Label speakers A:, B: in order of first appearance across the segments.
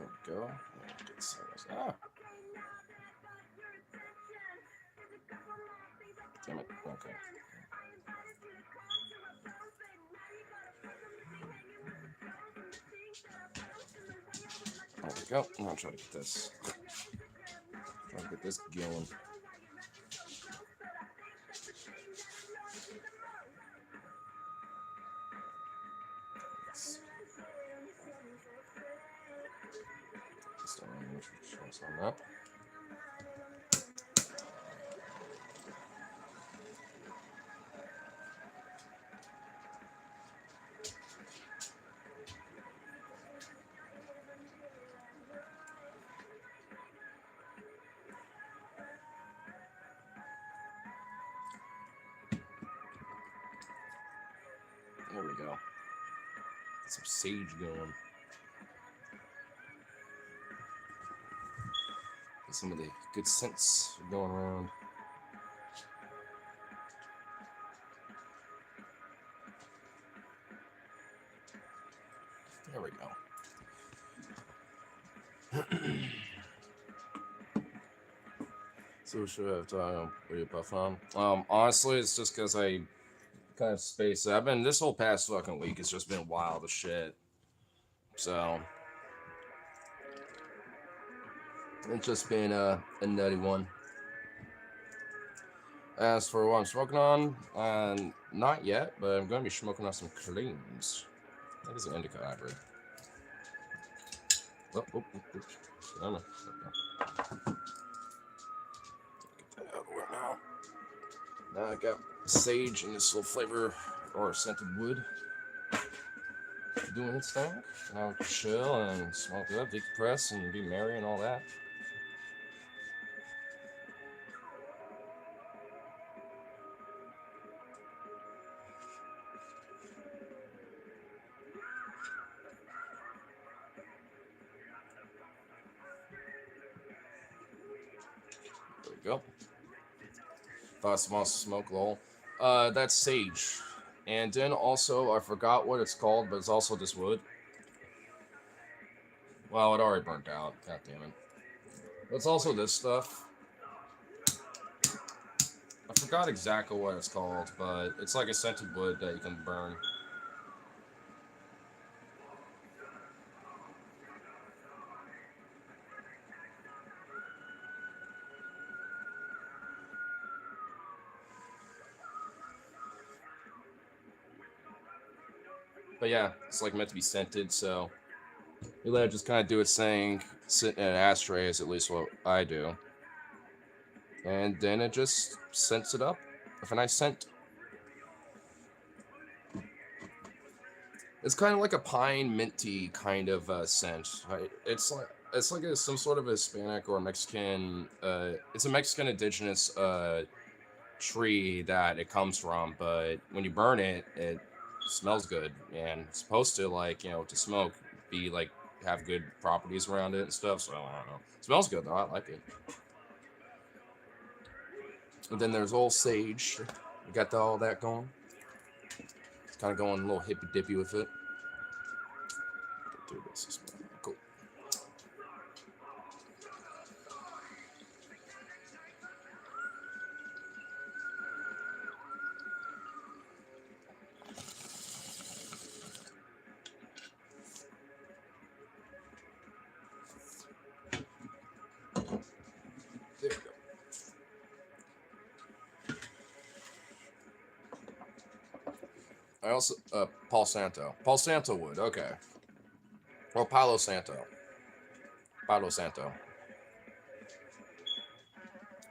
A: we go. Ah, damn it. Okay. There we go. I'm gonna try to get this. Try to get this going. Just don't know which one's on that. There we go. Get some sage going. Get some of the good scents going around. There we go. So should I have to buff on? Honestly, it's just because I kind of spaced. I've been this whole past fucking week. It's just been wild as shit. So it's just been a nutty one. As for what I'm smoking on, not yet, but I'm going to be smoking on some cleans. That is an indica hybrid. Oh, I don't know. Get that out of the way now. Now I got sage and this little flavor or scented wood doing its thing. Now we can chill and smoke it up, decompress, and be merry and all that. There we go. Thought small smoke lol. That's sage. And then also, I forgot what it's called, but it's also this wood. Well, it already burnt out. God damn it. It's also this stuff. I forgot exactly what it's called, but it's like a scented wood that you can burn. But yeah, it's like meant to be scented, so you let it just kind of do its thing, sit in an ashtray is at least what I do. And then it just scents it up with a nice scent. It's kind of like a pine minty kind of scent. Right? It's like some sort of a Hispanic or Mexican. It's a Mexican indigenous tree that it comes from, but when you burn it, it smells good and it's supposed to to smoke, be like have good properties around it and stuff. So I don't know. It smells good though. I like it. And then there's old sage. We got all that going. It's kind of going a little hippy dippy with it. Cool. There we go. I also Paul Santo wood. Okay. Well, Palo Santo.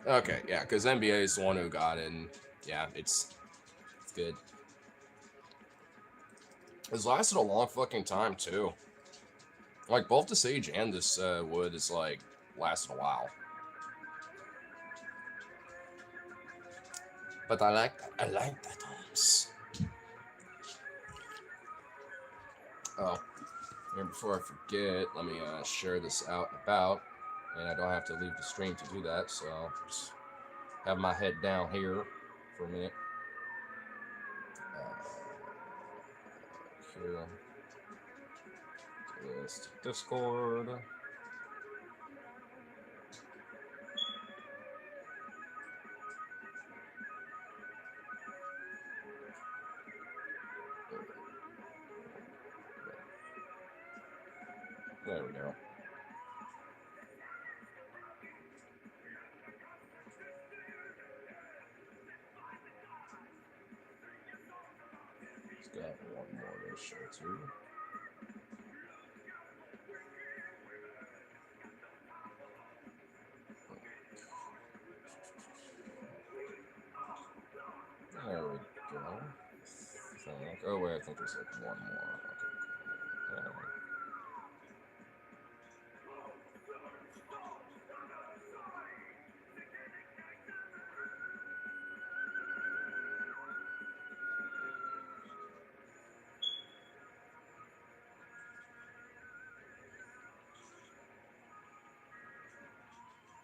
A: Okay, yeah, because NBA is the one who got it, and yeah, it's good. It's lasted a long fucking time too. Like both the sage and this wood is like lasted a while. But I like that times. Oh, and before I forget, let me share this out and about, and I don't have to leave the stream to do that. So I'll just have my head down here for a minute. Here, list Discord. There we go. He's got one more to show too. There we go. Oh wait, I think there's like one more. Okay. There we go.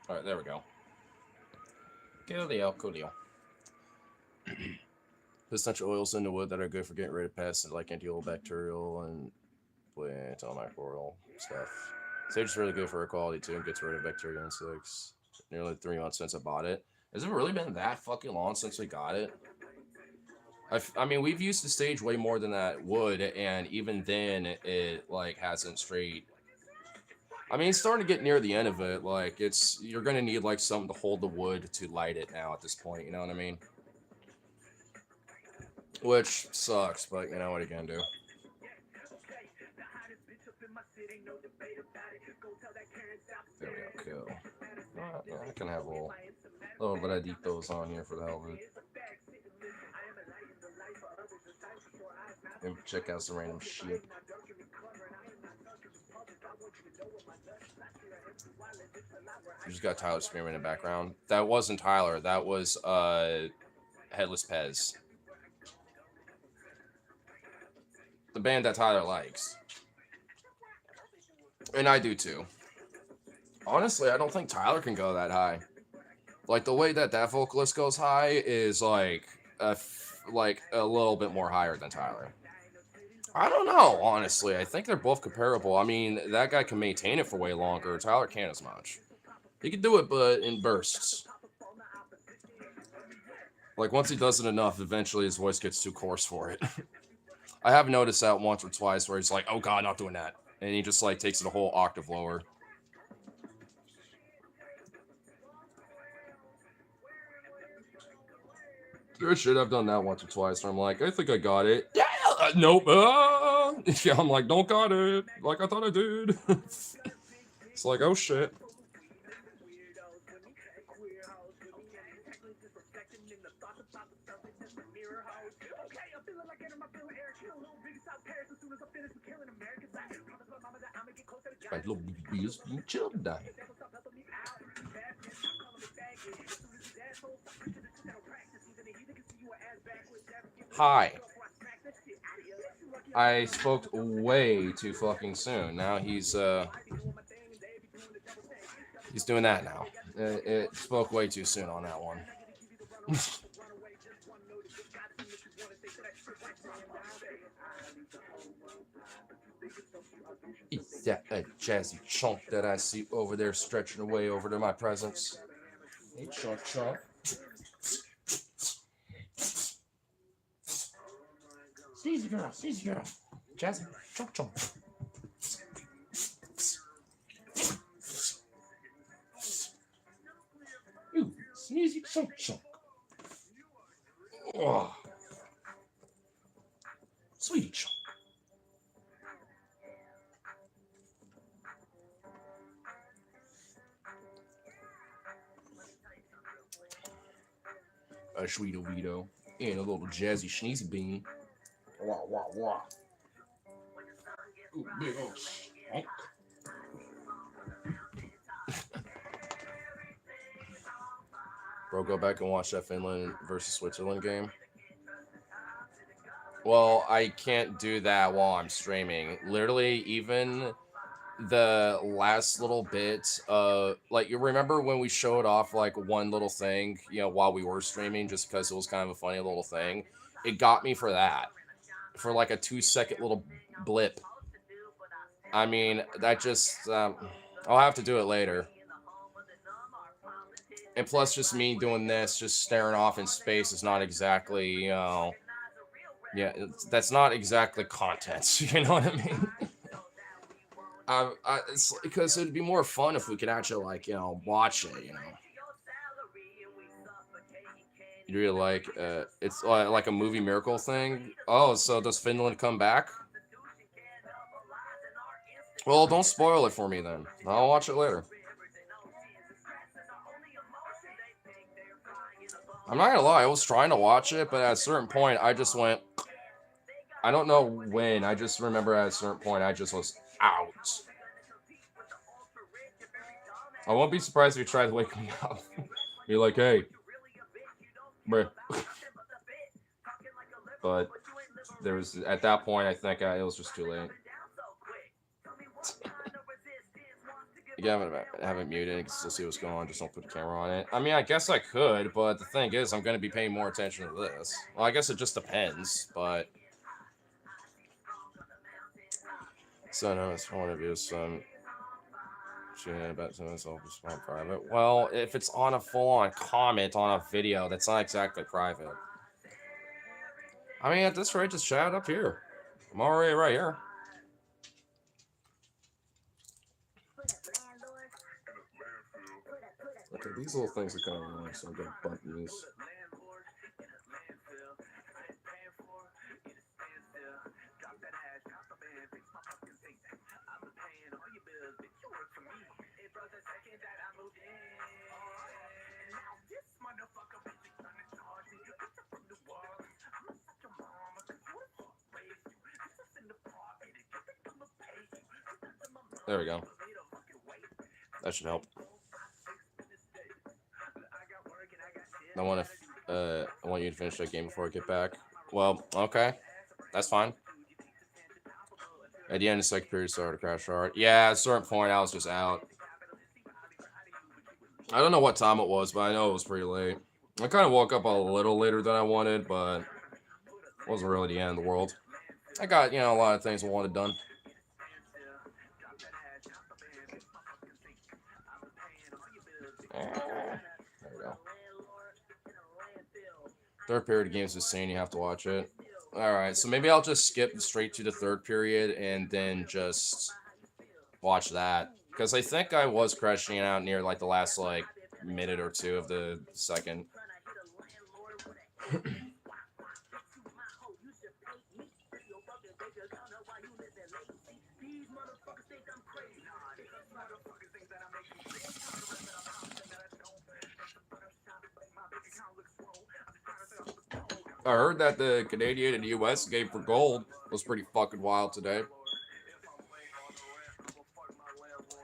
A: Alright, there we go. Coolio. There's essential oils in the wood that are good for getting rid of pests, like antibacterial and antimicrobial stuff. Sage is really good for air quality too, and gets rid of bacteria and insects. Nearly 3 months since I bought it. Has it really been that fucking long since we got it? I mean, we've used the sage way more than that wood, and even then, it like hasn't straight. I mean, it's starting to get near the end of it. Like, you're gonna need like something to hold the wood to light it now at this point. You know what I mean? Which sucks, but you know what you can do. There we go, cool. I can have a little graditos on here for the hell of it. And check out some random shit. You just got Tyler screaming in the background. That wasn't Tyler. That was Headless Pez. The band that Tyler likes. And I do too. Honestly, I don't think Tyler can go that high. Like, the way that vocalist goes high is like a little bit more higher than Tyler. I don't know, honestly. I think they're both comparable. I mean, that guy can maintain it for way longer. Tyler can't as much. He can do it, but in bursts. Like, once he does it enough, eventually his voice gets too coarse for it. I have noticed that once or twice where he's like, oh god, not doing that. And he just, like, takes it a whole octave lower. Good shit, I've done that once or twice, where I'm like, I think I got it. Yeah, nope. Yeah, I'm like, don't got it. Like I thought I did. It's like, oh shit. My little baby is chilled down. Hi. I spoke way too fucking soon. Now he's doing that now. It spoke way too soon on that one. Is that a jazzy chunk that I see over there stretching away over to my presence? Hey, chunk. Sneezy girl. Jazzy, chunk. Ooh, sneezy chunk. Oh. Sweetie chunk. A sweeto and a little jazzy sneezy bean. Wah. Ooh, big old chunk. Bro, go back and watch that Finland versus Switzerland game. Well, I can't do that while I'm streaming. Literally, even the last little bit like, you remember when we showed off like one little thing, while we were streaming, just because it was kind of a funny little thing. It got me for that, for like a 2-second little blip. I mean, that just I'll have to do it later. And plus, just me doing this, just staring off in space, is not exactly, yeah, that's not exactly content. You know what I mean? It's because it'd be more fun if we could actually like watch it. You really like it's like a movie miracle thing. Oh, so does Finland come back? Well, don't spoil it for me then. I'll watch it later. I'm not gonna lie, I was trying to watch it, but at a certain point, I just went. I don't know when. I just remember at a certain point, I just was out. I won't be surprised if you try to wake me up. Be like, hey, bruh. But there was at that point, I think it was just too late. Again, I haven't muted. You can still see what's going on. Just don't put the camera on it. I mean, I guess I could, but the thing is, I'm going to be paying more attention to this. Well, I guess it just depends, but. So, no, it's one of you. Some. About some myself respond private. Well, if it's on a full-on comment on a video, that's not exactly private. I mean, at this rate, just chat up here. I'm already right here. Okay, these little things are kind of annoying, so I'm gonna button these. There we go. That should help. I want you to finish that game before I get back. Well, okay, that's fine. At the end of the second period, started to crash hard. Yeah, at a certain point, I was just out. I don't know what time it was, but I know it was pretty late. I kind of woke up a little later than I wanted, but it wasn't really the end of the world. I got, a lot of things I wanted done. There we go. Third period of games is insane. You have to watch it. All right, so maybe I'll just skip straight to the third period and then just watch that. Because I think I was crashing out near like the last like minute or two of the second. I heard that the Canadian and U.S. game for gold was pretty fucking wild today.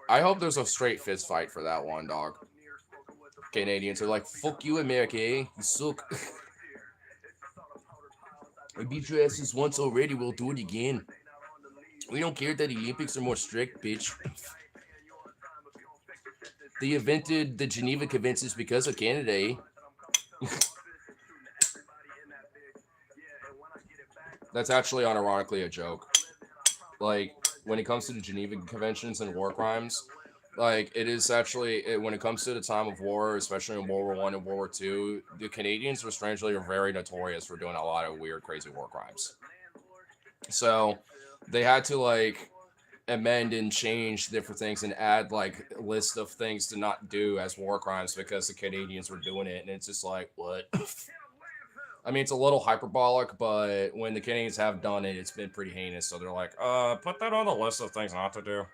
A: I hope there's a straight fist fight for that one, dog. Canadians are like, fuck you, America, eh? You suck. I beat your asses once already, we'll do it again. We don't care that the Olympics are more strict, bitch. They invented the Geneva Conventions because of Canada, eh? That's actually unironically a joke. Like, when it comes to the Geneva Conventions and war crimes, like, it is actually, when it comes to the time of war, especially in World War I and World War II, the Canadians were strangely very notorious for doing a lot of weird, crazy war crimes. So, they had to, like, amend and change different things and add, like, a list of things to not do as war crimes because the Canadians were doing it, and it's just like, what? I mean, it's a little hyperbolic, but when the Canadians have done it, it's been pretty heinous. So they're like, put that on the list of things not to do.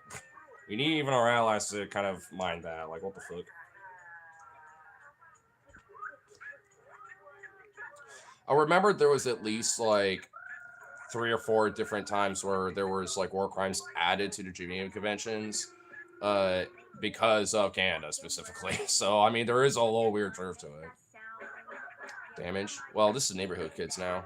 A: We need even our allies to kind of mind that. Like, what the fuck? I remember there was at least, like, 3 or 4 different times where there was, like, war crimes added to the Geneva Conventions because of Canada, specifically. So, I mean, there is a little weird truth to it. Damage. Well, this is neighborhood kids now.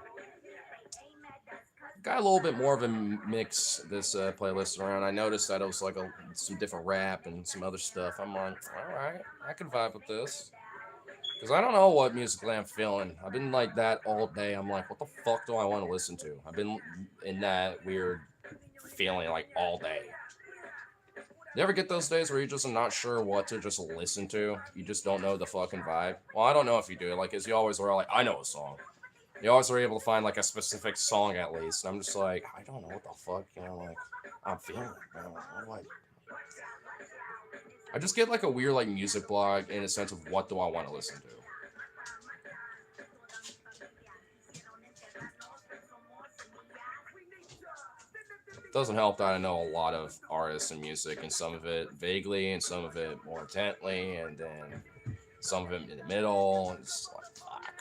A: Got a little bit more of a mix this playlist around. I noticed that it was like some different rap and some other stuff. I'm like, all right, I can vibe with this. Because I don't know what musically I'm feeling. I've been like that all day. I'm like, what the fuck do I want to listen to? I've been in that weird feeling like all day. You ever get those days where you're just not sure what to just listen to? You just don't know the fucking vibe? Well, I don't know if you do. Like, as you always were like, I know a song. You always were able to find, like, a specific song at least. And I'm just like, I don't know what the fuck, like, I'm feeling it, man. I just get like a weird like music blog in a sense of what do I want to listen to. It doesn't help that I know a lot of artists and music, and some of it vaguely, and some of it more intently, and then some of it in the middle. And it's like, fuck.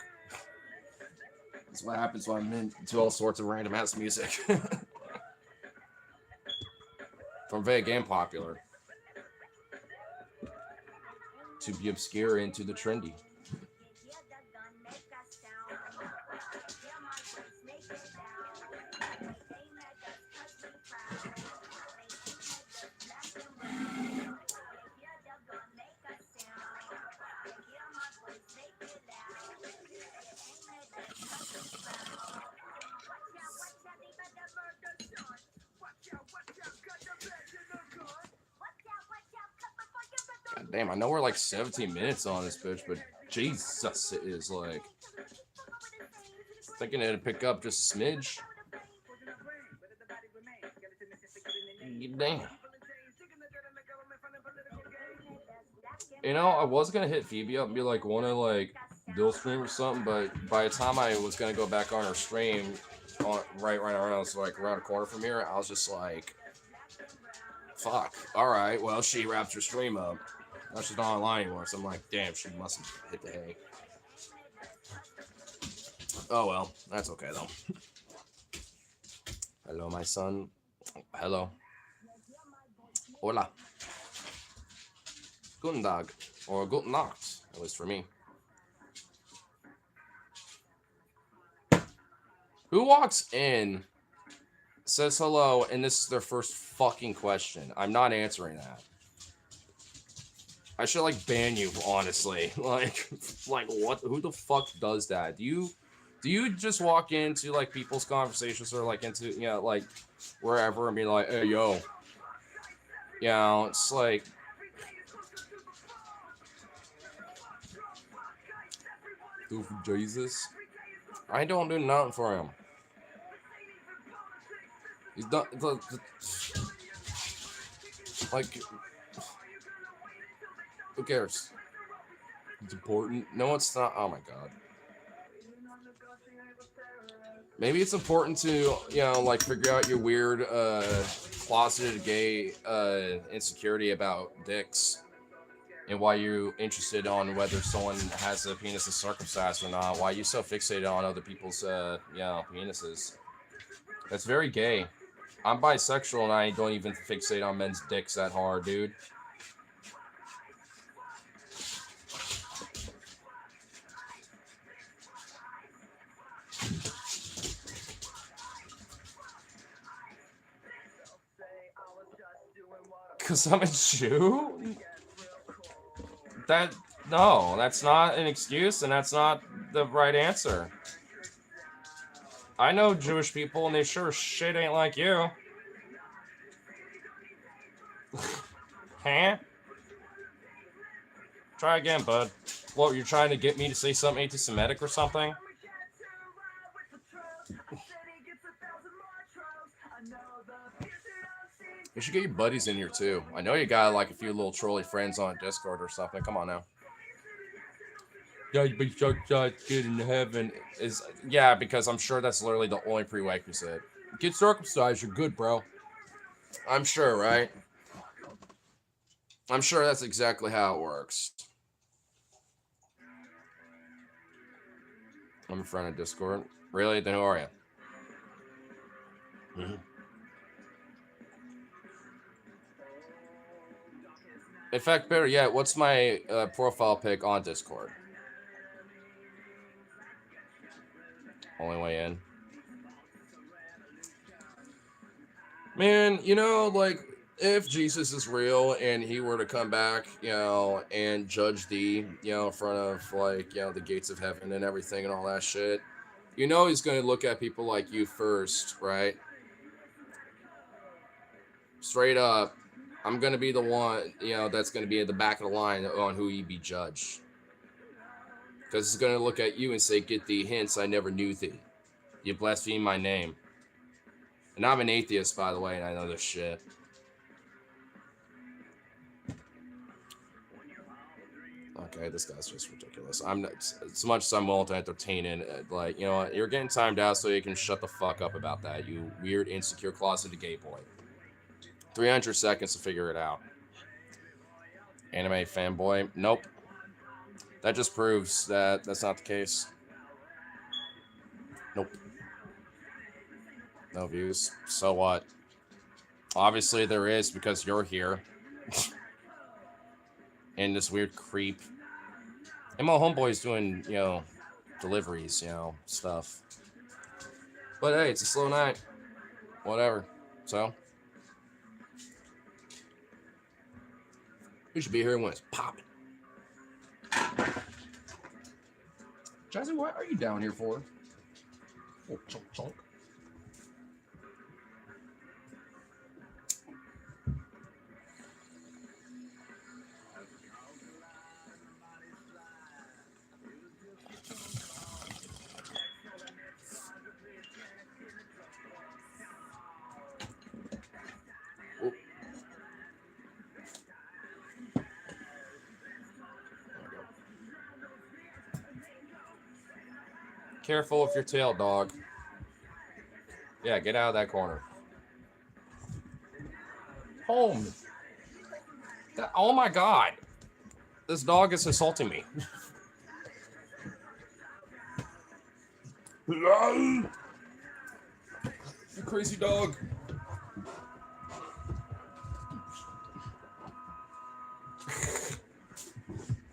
A: That's what happens when I'm into all sorts of random ass music. From vague and popular to be obscure into the trendy. God damn, I know we're like 17 minutes on this bitch, but Jesus, it is like thinking it'd pick up just a smidge. Damn. You know, I was gonna hit Phoebe up and be like, wanna like dual stream or something, but by the time I was gonna go back on her stream, right around, so like around the corner from here, I was just like, fuck. All right, well, she wrapped her stream up. Now she's not online anymore, so I'm like, damn, she must have hit the hay. Oh well, that's okay though. Hello, my son. Hello. Hola. Guten Tag. Or Guten Nacht, at least for me. Who walks in, says hello, and this is their first fucking question? I'm not answering that. I should like ban you, honestly. Like what? Who the fuck does that? Do you just walk into like people's conversations or like into like wherever and be like, hey yo, it's like. Do for Jesus. I don't do nothing for him. He's not like. Who cares? It's important. No, it's not. Oh my god. Maybe it's important to like figure out your weird closeted gay insecurity about dicks. And why you're interested on whether someone has a penis that's circumcised or not. Why are you so fixated on other people's, penises? That's very gay. I'm bisexual and I don't even fixate on men's dicks that hard, dude. Because I'm a Jew? No, that's not an excuse, and that's not the right answer. I know Jewish people, and they sure shit ain't like you. Huh? Try again, bud. What, you're trying to get me to say something anti-Semitic or something? You should get your buddies in here, too. I know you got, like, a few little trolly friends on Discord or something. Come on now. Yeah, you be so good in heaven. Yeah, because I'm sure that's literally the only prerequisite. Get circumcised, you're good, bro. I'm sure, right? I'm sure that's exactly how it works. I'm a friend of Discord. Really? Then who are you? Mm-hmm. In fact, better yet, what's my profile pic on Discord? Only way in. Man, like, if Jesus is real and he were to come back, and judge thee, in front of, like, the gates of heaven and everything and all that shit, he's going to look at people like you first, right? Straight up, I'm going to be the one, that's going to be at the back of the line on who you be judged. Because it's going to look at you and say, get thee hence, I never knew thee. You blaspheme my name. And I'm an atheist, by the way, and I know this shit. Okay, this guy's just ridiculous. I'm not, as much as I'm willing to entertain it, like, you know what, you're getting timed out so you can shut the fuck up about that, you weird, insecure, closeted gay boy. 300 seconds to figure it out. Anime fanboy? Nope. That just proves that that's not the case. Nope. No views. So what? Obviously there is because you're here. And this weird creep. And my homeboy's doing, you know, deliveries, you know, stuff. But hey, it's a slow night. Whatever. So we should be here when it's popping. Jazzy, what are you down here for? Oh, chunk, chunk. Careful with your tail, dog. Yeah, get out of that corner. Home. Oh my god. This dog is assaulting me. You crazy dog.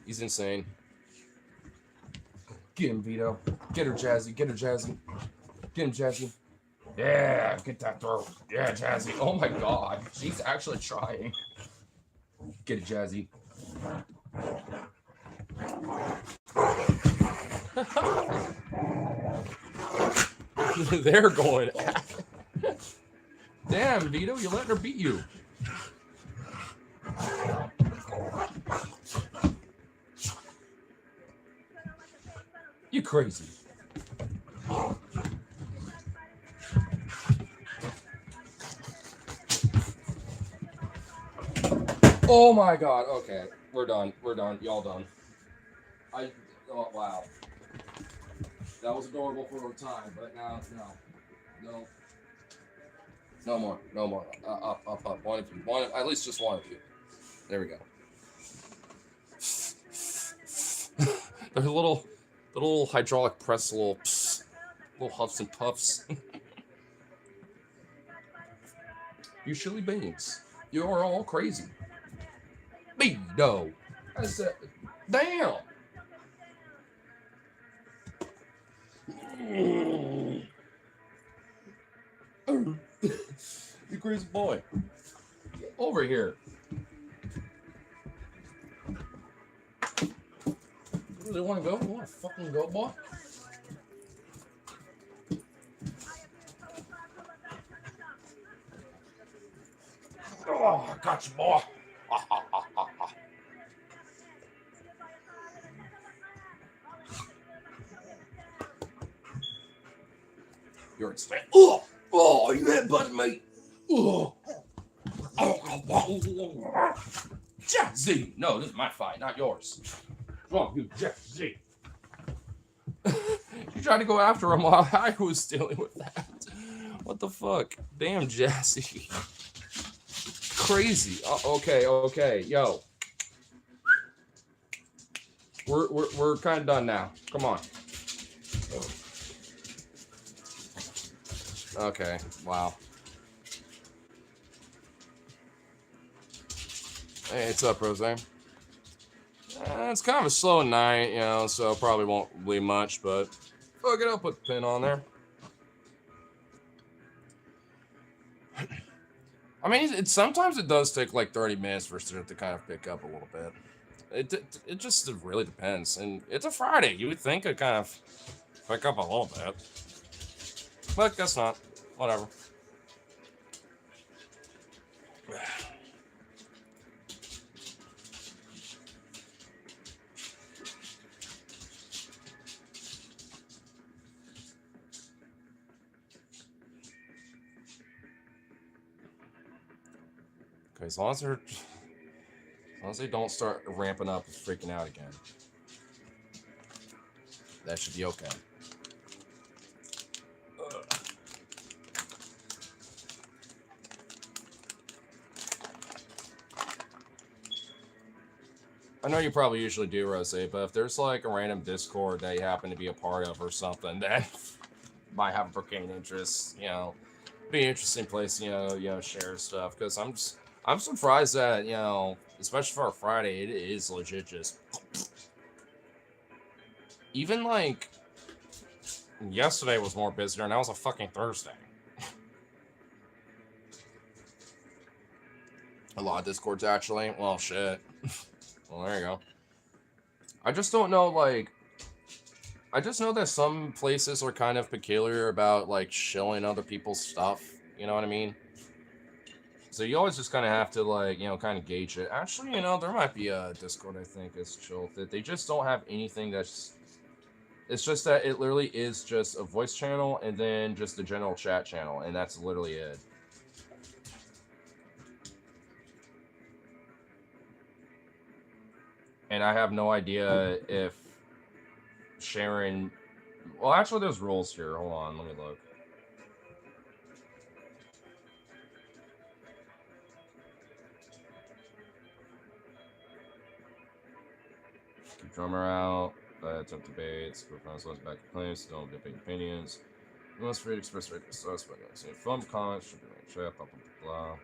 A: He's insane. Get him, Vito. Get her, Jazzy. Get her, Jazzy. Get him, Jazzy. Yeah, get that throat. Yeah, Jazzy. Oh my god. She's actually trying. Get it, Jazzy. They're going at it. Damn, Vito, you letting her beat you. You crazy. Oh my god. Okay. We're done. We're done. Y'all done. Oh, wow. That was adorable for a time, but now, no. No more. No more. Up. One of you. At least just one of you. There we go. There's a little hydraulic press, little huffs and puffs. You silly beans. You are all crazy. Me, no. I said, damn. You crazy boy. Get over here. You really want to go? You want to fucking go, boy? Oh, I got you, boy. You're insane. Oh, you headbutted me. Oh. Jazzy. No, this is my fight, not yours. What's wrong, you Jazzy? You tried to go after him while I was dealing with that. What the fuck? Damn, Jazzy. Crazy. Okay, yo. We're kind of done now. Come on. Okay. Wow. Hey, what's up, Rose? It's kind of a slow night, you know, so probably won't bleed much, but fuck it, I'll put the pin on there. I mean, sometimes it does take like 30 minutes for it to kind of pick up a little bit. It just really depends, and it's a Friday. You would think it kind of pick up a little bit, but guess not. Whatever. Okay, as long as they don't start ramping up and freaking out again, that should be okay. I know you probably usually do, Rose, but if there's like a random Discord that you happen to be a part of or something that might have a arcane interest, be an interesting place, share stuff. Because I'm surprised that especially for a Friday, it is legit just even like yesterday was more busier, and that was a fucking Thursday. A lot of Discords actually. Well, shit. Well, there you go. I just don't know, like, I just know that some places are kind of peculiar about, like, shilling other people's stuff. You know what I mean? So you always just kind of have to, like, kind of gauge it. Actually, there might be a Discord, I think, is chill. That they just don't have anything that's... It's just that it literally is just a voice channel and then just a general chat channel. And that's literally it. And I have no idea if sharing... Well, actually, there's rules here. Hold on, let me look. Keep drummer out. Attempt debates. Group councils back complaints. Don't debate opinions. You must free to express right to source, but say phone comments should be in chat. Blah blah blah.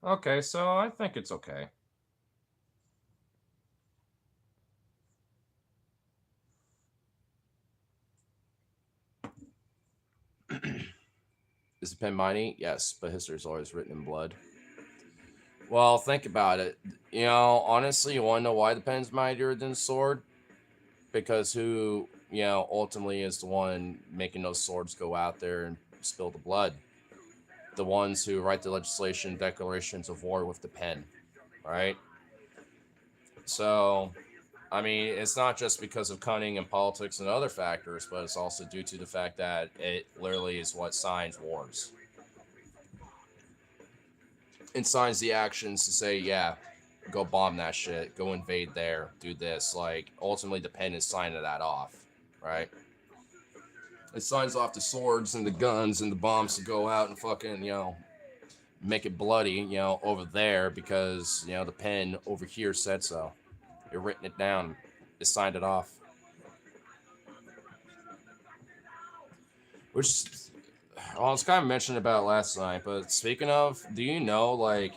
A: Okay, so I think it's okay. Is the pen mighty? Yes, but history is always written in blood. Well, think about it. Honestly, you want to know why the pen's mightier than the sword? Because who, ultimately is the one making those swords go out there and spill the blood? The ones who write the legislation, declarations of war with the pen, right? So, I mean, it's not just because of cunning and politics and other factors, but it's also due to the fact that it literally is what signs wars. And signs the actions to say, yeah, go bomb that shit, go invade there, do this. Like, ultimately, the pen is signing that off, right? It signs off the swords and the guns and the bombs to go out and fucking, make it bloody, over there because, the pen over here said so. You're written it down. It signed it off. Which, well, I was kind of mentioning about last night, but speaking of, do you know, like,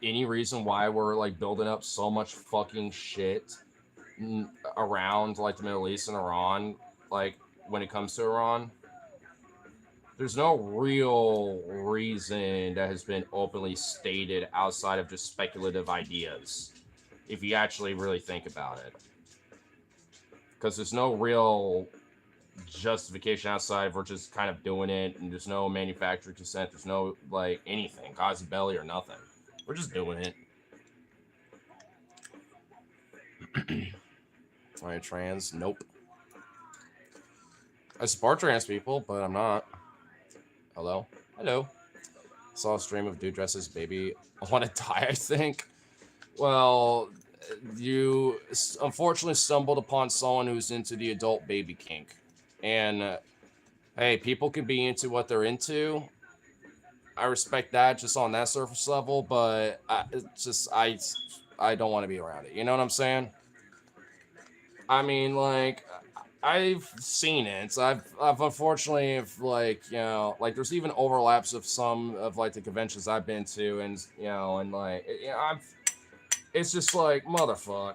A: any reason why we're, like, building up so much fucking shit around, like, the Middle East and Iran, like, when it comes to Iran? There's no real reason that has been openly stated outside of just speculative ideas, if you actually really think about it. Because there's no real justification outside of we're just kind of doing it, and there's no manufacturer consent, there's no, like, anything, cause belly or nothing. We're just doing it. Am I trans? Nope. I support trans people, but I'm not. Hello? Hello. Saw a stream of dude dresses baby. I want to die, I think. Well, you unfortunately stumbled upon someone who's into the adult baby kink. And, hey, people can be into what they're into. I respect that just on that surface level, but I don't want to be around it. You know what I'm saying? I mean, like, I've seen it. I've unfortunately, like, like, there's even overlaps of some of, like, the conventions I've been to, and, and, like, it's just like, motherfuck.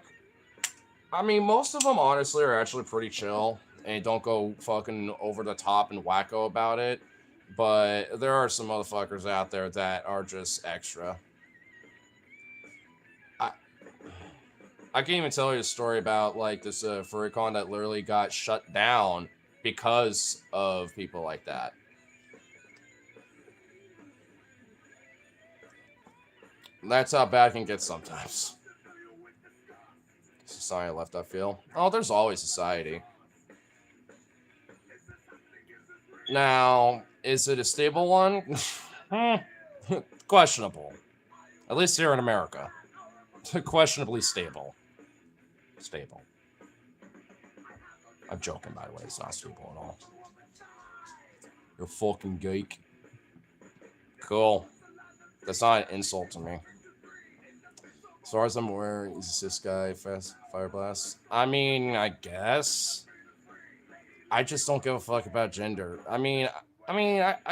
A: I mean, most of them, honestly, are actually pretty chill, and don't go fucking over the top and wacko about it, but there are some motherfuckers out there that are just extra. I can't even tell you a story about, like, this FurryCon that literally got shut down because of people like that. That's how bad it can get sometimes. Society left, I feel. Oh, there's always society. Now, is it a stable one? Questionable. At least here in America. Questionably stable. Stable. I'm joking, by the way. It's not stable at all. You're a fucking geek. Cool. That's not an insult to me. As far as I'm aware, is this guy fast fire blast? I mean, I guess. I just don't give a fuck about gender. I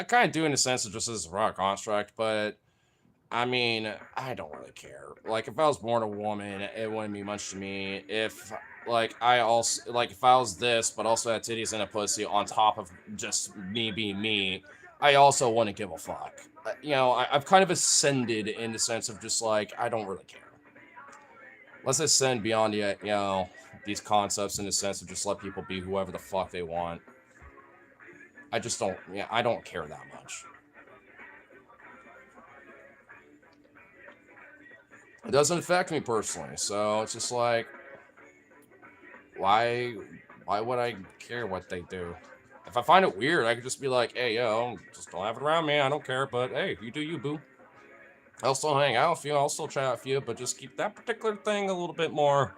A: kind of do in the sense of just as a raw construct, but I mean, I don't really care. Like, if I was born a woman, it wouldn't mean much to me. If, if I was this, but also had titties and a pussy on top of just me being me, I also wouldn't give a fuck. I've kind of ascended in the sense of just like, I don't really care. Let's ascend beyond these concepts in the sense of just let people be whoever the fuck they want. I don't care that much. It doesn't affect me personally, so it's just like, why would I care what they do? If I find it weird, I could just be like, hey, yo, just don't have it around me. I don't care, but hey, you do you, boo. I'll still hang out with you. I'll still chat with you, but just keep that particular thing a little bit more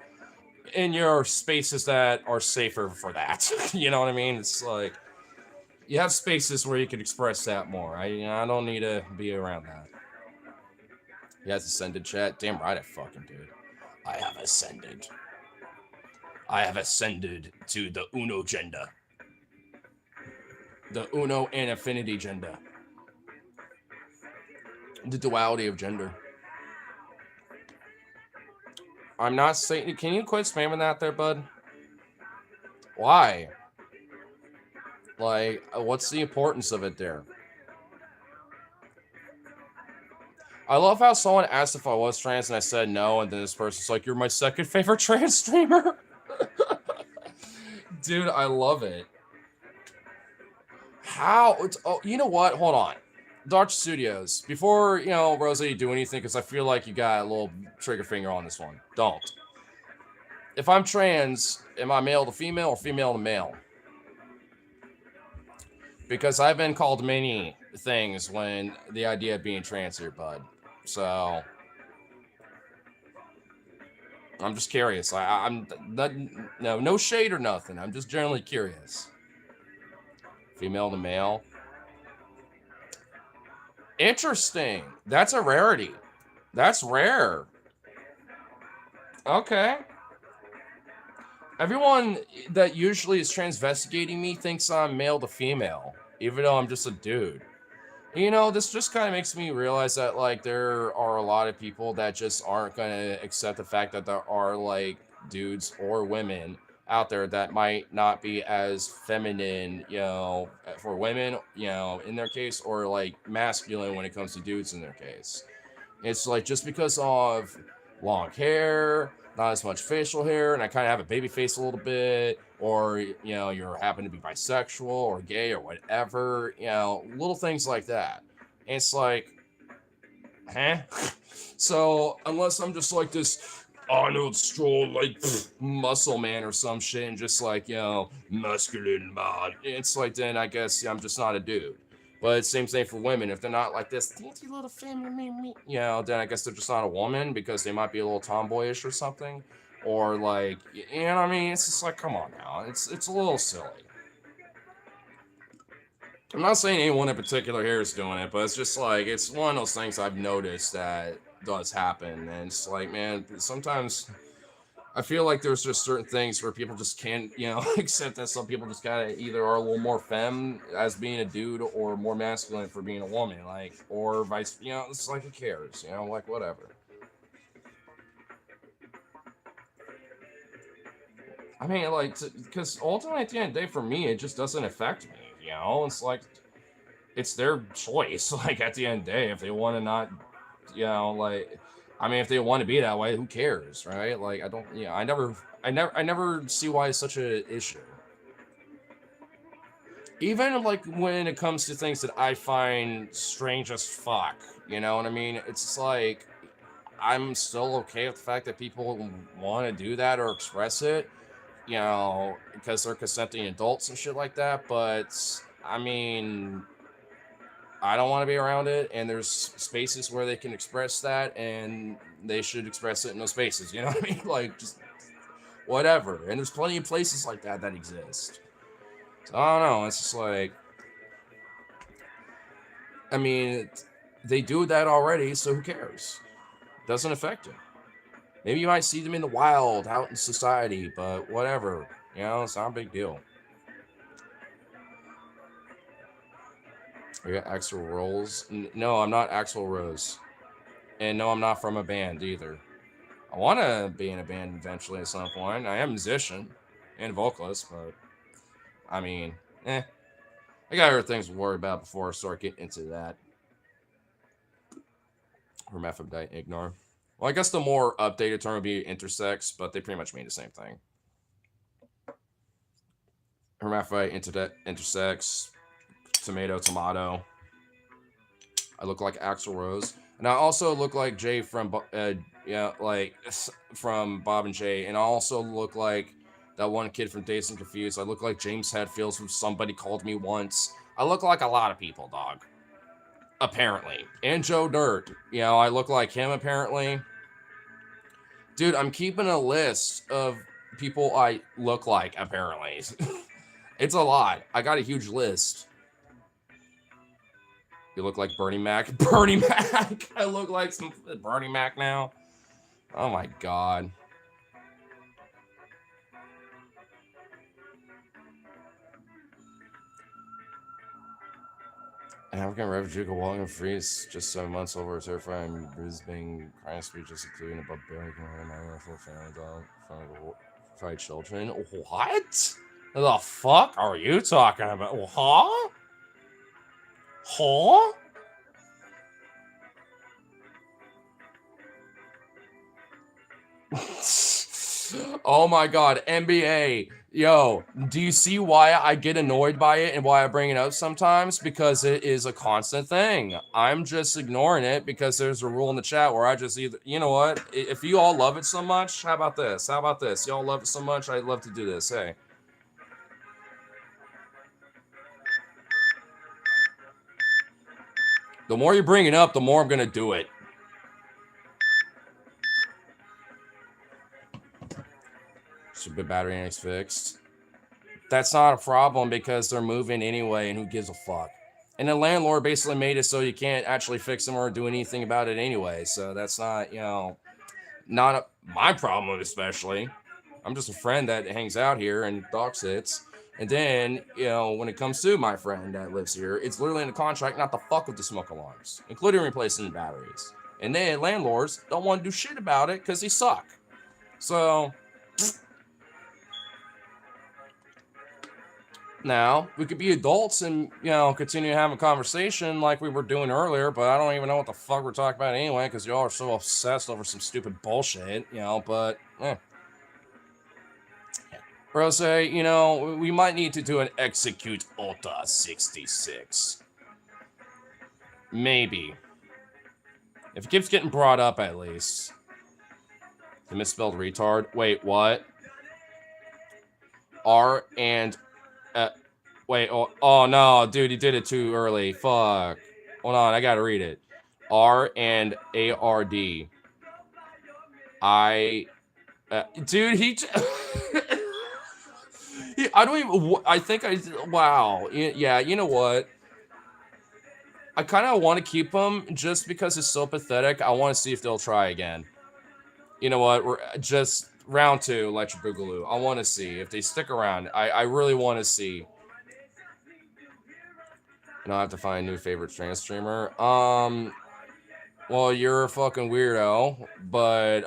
A: in your spaces that are safer for that. You know what I mean? It's like, you have spaces where you can express that more. I don't need to be around that. He has ascended, chat. Damn right I fucking do. I have ascended. I have ascended to the Uno gender. The Uno and Affinity gender. The duality of gender. I'm not saying... Can you quit spamming that there, bud? Why? Like, what's the importance of it there? I love how someone asked if I was trans and I said no, and then this person's like, you're my second favorite trans streamer. Dude, I love it. How? Oh, you know what? Hold on. Dark Studios, before, Rosa, you do anything, because I feel like you got a little trigger finger on this one. Don't. If I'm trans, am I male to female or female to male? Because I've been called many things when the idea of being trans here, bud. So, I'm just curious. I'm not, no shade or nothing. I'm just generally curious. Female to male. Interesting. That's a rarity. That's rare. Okay. Everyone that usually is transvestigating me thinks I'm male to female, even though I'm just a dude. This just kind of makes me realize that, like, there are a lot of people that just aren't going to accept the fact that there are, like, dudes or women out there that might not be as feminine, for women, in their case, or, like, masculine when it comes to dudes in their case. It's like, just because of long hair, not as much facial hair, and I kind of have a baby face a little bit, or, you happen to be bisexual or gay or whatever, little things like that. And it's like, huh? So, unless I'm just like this Arnold Stroll, like, muscle man or some shit, and just like, masculine man, it's like, then I guess I'm just not a dude. But same thing for women. If they're not like this dainty little feminine, then I guess they're just not a woman because they might be a little tomboyish or something. Or like, you know what I mean? It's just like, come on now. It's a little silly. I'm not saying anyone in particular here is doing it, but it's just like, it's one of those things I've noticed that does happen. And it's like, man, sometimes I feel like there's just certain things where people just can't, accept that some people just kind of either are a little more femme as being a dude or more masculine for being a woman, like, or vice, it's like, who cares, like, whatever. I mean, like, because ultimately at the end of the day, for me, it just doesn't affect me, it's like, it's their choice, like, at the end of the day, if they want to not, like, I mean, if they want to be that way, who cares, right? Like, I never see why it's such an issue. Even, like, when it comes to things that I find strange as fuck, you know what I mean? It's like, I'm still okay with the fact that people want to do that or express it, because they're consenting adults and shit like that. But I mean, I don't want to be around it, and there's spaces where they can express that, and they should express it in those spaces. You know what I mean? Like, just whatever. And there's plenty of places like that exist. So I don't know. It's just like, I mean, they do that already, so who cares? Doesn't affect it. Maybe you might see them in the wild, out in society, but whatever. It's not a big deal. I got Axl Rose. No, I'm not Axl Rose. And no, I'm not from a band either. I want to be in a band eventually at some point. I am a musician and vocalist, but I mean, I got other things to worry about before I start getting into that. Hermaphrodite, ignore. Well, I guess the more updated term would be intersex, but they pretty much mean the same thing. Hermaphrodite, intersex, tomato. I look like Axl Rose, and I also look like Jay from from Bob and Jay, and I also look like that one kid from Dazed and Confused. I look like James Hetfield from Somebody Called Me Once. I look like a lot of people, dog. Apparently, and Joe Dirt. I look like him apparently. Dude, I'm keeping a list of people I look like apparently. It's a lot. I got a huge list. You look like Bernie Mac. Bernie Mac! I look like some Bernie Mac now. Oh my god. An African refugee could walk in freeze just 7 months over a terrifying Brisbane crime speech, just including a barbaric and full family dog from 5 children. What? The fuck are you talking about? Huh? Huh? Oh my god, NBA. Yo, do you see why I get annoyed by it and why I bring it up sometimes? Because it is a constant thing. I'm just ignoring it because there's a rule in the chat where I just either, you know what? If you all love it so much, how about this? How about this? Y'all love it so much, I'd love to do this. Hey. The more you bring it up, the more I'm going to do it. Stupid battery ain't fixed. That's not a problem because they're moving anyway, and who gives a fuck? And the landlord basically made it so you can't actually fix them or do anything about it anyway. So that's not, my problem especially. I'm just a friend that hangs out here and dog sits. And then, when it comes to my friend that lives here, it's literally in the contract not to fuck with the smoke alarms, including replacing the batteries. And then landlords don't want to do shit about it because they suck. So now we could be adults and continue having a conversation like we were doing earlier, but I don't even know what the fuck we're talking about anyway because y'all are so obsessed over some stupid bullshit, but Rose, we might need to do an execute Ulta 66. Maybe. If it keeps getting brought up, at least. The misspelled retard. Wait, what? R and... wait, oh no, dude, he did it too early. Fuck. Hold on, I gotta read it. R and ARD. Dude, he... I don't even... I think I... Wow. Yeah, you know what? I kind of want to keep him just because it's so pathetic. I want to see if they'll try again. You know what? We're just round 2, Electric Boogaloo. I want to see if they stick around. I really want to see. And I'll have to find a new favorite trans streamer. Well, you're a fucking weirdo, but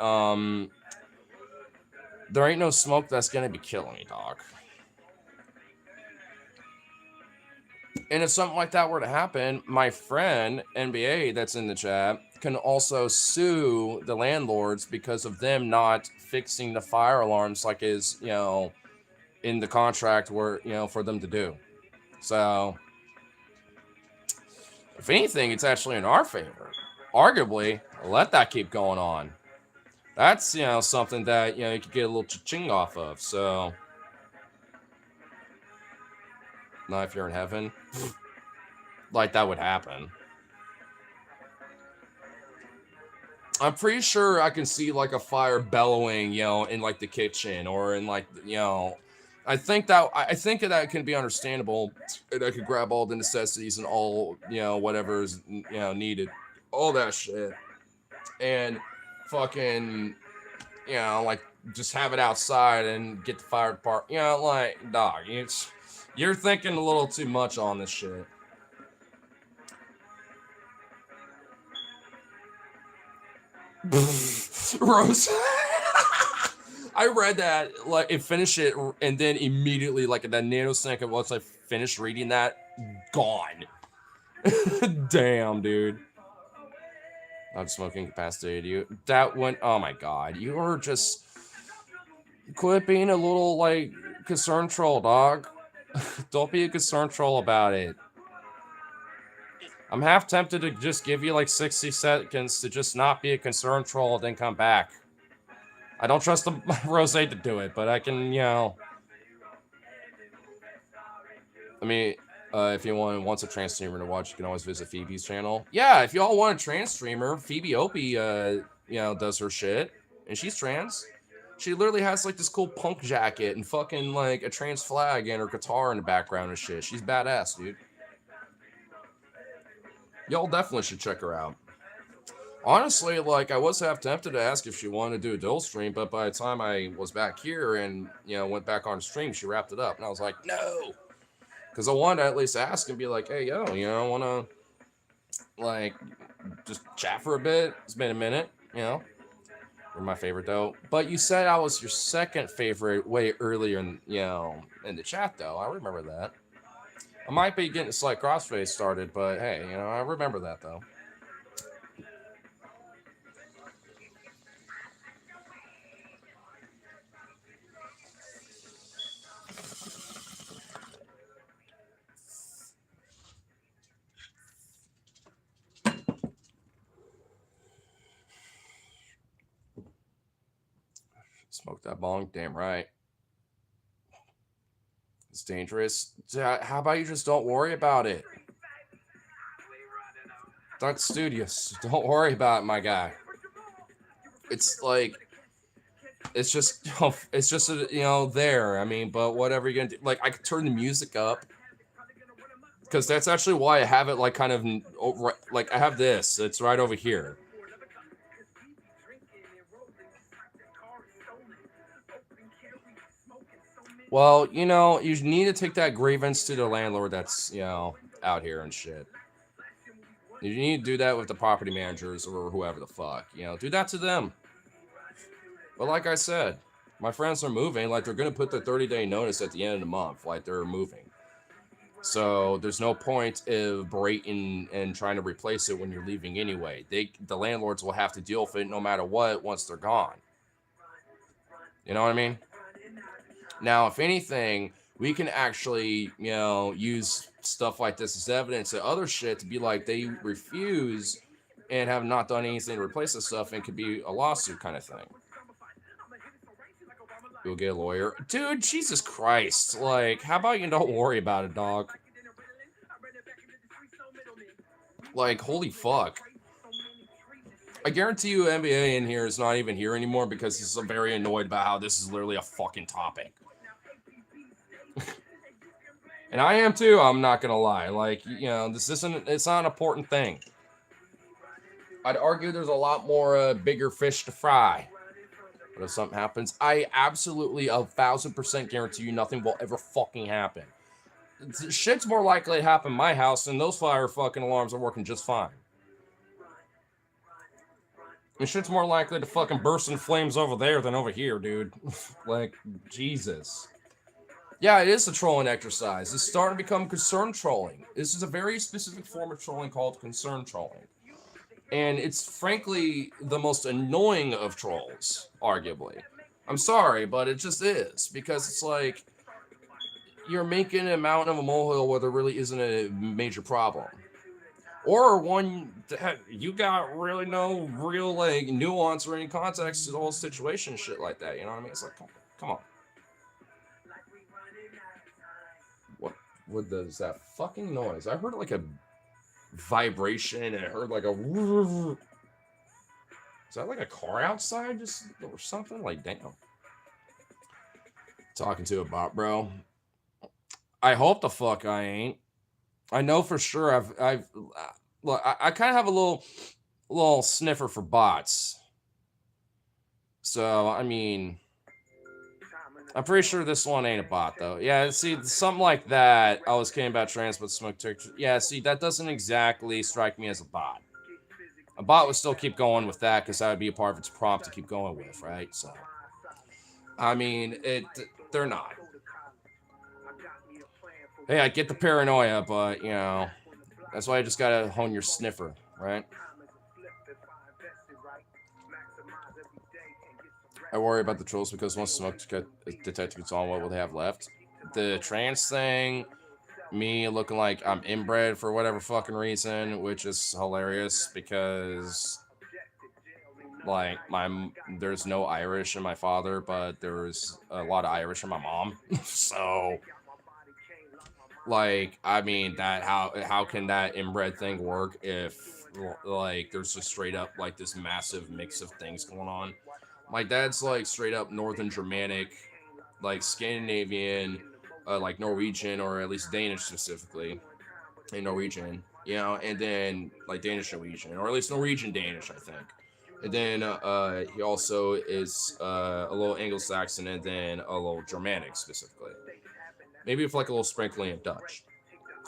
A: there ain't no smoke that's gonna be killing me, dog. And if something like that were to happen, my friend, NBA, that's in the chat, can also sue the landlords because of them not fixing the fire alarms like is, in the contract where, for them to do. So, if anything, it's actually in our favor. arguably, let that keep going on. That's, you know, something that, you know, you could get a little cha-ching off of. So, not if you're in heaven. Like, that would happen. I'm pretty sure I can see, like, a fire bellowing, you know, in, like, the kitchen or in, like, you know, I think that can be understandable, and I could grab all the necessities and all, you know, whatever's, you know, needed. All that shit. And fucking, you know, like, just have it outside and get the fire department. You know, like, dog, you're thinking a little too much on this shit. Rose. I read that, like, and finished it, and then immediately, like, that nanosecond, once I finished reading that, gone. Damn, dude. Not smoking incapacitated you. That went, oh my god. You are just, quit being a little, like, concern troll, dog. Don't be a concern troll about it. I'm half tempted to just give you, like, 60 seconds to just not be a concern troll and then come back. I don't trust the Rose to do it, but I can, you know. I mean, if anyone wants a trans streamer to watch, you can always visit Phoebe's channel. Yeah, if y'all want a trans streamer, Phoebe Opie, you know, does her shit, and she's trans. She literally has, like, this cool punk jacket and fucking, like, a trans flag and her guitar in the background and shit. She's badass, dude. Y'all definitely should check her out. Honestly, like, I was half tempted to ask if she wanted to do a dual stream, but by the time I was back here and, you know, went back on stream, she wrapped it up. And I was like, no. Because I wanted to at least ask and be like, hey, yo, you know, I want to, like, just chat for a bit. It's been a minute, you know. You're my favorite, though. But you said I was your second favorite way earlier in, you know, in the chat, though. I remember that. I might be getting a slight crossface started, but hey, you know, I remember that, though. Smoke that bong, damn right. It's dangerous. How about you just don't worry about it? That's studious. Don't worry about it, my guy. It's like, it's just, you know, there. I mean, but whatever you're gonna do. Like, I could turn the music up. Because that's actually why I have it, like, kind of, like, I have this. It's right over here. Well, you know, you need to take that grievance to the landlord that's, you know, out here and shit. You need to do that with the property managers or whoever the fuck. You know, do that to them. But like I said, my friends are moving. Like, they're going to put their 30-day notice at the end of the month. Like, they're moving. So there's no point of berating and trying to replace it when you're leaving anyway. The landlords will have to deal with it no matter what once they're gone. You know what I mean? Now, if anything, we can actually, you know, use stuff like this as evidence and other shit to be like, they refuse and have not done anything to replace this stuff, and could be a lawsuit kind of thing. You'll get a lawyer. Dude, Jesus Christ. Like, how about you don't worry about it, dog? Like, holy fuck. I guarantee you NBA in here is not even here anymore because he's so very annoyed about how this is literally a fucking topic. And I am too, I'm not gonna lie. Like, you know, it's not an important thing. I'd argue there's a lot more bigger fish to fry. But if something happens, I absolutely 1,000% guarantee you nothing will ever fucking happen. Shit's more likely to happen in my house, and those fire fucking alarms are working just fine. And shit's more likely to fucking burst in flames over there than over here, dude. Like, Jesus. Yeah, it is a trolling exercise. It's starting to become concern trolling. This is a very specific form of trolling called concern trolling. And it's frankly the most annoying of trolls, arguably. I'm sorry, but it just is. Because it's like, you're making a mountain of a molehill where there really isn't a major problem. or one that you got really no real like nuance or any context to the whole situation, shit like that. You know what I mean? It's like, come on. What? What does that fucking noise? I heard like a vibration, and I heard like a. Is that like a car outside, just or something? Like, damn. Talking to a bot, bro. I hope the fuck I ain't. I know for sure. I've. Look, I kind of have a little sniffer for bots. So I mean, I'm pretty sure this one ain't a bot though. Yeah, see, something like that. I was kidding about trans, but smoke texture. Yeah, see, that doesn't exactly strike me as a bot. A bot would still keep going with that because that would be a part of its prompt to keep going with, right? So, I mean, they're not. Hey, I get the paranoia, but you know, that's why you just gotta hone your sniffer, right? I worry about the trolls because once smoke detector gets on, what will they have left? The trans thing, me looking like I'm inbred for whatever fucking reason, which is hilarious because like there's no Irish in my father, but there's a lot of Irish in my mom. So like, I mean, that how can that inbred thing work if like there's just straight up like this massive mix of things going on? My dad's like straight up Northern Germanic, like Scandinavian, like Norwegian or at least Danish specifically, and Norwegian, you know, and then like Danish Norwegian or at least Norwegian Danish, I think. And then he also is a little Anglo-Saxon and then a little Germanic specifically. Maybe with like a little sprinkling of Dutch,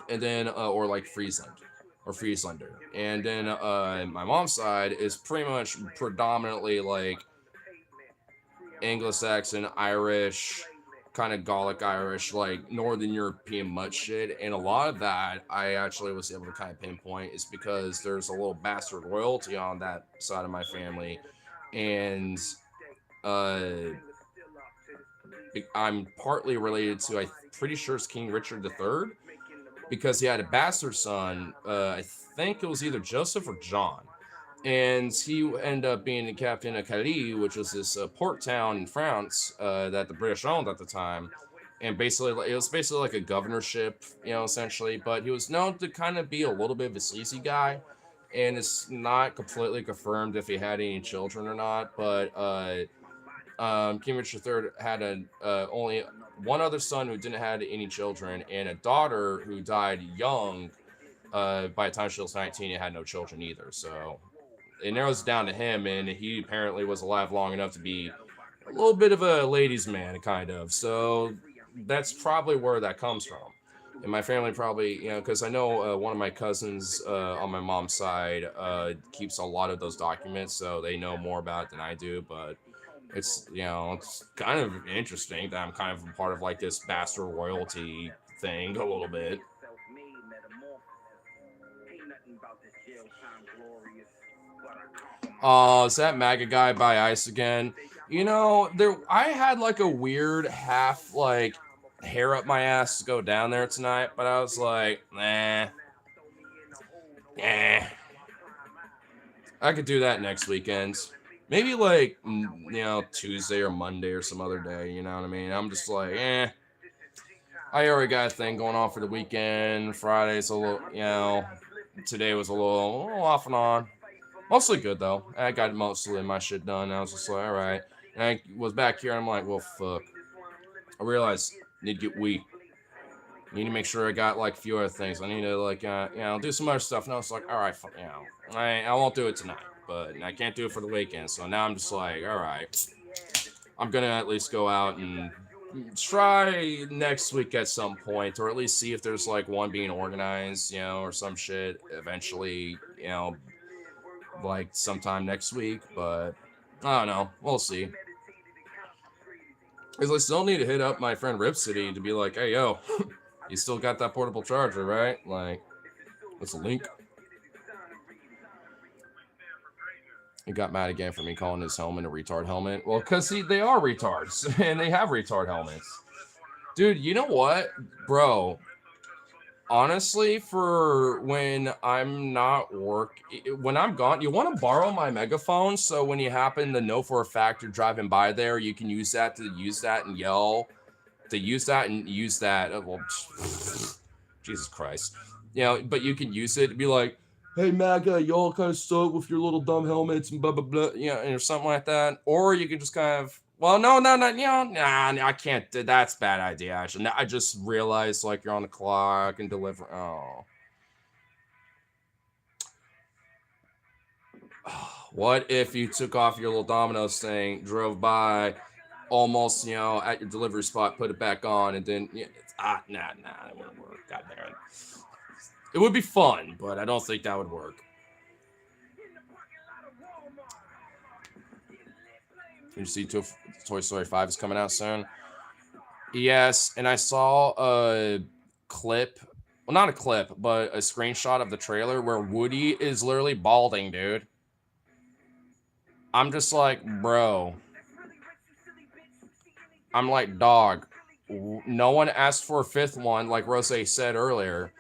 A: and then or like Friesland or Frieslander, and then my mom's side is pretty much predominantly like Anglo-Saxon, Irish, kind of Gallic Irish, like Northern European mutt shit. And a lot of that I actually was able to kind of pinpoint is because there's a little bastard royalty on that side of my family. And uh, I'm partly related to, I'm pretty sure it's King Richard III, because he had a bastard son. I think it was either Joseph or John, and he ended up being the captain of Calais, which was this port town in France that the British owned at the time. And basically, it was basically like a governorship, you know, essentially. But he was known to kind of be a little bit of a sleazy guy, and it's not completely confirmed if he had any children or not. But King Richard III had only one other son who didn't have any children, and a daughter who died young. By the time she was 19, and had no children either. So it narrows down to him, and he apparently was alive long enough to be a little bit of a ladies' man, kind of. So that's probably where that comes from. And my family probably, you know, because I know one of my cousins on my mom's side keeps a lot of those documents, so they know more about it than I do. But it's, you know, it's kind of interesting that I'm kind of a part of like this bastard royalty thing a little bit. Oh, is that MAGA guy by Ice again? You know, I had like a weird half like hair up my ass to go down there tonight, but I was like, nah. I could do that next weekend. Maybe like, you know, Tuesday or Monday or some other day, you know what I mean? I'm just like, I already got a thing going on for the weekend. Friday's a little, you know, today was a little off and on. Mostly good though. I got mostly my shit done. I was just like, all right. And I was back here. And I'm like, well, fuck. I realized I need to get weak. I need to make sure I got like a few other things. I need to like, you know, do some other stuff. And I was like, all right, you know, I won't do it tonight, but I can't do it for the weekend. So now I'm just like, all right, I'm gonna at least go out and try next week at some point, or at least see if there's like one being organized, you know, or some shit eventually, you know, like sometime next week. But I don't know, we'll see. Because I still need to hit up my friend Rip City to be like, hey yo, you still got that portable charger, right? Like, what's the link? He got mad again for me calling his helmet a retard helmet. Well, because they are retards and they have retard helmets. Dude, you know what, bro? Honestly, for when I'm not when I'm gone, you want to borrow my megaphone so when you happen to know for a fact you're driving by there, you can use that and yell to use that and use that. Well, Jesus Christ, but you can use it to be like, "Hey, MAGA, y'all kind of suck with your little dumb helmets and blah blah blah," or something like that. Or you can just kind of, well, no, no, no, nah, I can't. That's a bad idea. Actually, I just realized like you're on the clock and deliver. Oh, what if you took off your little Domino's thing, drove by, almost, at your delivery spot, put it back on, and then, nah, that wouldn't work. God damn it. It would be fun, but I don't think that would work. You see, Toy Story 5 is coming out soon. Yes, and I saw a clip, well, not a clip, but a screenshot of the trailer where Woody is literally balding, dude. I'm just like, bro. I'm like, dog. No one asked for a fifth one, like Rose said earlier.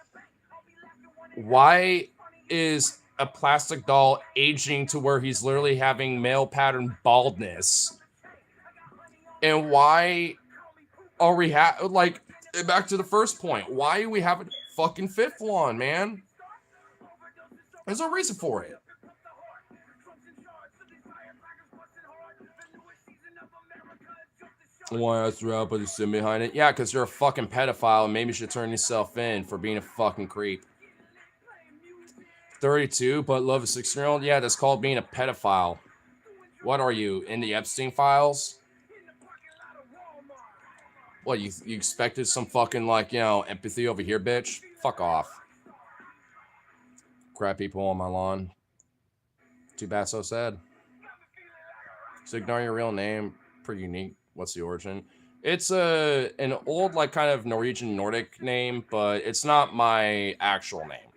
A: Why is a plastic doll aging to where he's literally having male pattern baldness? And why are we like, back to the first point? Why do we have a fucking fifth one, man? There's no reason for it. Why I threw out, but the sin behind it? Yeah, because you're a fucking pedophile and maybe you should turn yourself in for being a fucking creep. 32, but love a 16-year-old? Yeah, that's called being a pedophile. What are you, in the Epstein files? What, you expected some fucking, like, empathy over here, bitch? Fuck off. Crap people on my lawn. Too bad, so sad. So ignore your real name. Pretty unique. What's the origin? It's an old, like, kind of Norwegian Nordic name, but it's not my actual name.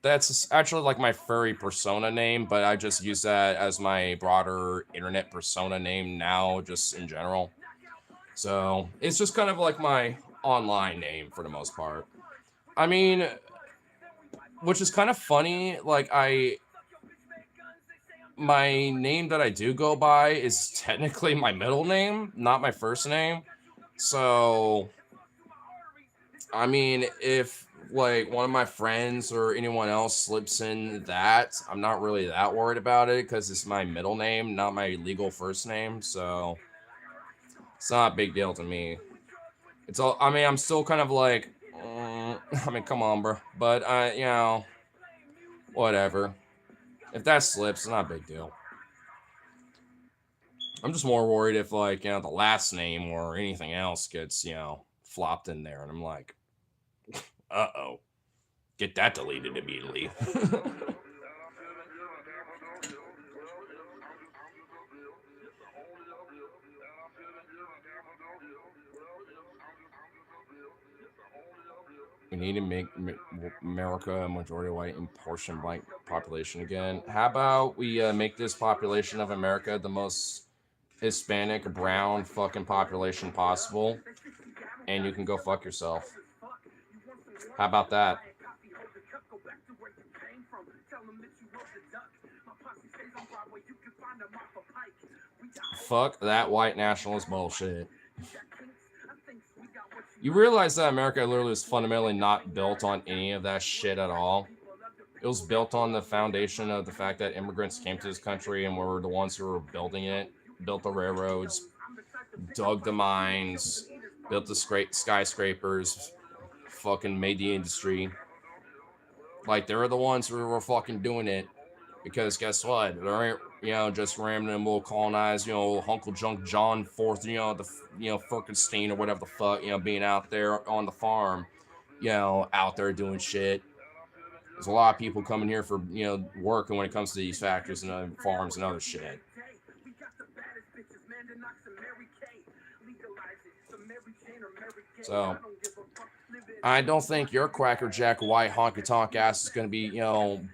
A: That's actually like my furry persona name, but I just use that as my broader internet persona name now, just in general. So it's just kind of like my online name for the most part. I mean, which is kind of funny. Like, my name that I do go by is technically my middle name, not my first name. So, I mean, if like one of my friends or anyone else slips in that, I'm not really that worried about it because it's my middle name, not my legal first name. So it's not a big deal to me. It's all, I mean, I'm still kind of like, I mean, come on, bro. But, whatever. If that slips, it's not a big deal. I'm just more worried if, like, the last name or anything else gets, flopped in there. And I'm like, uh-oh. Get that deleted immediately. We need to make America a majority white and portion black population again. How about we make this population of America the most Hispanic, brown fucking population possible, and you can go fuck yourself. How about that? Fuck that white nationalist bullshit. You realize that America literally is fundamentally not built on any of that shit at all. It was built on the foundation of the fact that immigrants came to this country and were the ones who were building it, built the railroads, dug the mines, built the skyscrapers, fucking made the industry. Like, they were the ones who were fucking doing it. Because guess what? There ain't, just random will colonize, Uncle Junk John Fourth, Frankenstein or whatever the fuck, being out there on the farm, out there doing shit. There's a lot of people coming here for, working when it comes to these factories and farms and other shit. So, I don't think your crackerjack white honky tonk ass is going to be,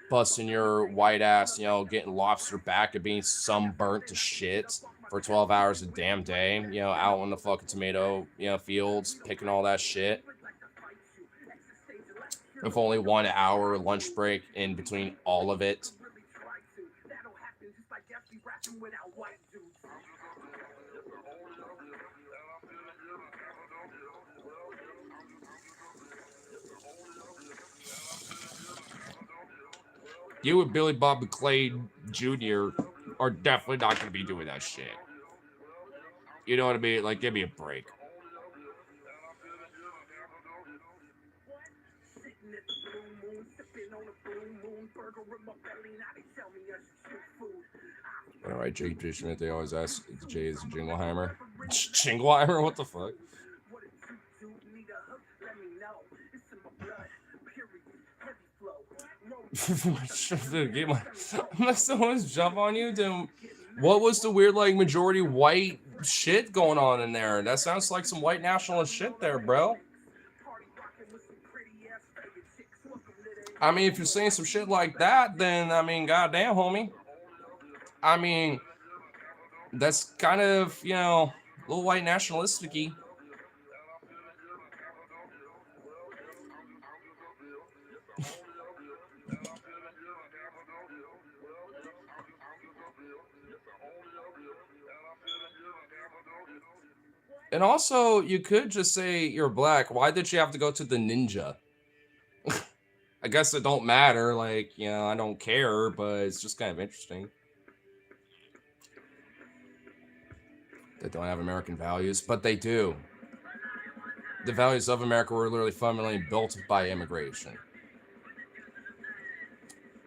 A: busting your white ass, getting lobster back and being sunburnt to shit for 12 hours a damn day, out in the fucking tomato, fields, picking all that shit. With only 1 hour lunch break in between all of it. You and Billy Bob McClane Jr. are definitely not going to be doing that shit. You know what I mean? Like, give me a break. All right, Jake Schmidt. They always ask Jay is Jingleheimer. Jingleheimer? What the fuck? Someone's jump on you. Then what was the weird like majority white shit going on in there? That sounds like some white nationalist shit there, bro. I mean, if you're saying some shit like that, then I mean, goddamn, homie. I mean, that's kind of, you know, a little white nationalistic-y. And also, you could just say you're black. Why did you have to go to the ninja? I guess it don't matter. Like, you know, I don't care, but it's just kind of interesting. They don't have American values, but they do. The values of America were literally fundamentally built by immigration.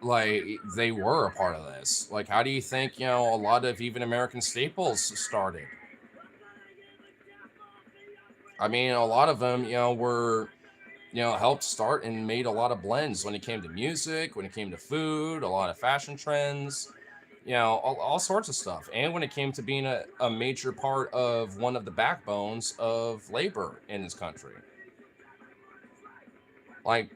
A: Like, they were a part of this. Like, how do you think, you know, a lot of even American staples started? I mean, a lot of them, you know, were, you know, helped start and made a lot of blends when it came to music, when it came to food, a lot of fashion trends, you know, all sorts of stuff. And when it came to being a major part of one of the backbones of labor in this country. Like,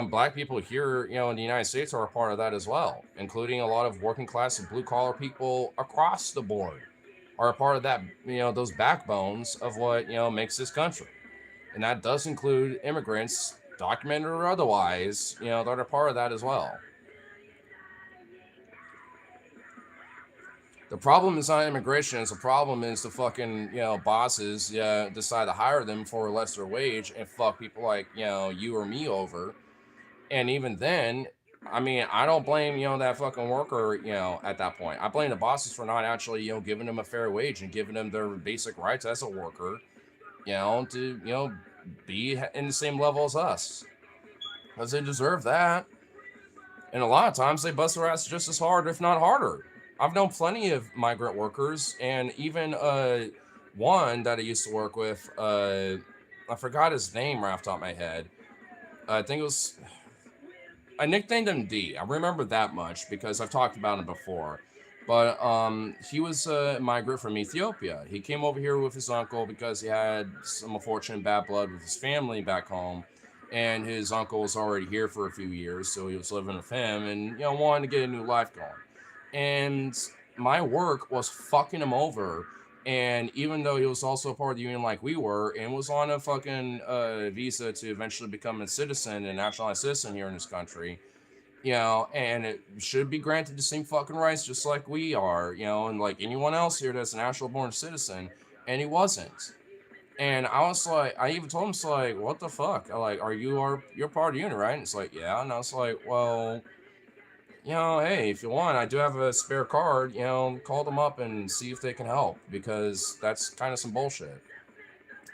A: black people here, you know, in the United States are a part of that as well, including a lot of working class and blue collar people across the board are a part of that, you know, those backbones of what, you know, makes this country. And that does include immigrants, documented or otherwise, you know, that are part of that as well. The problem is not immigration. The problem is the fucking, you know, bosses decide to hire them for a lesser wage and fuck people like, you know, you or me over. And even then, I mean, I don't blame, you know, that fucking worker, you know, at that point. I blame the bosses for not actually, you know, giving them a fair wage and giving them their basic rights as a worker, you know, to, you know, be in the same level as us. Because they deserve that. And a lot of times they bust their ass just as hard, if not harder. I've known plenty of migrant workers, and even one that I used to work with, I forgot his name right off the top of my head. I think it was, I nicknamed him D. I remember that much because I've talked about him before. But he was a migrant from Ethiopia. He came over here with his uncle because he had some unfortunate bad blood with his family back home. And his uncle was already here for a few years, so he was living with him and, you know, wanted to get a new life going. And my work was fucking him over. And even though he was also a part of the union like we were and was on a fucking visa to eventually become a citizen and naturalized citizen here in this country, you know, and it should be granted the same fucking rights just like we are, you know, and like anyone else here that's a natural born citizen, and he wasn't. And I was like, I even told him, it's like, what the fuck? Like, you're part of the unit, right? And it's like, yeah. And I was like, well, you know, hey, if you want, I do have a spare card, you know, call them up and see if they can help, because that's kind of some bullshit.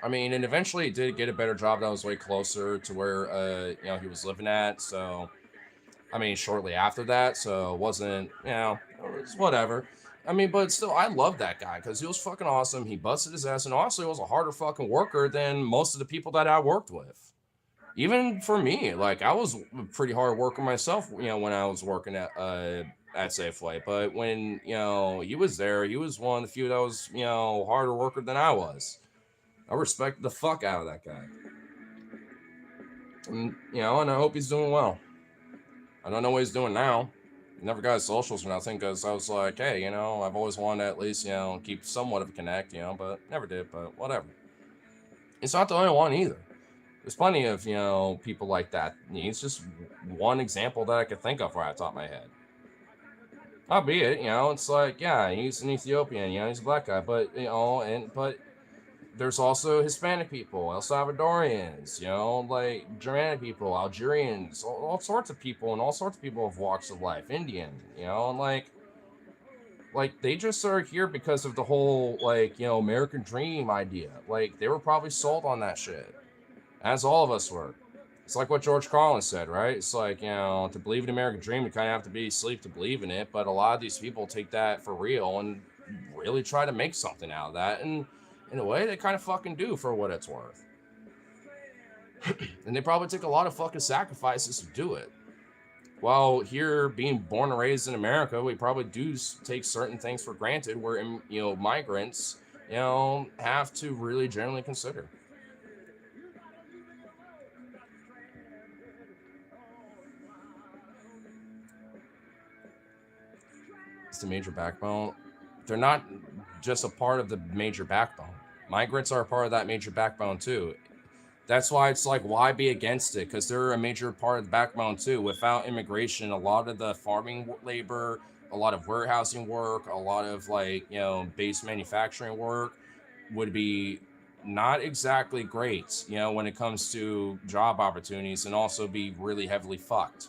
A: I mean, and eventually he did get a better job that was way closer to where, you know, he was living at. So, I mean, shortly after that, so it wasn't, you know, it was whatever. I mean, but still, I love that guy because he was fucking awesome. He busted his ass, and honestly, was a harder fucking worker than most of the people that I worked with. Even for me, like I was a pretty hard worker myself, you know, when I was working at Safeway. But when, you know, he was there, he was one of the few that was, you know, harder worker than I was. I respect the fuck out of that guy. And, you know, and I hope he's doing well. I don't know what he's doing now. Never got his socials or nothing because I was like, hey, you know, I've always wanted to at least, you know, keep somewhat of a connect, you know, but never did, but whatever. It's not the only one either. There's plenty of, people like that. He's just one example that I could think of right off the top of my head. Albeit, it's like, yeah, he's an Ethiopian, he's a black guy, but, but there's also Hispanic people, El Salvadorians, like Germanic people, Algerians, all sorts of people, and all sorts of people of walks of life, Indian, and like they just are here because of the whole, like, American dream idea. Like, they were probably sold on that shit, as all of us were. It's like what George Carlin said, right? It's like, to believe in the American dream, you kind of have to be asleep to believe in it. But a lot of these people take that for real and really try to make something out of that. And in a way, they kind of fucking do, for what it's worth. And they probably take a lot of fucking sacrifices to do it. While here, being born and raised in America, we probably do take certain things for granted where, migrants, have to really generally consider. It's the major backbone. They're not just a part of the major backbone. Migrants are a part of that major backbone too. That's why it's like, why be against it? Because they're a major part of the backbone too. Without immigration, a lot of the farming labor, a lot of warehousing work, a lot of, like, base manufacturing work would be not exactly great, when it comes to job opportunities, and also be really heavily fucked.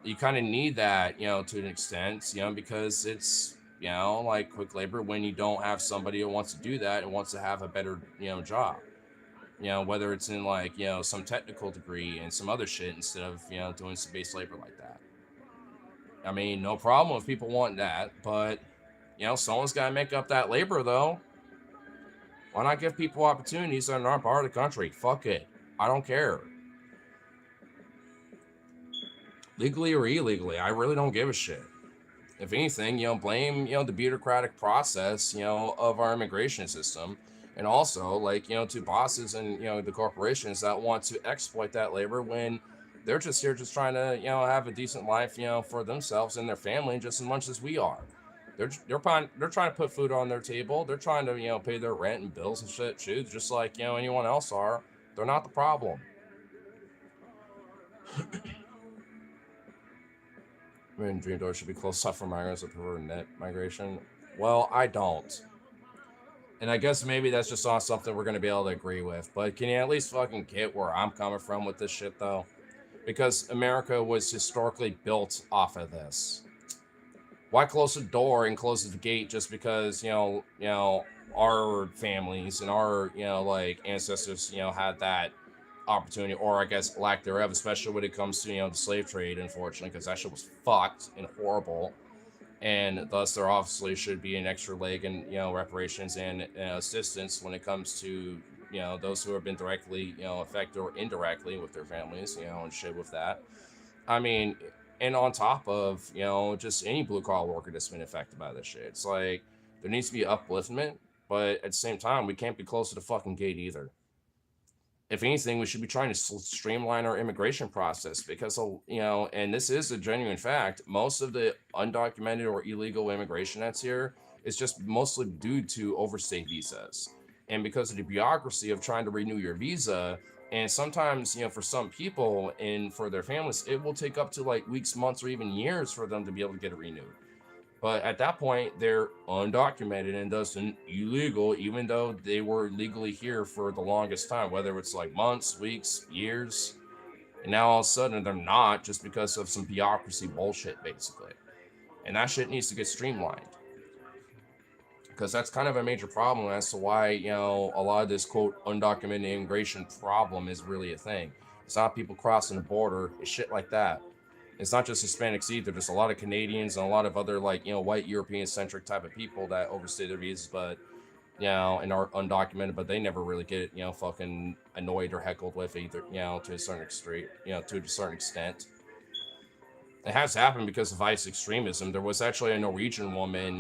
A: You kind of need that, to an extent, because it's, like quick labor when you don't have somebody who wants to do that and wants to have a better, job. Whether it's in, like, some technical degree and some other shit instead of, doing some base labor like that. I mean, no problem if people want that, but, someone's got to make up that labor, though. Why not give people opportunities that aren't part of the country? Fuck it. I don't care. Legally or illegally, I really don't give a shit. If anything, blame, the bureaucratic process, of our immigration system. And also, like, to bosses and, the corporations that want to exploit that labor when they're just here just trying to, have a decent life, for themselves and their family just as much as we are. They're trying to put food on their table. They're trying to, pay their rent and bills and shit too, just like, anyone else are. They're not the problem. I mean, Dream Door should be closed off for migrants that prefer net migration. Well, I don't. And I guess maybe that's just not something we're going to be able to agree with. But can you at least fucking get where I'm coming from with this shit, though? Because America was historically built off of this. Why close the door and close the gate just because, our families and our, like, ancestors, had that opportunity, or I guess lack thereof, especially when it comes to, the slave trade, unfortunately, because that shit was fucked and horrible. And thus there obviously should be an extra leg and, reparations and assistance when it comes to, those who have been directly, affected or indirectly with their families, and shit with that. I mean, and on top of, just any blue collar worker that's been affected by this shit, it's like there needs to be upliftment, but at the same time, we can't be close to the fucking gate either. If anything, we should be trying to streamline our immigration process because, and this is a genuine fact, most of the undocumented or illegal immigration that's here is just mostly due to overstay visas. And because of the bureaucracy of trying to renew your visa, and sometimes, for some people and for their families, it will take up to like weeks, months, or even years for them to be able to get it renewed. But at that point, they're undocumented and thus illegal, even though they were legally here for the longest time, whether it's like months, weeks, years. And now all of a sudden they're not just because of some bureaucracy bullshit, basically. And that shit needs to get streamlined. Because that's kind of a major problem as to why, a lot of this, quote, undocumented immigration problem is really a thing. It's not people crossing the border, it's shit like that. It's not just Hispanics either. There's a lot of Canadians and a lot of other, like, white European-centric type of people that overstay their visas, but, and are undocumented, but they never really get, fucking annoyed or heckled with either, to a certain extent, to a certain extent. It has happened because of ICE extremism. There was actually a Norwegian woman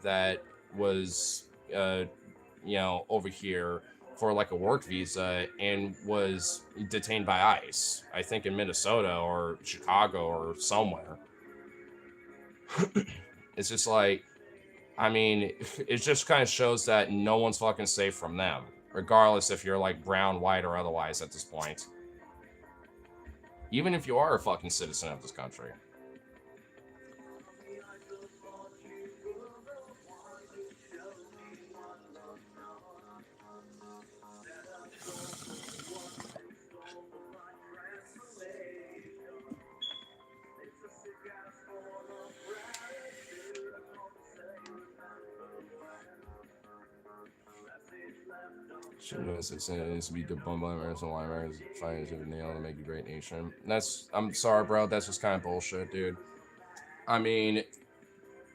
A: that was, over here for like a work visa and was detained by ICE, I think in Minnesota or Chicago or somewhere. It's just like, I mean, it just kind of shows that no one's fucking safe from them. regardless if you're like brown, white, or otherwise at this point. Even if you are a fucking citizen of this country. Shit needs to be debunked by Americans and why Americans fighting to nail to make a great nation. I'm sorry, bro. That's just kind of bullshit, dude. I mean,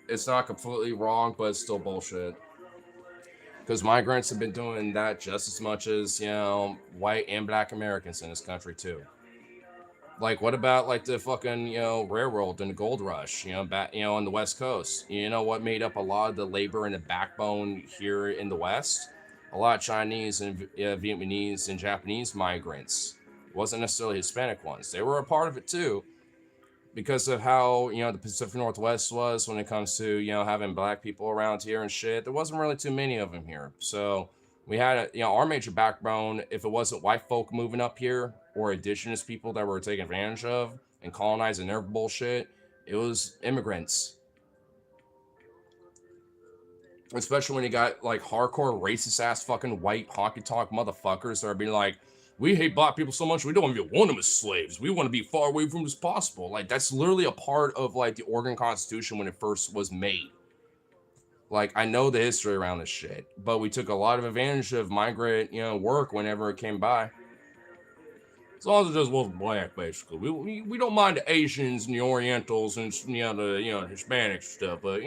A: it's not completely wrong, but it's still bullshit. Because migrants have been doing that just as much as, white and black Americans in this country, too. Like, what about, like, the fucking, railroad and the gold rush, back, on the West Coast? You know what made up a lot of the labor and the backbone here in the West? A lot of Chinese and Vietnamese and Japanese migrants. It wasn't necessarily Hispanic ones. They were a part of it, too, because of how, the Pacific Northwest was when it comes to, having black people around here and shit. There wasn't really too many of them here. So we had, our major backbone, if it wasn't white folk moving up here or indigenous people that were taken advantage of and colonizing their bullshit, it was immigrants. Especially when you got like hardcore racist ass fucking white honky tonk motherfuckers that are being like, we hate black people so much we don't even want them as slaves. We want to be far away from them as possible. Like, that's literally a part of like the Oregon Constitution when it first was made. Like, I know the history around this shit, but we took a lot of advantage of migrant, work whenever it came by. As long as it just wasn't black, basically. We don't mind the Asians and the Orientals and the Hispanic stuff, but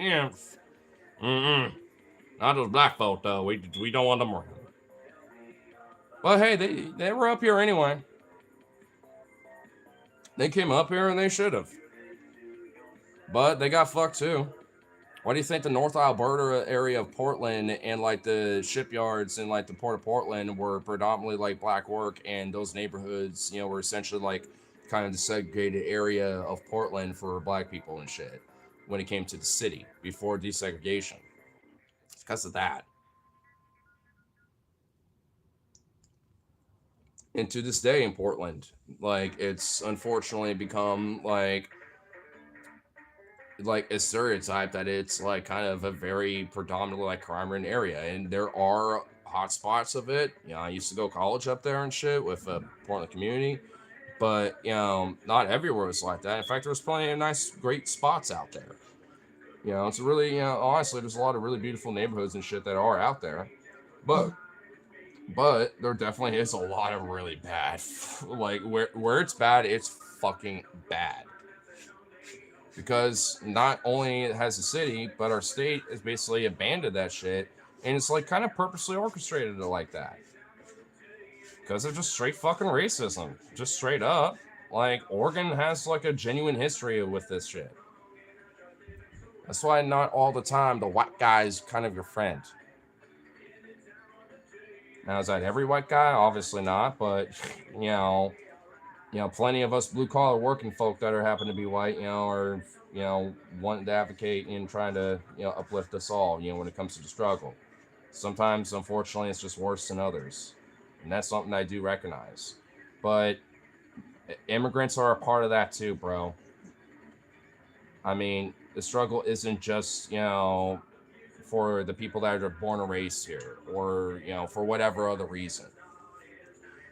A: not those black folk though. We don't want them around. But hey, they were up here anyway. They came up here and they should have. But they got fucked too. Why do you think the North Alberta area of Portland and like the shipyards and like the Port of Portland were predominantly like black work, and those neighborhoods, were essentially like kind of the segregated area of Portland for black people and shit when it came to the city before desegregation? It's because of that. And to this day in Portland, like, it's unfortunately become like a stereotype that it's like kind of a very predominantly like crime-ridden area, and there are hot spots of it. I used to go college up there and shit with a Portland community, but not everywhere was like that. In fact, there's plenty of nice, great spots out there. It's really, honestly, there's a lot of really beautiful neighborhoods and shit that are out there, but there definitely is a lot of really bad. Like, where it's bad, it's fucking bad. Because not only has the city, but our state has basically abandoned that shit, and it's like kind of purposely orchestrated it like that. Because of just straight fucking racism. Just straight up. Like, Oregon has like a genuine history with this shit. That's why not all the time the white guy is kind of your friend. Now, is that every white guy? Obviously not, but, plenty of us blue collar working folk that are happen to be white, are, wanting to advocate and trying to, uplift us all, when it comes to the struggle. Sometimes, unfortunately, it's just worse than others. And that's something I do recognize. But immigrants are a part of that too, bro. I mean, the struggle isn't just, for the people that are born and raised here, or, for whatever other reason.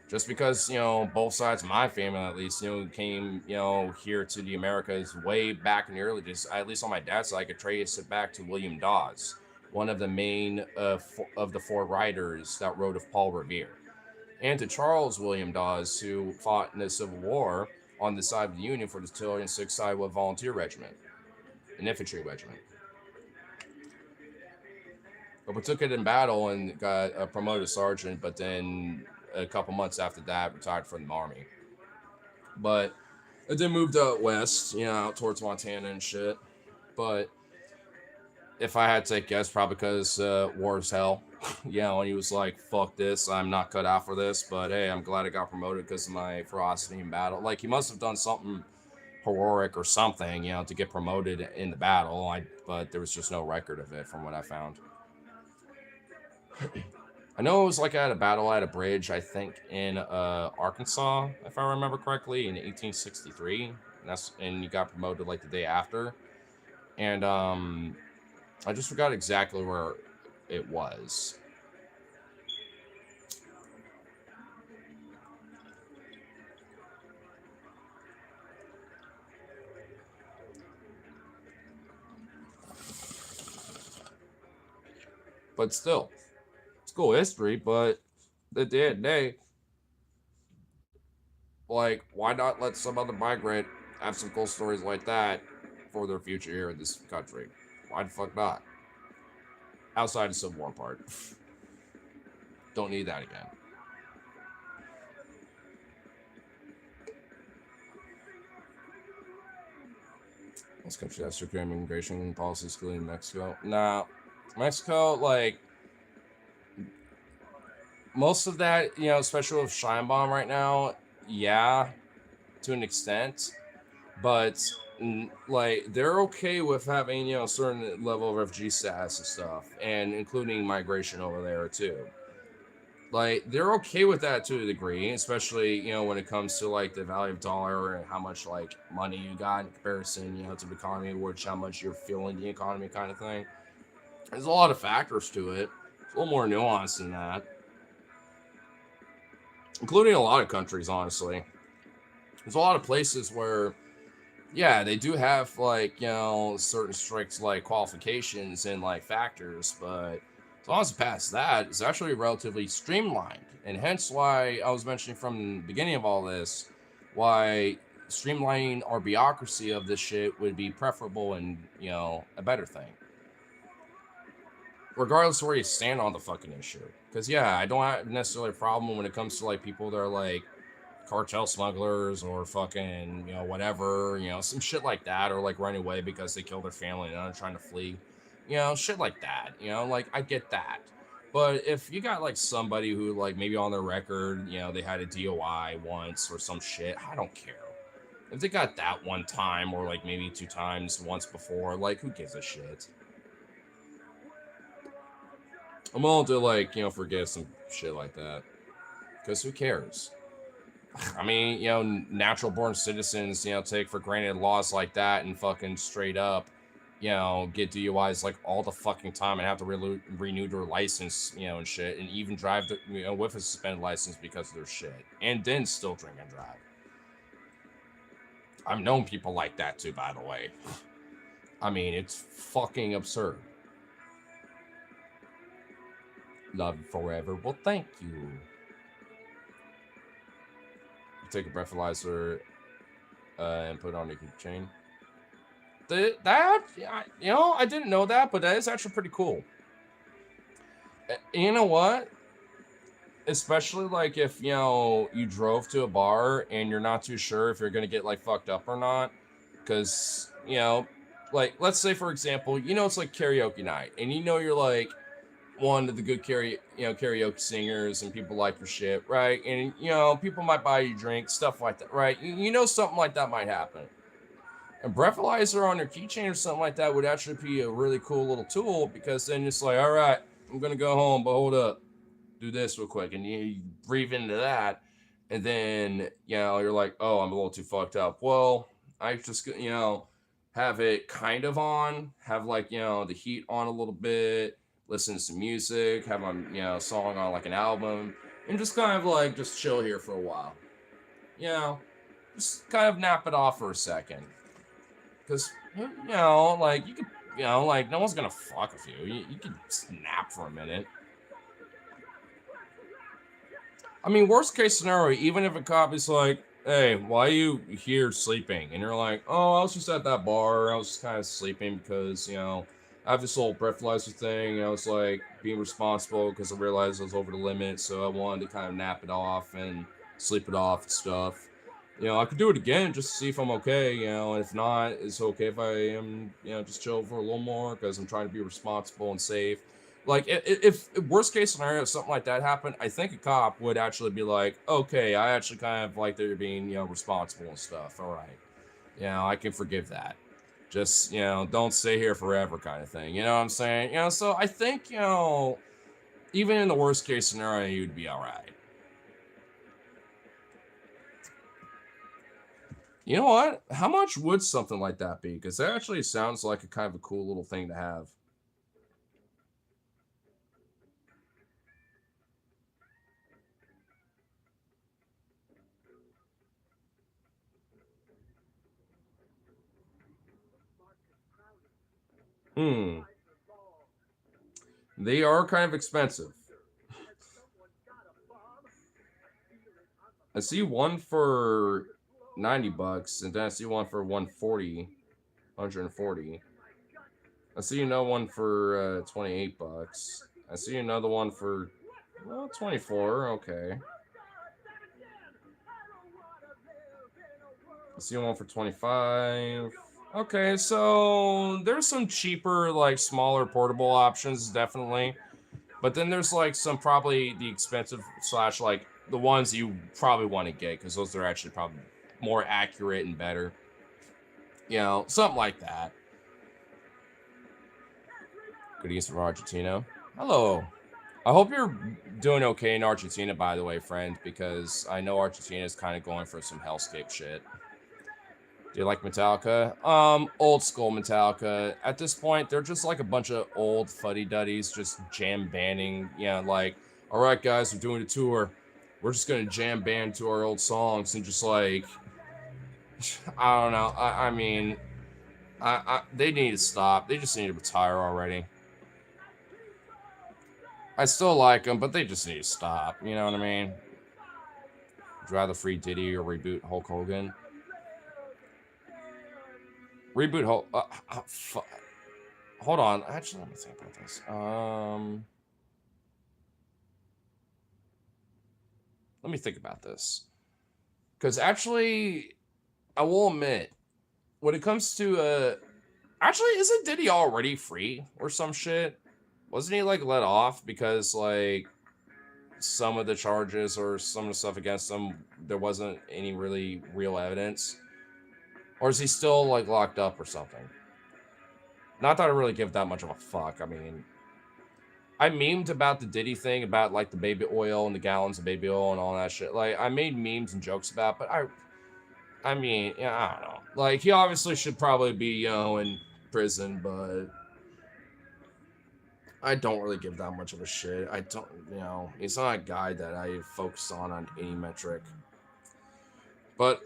A: Just because, both sides of my family, at least, came, here to the Americas way back in the early days, at least on my dad's side, I could trace it back to William Dawes, one of the main of the four writers that wrote of Paul Revere, and to Charles William Dawes, who fought in the Civil War on the side of the Union for the 206th Iowa Volunteer Regiment, an infantry regiment. But partook it in battle and got promoted to sergeant, but then a couple months after that, retired from the Army. But it then moved out west, out towards Montana and shit. But if I had to take a guess, probably because war is hell. And he was like, fuck this, I'm not cut out for this. But hey, I'm glad I got promoted because of my ferocity in battle. Like, he must have done something heroic or something, to get promoted in the battle. But there was just no record of it from what I found. I know it was like at a battle at a bridge, I think in Arkansas, if I remember correctly, in 1863. And you got promoted like the day after. And I just forgot exactly where it was. But still, it's cool history, but at the end of the day, like, why not let some other migrant have some cool stories like that for their future here in this country? Why the fuck not? Outside of Civil War part. Don't need that again. This country has strict immigration policies, including Mexico. Nah, Mexico, like, most of that, especially with Scheinbaum right now, yeah, to an extent. But like they're okay with having a certain level of refugee status and stuff, and including migration over there too. Like they're okay with that to a degree, especially when it comes to like the value of dollar and how much like money you got in comparison to the economy, which how much you're feeling the economy kind of thing. There's a lot of factors to it. It's a little more nuanced than that, including a lot of countries. Honestly, there's a lot of places where yeah, they do have like certain strict like qualifications and like factors, but as long as it past that, it's actually relatively streamlined, and hence why I was mentioning from the beginning of all this, why streamlining our bureaucracy of this shit would be preferable and a better thing, regardless of where you stand on the fucking issue. Because yeah, I don't have necessarily a problem when it comes to like people that are like cartel smugglers or fucking whatever, some shit like that, or like running away because they killed their family and they're trying to flee, shit like that, like I get that. But if you got like somebody who like maybe on their record they had a DOI once or some shit, I don't care if they got that one time or like maybe two times once before, like who gives a shit. I'm willing to like forget some shit like that, because who cares? I mean, natural born citizens, take for granted laws like that and fucking straight up, get DUIs like all the fucking time and have to renew their license, and shit, and even drive with a suspended license because of their shit, and then still drink and drive. I've known people like that too, by the way. I mean, it's fucking absurd. Love you forever. Well, thank you. Take a breathalyzer and put it on your chain. I didn't know that, but that is actually pretty cool. You know what? Especially like if you drove to a bar and you're not too sure if you're gonna get like fucked up or not, because like let's say for example, it's like karaoke night, and you're like one of the good karaoke singers, and people like your shit, right? And people might buy you drinks, stuff like that, right? Something like that might happen. A breathalyzer on your keychain or something like that would actually be a really cool little tool, because then it's like, all right, I'm gonna go home, but hold up, do this real quick, and you breathe into that, and then you're like, oh, I'm a little too fucked up. Well, I just have it kind of on, have like the heat on a little bit, listen to some music, have my song on like an album, and just kind of like just chill here for a while. Just kind of nap it off for a second. Because, like, you could, like, no one's gonna fuck with you. You can snap for a minute. I mean, worst case scenario, even if a cop is like, hey, why are you here sleeping? And you're like, oh, I was just at that bar. I was just kind of sleeping because, I have this whole breathalyzer thing. I was like being responsible because I realized I was over the limit. So I wanted to kind of nap it off and sleep it off and stuff. I could do it again just to see if I'm okay, and if not, it's okay if I am, just chill for a little more because I'm trying to be responsible and safe. Like, if worst case scenario, something like that happened, I think a cop would actually be like, okay, I actually kind of like that you're being, responsible and stuff. All right. I can forgive that. Just, don't stay here forever kind of thing. You know what I'm saying? So I think, even in the worst case scenario, you'd be all right. You know what? How much would something like that be? Because that actually sounds like a kind of a cool little thing to have. Hmm. They are kind of expensive. I see one for $90, and then I see one for 140, 140. I see another one for $28. I see another one for 24. Okay. I see one for 25. Okay, so there's some cheaper, like smaller portable options, definitely. But then there's like some probably the expensive slash like the ones you probably want to get because those are actually probably more accurate and better. You know, something like that. Good evening from Argentina. Hello. I hope you're doing okay in Argentina, by the way, friend, because I know Argentina is kind of going for some hellscape shit. Do you like Metallica? Old school Metallica. At this point, they're just like a bunch of old fuddy-duddies just jam banding. Yeah, like, all right, guys, we're doing a tour. We're just gonna jam band to our old songs and just like, I don't know. I mean, they need to stop. They just need to retire already. I still like them, but they just need to stop. You know what I mean? Would you rather free Diddy or reboot Hulk Hogan? Reboot Hulk. Hold on. Actually, let me think about this. Let me think about this. Because actually, I will admit, when it comes to actually, isn't Diddy already free or some shit? Wasn't he like let off because like some of the charges or some of the stuff against him there wasn't any really real evidence? Or is he still like locked up or something? Not that I really give that much of a fuck. I mean, I memed about the Diddy thing about like the baby oil and the gallons of baby oil and all that shit. Like I made memes and jokes about, but I mean, yeah, I don't know. Like he obviously should probably be, you know, in prison, but I don't really give that much of a shit. I don't, you know, he's not a guy that I focus on any metric. But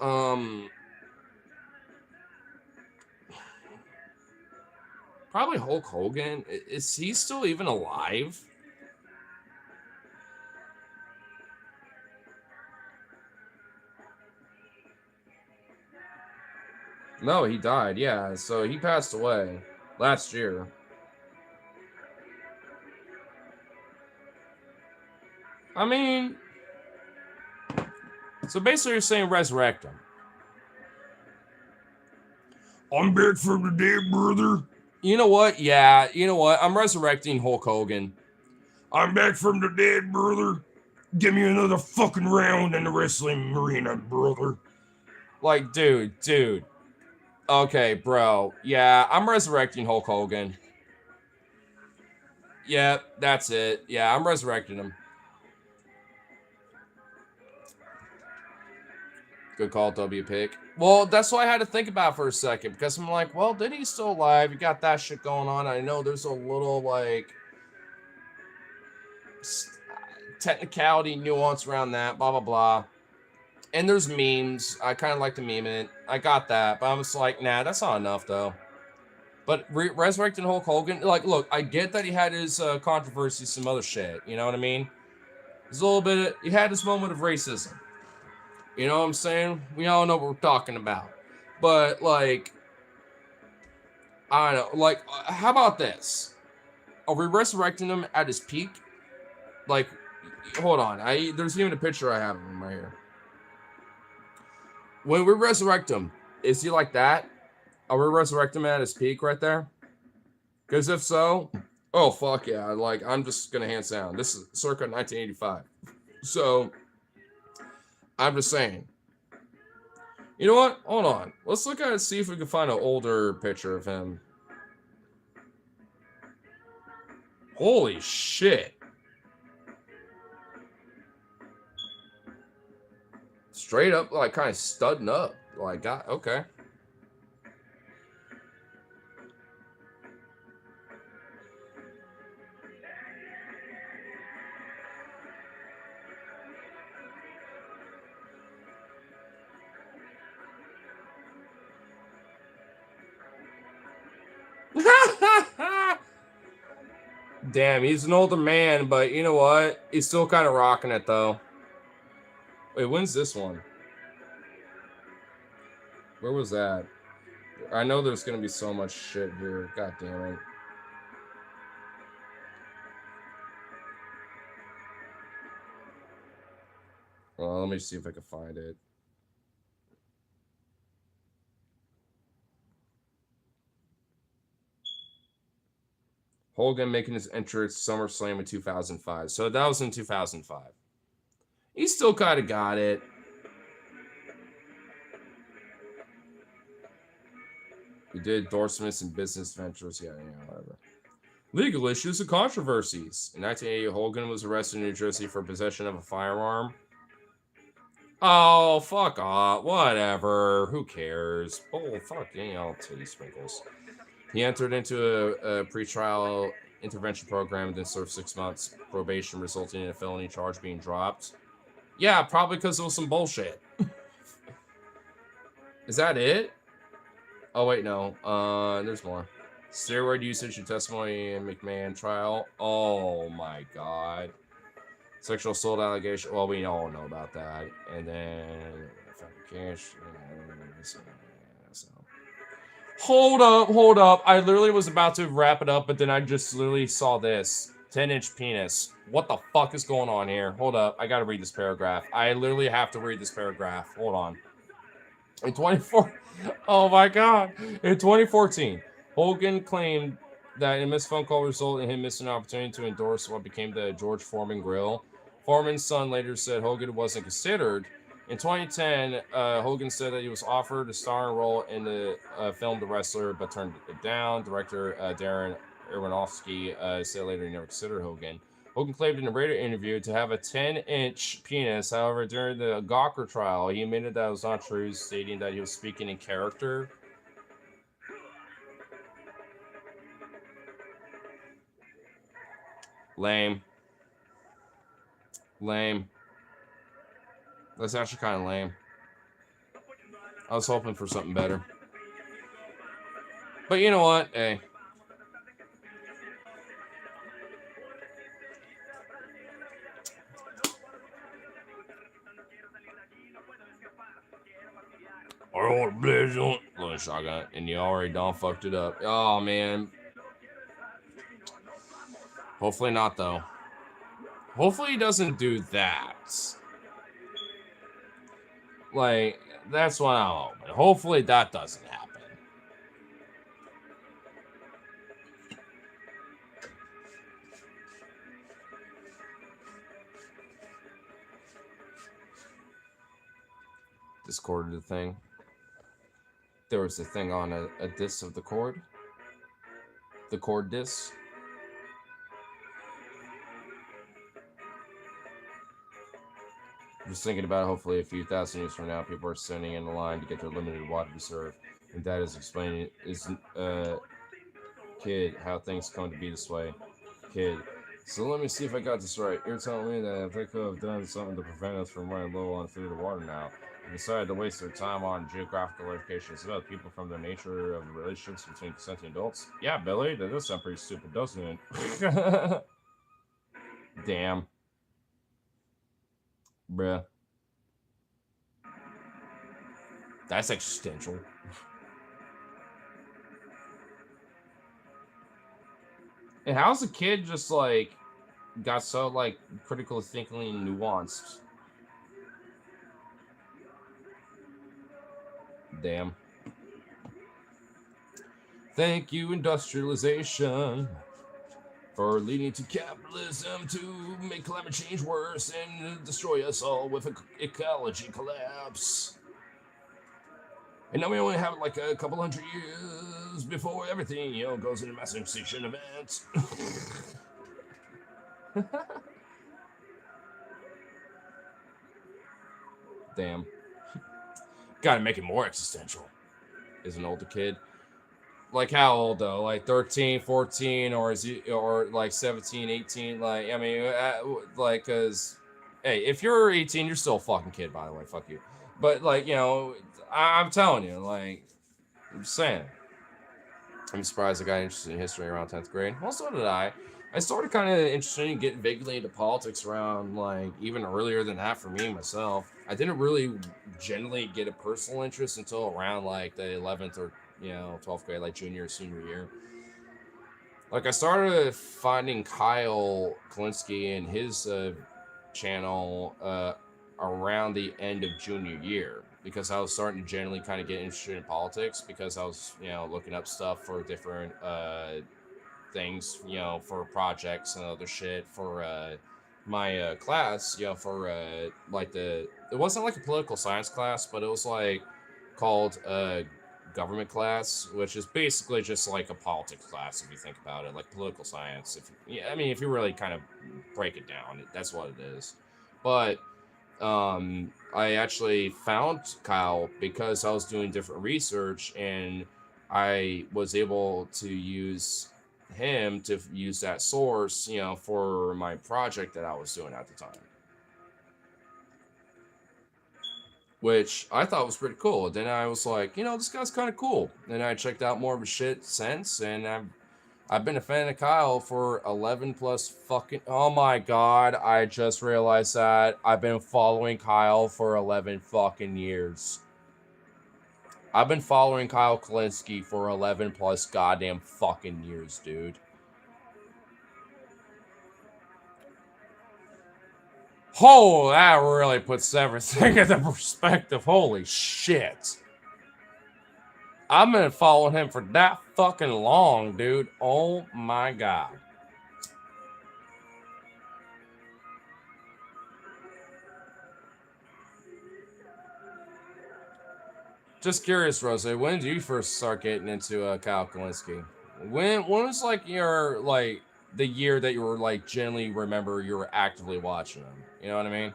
A: probably Hulk Hogan. Is he still even alive? No, he died. Yeah, so he passed away last year. I mean, so basically you're saying resurrect him. I'm back from the dead, brother. You know what? Yeah, you know what? I'm resurrecting Hulk Hogan. I'm back from the dead, brother. Give me another fucking round in the wrestling arena, brother. Like, dude. Okay, bro. Yeah, I'm resurrecting Hulk Hogan. Yeah, that's it. Yeah, I'm resurrecting him. Good call, W pick. Well, that's what I had to think about for a second because I'm like, well, Diddy's still alive. You got that shit going on. I know there's a little like technicality nuance around that, blah blah blah. And there's memes. I kind of like to meme it. I got that, but I'm just like, nah, that's not enough though. But resurrecting Hulk Hogan, like, look, I get that he had his controversy, some other shit. You know what I mean? There's a little bit. He had this moment of racism. You know what I'm saying? We all know what we're talking about. But like, I don't know. Like, how about this? Are we resurrecting him at his peak? Like, hold on. There's even a picture I have of him right here. When we resurrect him, is he like that? Are we resurrecting him at his peak right there? Because if so, oh fuck yeah! Like I'm just gonna hands down. This is circa 1985. So I'm just saying. You know what? Hold on. Let's look at it, see if we can find an older picture of him. Holy shit. Straight up, like, kind of studding up. Like, God, okay. Damn, he's an older man, but you know what? He's still kind of rocking it, though. Wait, when's this one? Where was that? I know there's gonna be so much shit here. God damn it. Well, let me see if I can find it. Hogan making his entrance SummerSlam in 2005. So that was in 2005. He still kind of got it. He did endorsements and business ventures. Yeah, whatever. Legal issues and controversies. In 1988, Hogan was arrested in New Jersey for possession of a firearm. Oh, fuck off. Whatever. Who cares? Oh, fuck. Titty sprinkles. He entered into a pretrial intervention program and then served 6 months probation, resulting in a felony charge being dropped. Yeah, probably because it was some bullshit. Is that it? Oh, wait, no. There's more. Steroid usage and testimony in McMahon trial. Oh, my God. Sexual assault allegation. Well, we all know about that. And then fabrication. Hold up. I literally was about to wrap it up, but then I just literally saw this. 10-inch penis. What the fuck is going on here? Hold up. I gotta read this paragraph. I literally have to read this paragraph. Hold on. In 24... Oh my God. In 2014, Hogan claimed that a missed phone call resulted in him missing an opportunity to endorse what became the George Foreman Grill. Foreman's son later said Hogan wasn't considered. In 2010, Hogan said that he was offered a starring role in the film The Wrestler, but turned it down. Director Darren Aronofsky said later he never considered Hogan. Hogan claimed in a radio interview to have a 10-inch penis. However, during the Gawker trial, he admitted that was not true, stating that he was speaking in character. Lame. That's actually kind of lame. I was hoping for something better. But you know what? Hey. Or blaze on little shotgun, and you already done fucked it up. Oh man. Hopefully not though. Hopefully he doesn't do that. Like, that's what I'm hoping. Hopefully that doesn't happen. Discord the thing. There was a thing on a disc of the cord. The cord disc. Just thinking about it, hopefully a few thousand years from now, people are standing in the line to get their limited water reserve. And Dad is explaining, kid, how things come to be this way. Kid, so let me see if I got this right. You're telling me that if they could have done something to prevent us from running low on food or water now, they decided to waste their time on geographical education instead of people from the nature of the relationships between consenting adults. Yeah, Billy, that does sound pretty stupid, doesn't it? Damn. Bruh. That's existential. And how's a kid just like got so like critical thinking and nuanced? Damn. Thank you, industrialization, for leading to capitalism to make climate change worse and destroy us all with ecology collapse. And now we only have like a couple hundred years before everything, goes into mass extinction events. Damn. Gotta make it more existential. Is an older kid. Like how old though? Like 13, 14, or is he, or like 17, 18? Like, I mean, like, cause, hey, if you're 18, you're still a fucking kid, by the way. Fuck you. But like, I'm telling you, like, I'm just saying. I'm surprised I got interested in history around 10th grade. Well, so did I. I started kind of interested in getting vaguely into politics around, like, even earlier than that for me, myself. I didn't really generally get a personal interest until around, like, the 11th or, 12th grade, like, junior or senior year. Like, I started finding Kyle Kalinske and his channel around the end of junior year, because I was starting to generally kind of get interested in politics, because I was, looking up stuff for different things, for projects and other shit for my class, for like it wasn't like a political science class, but it was like called government class, which is basically just like a politics class if you think about it, like political science. If you really kind of break it down, that's what it is. But I actually found Kyle because I was doing different research, and I was able to use him to use that source, for my project that I was doing at the time, which I thought was pretty cool. Then I was like, this guy's kind of cool. And I checked out more of his shit since, and I've been a fan of Kyle for 11 plus fucking... Oh my god, I just realized that I've been following Kyle for 11 fucking years. I've been following Kyle Kalinske for 11 plus goddamn fucking years, dude. Oh, that really puts everything into perspective. Holy shit. I've been following him for that fucking long, dude. Oh my god. Just curious, Rose, when did you first start getting into Kyle Kalinske? When was like your the year that you were like generally remember you were actively watching him? You know what I mean?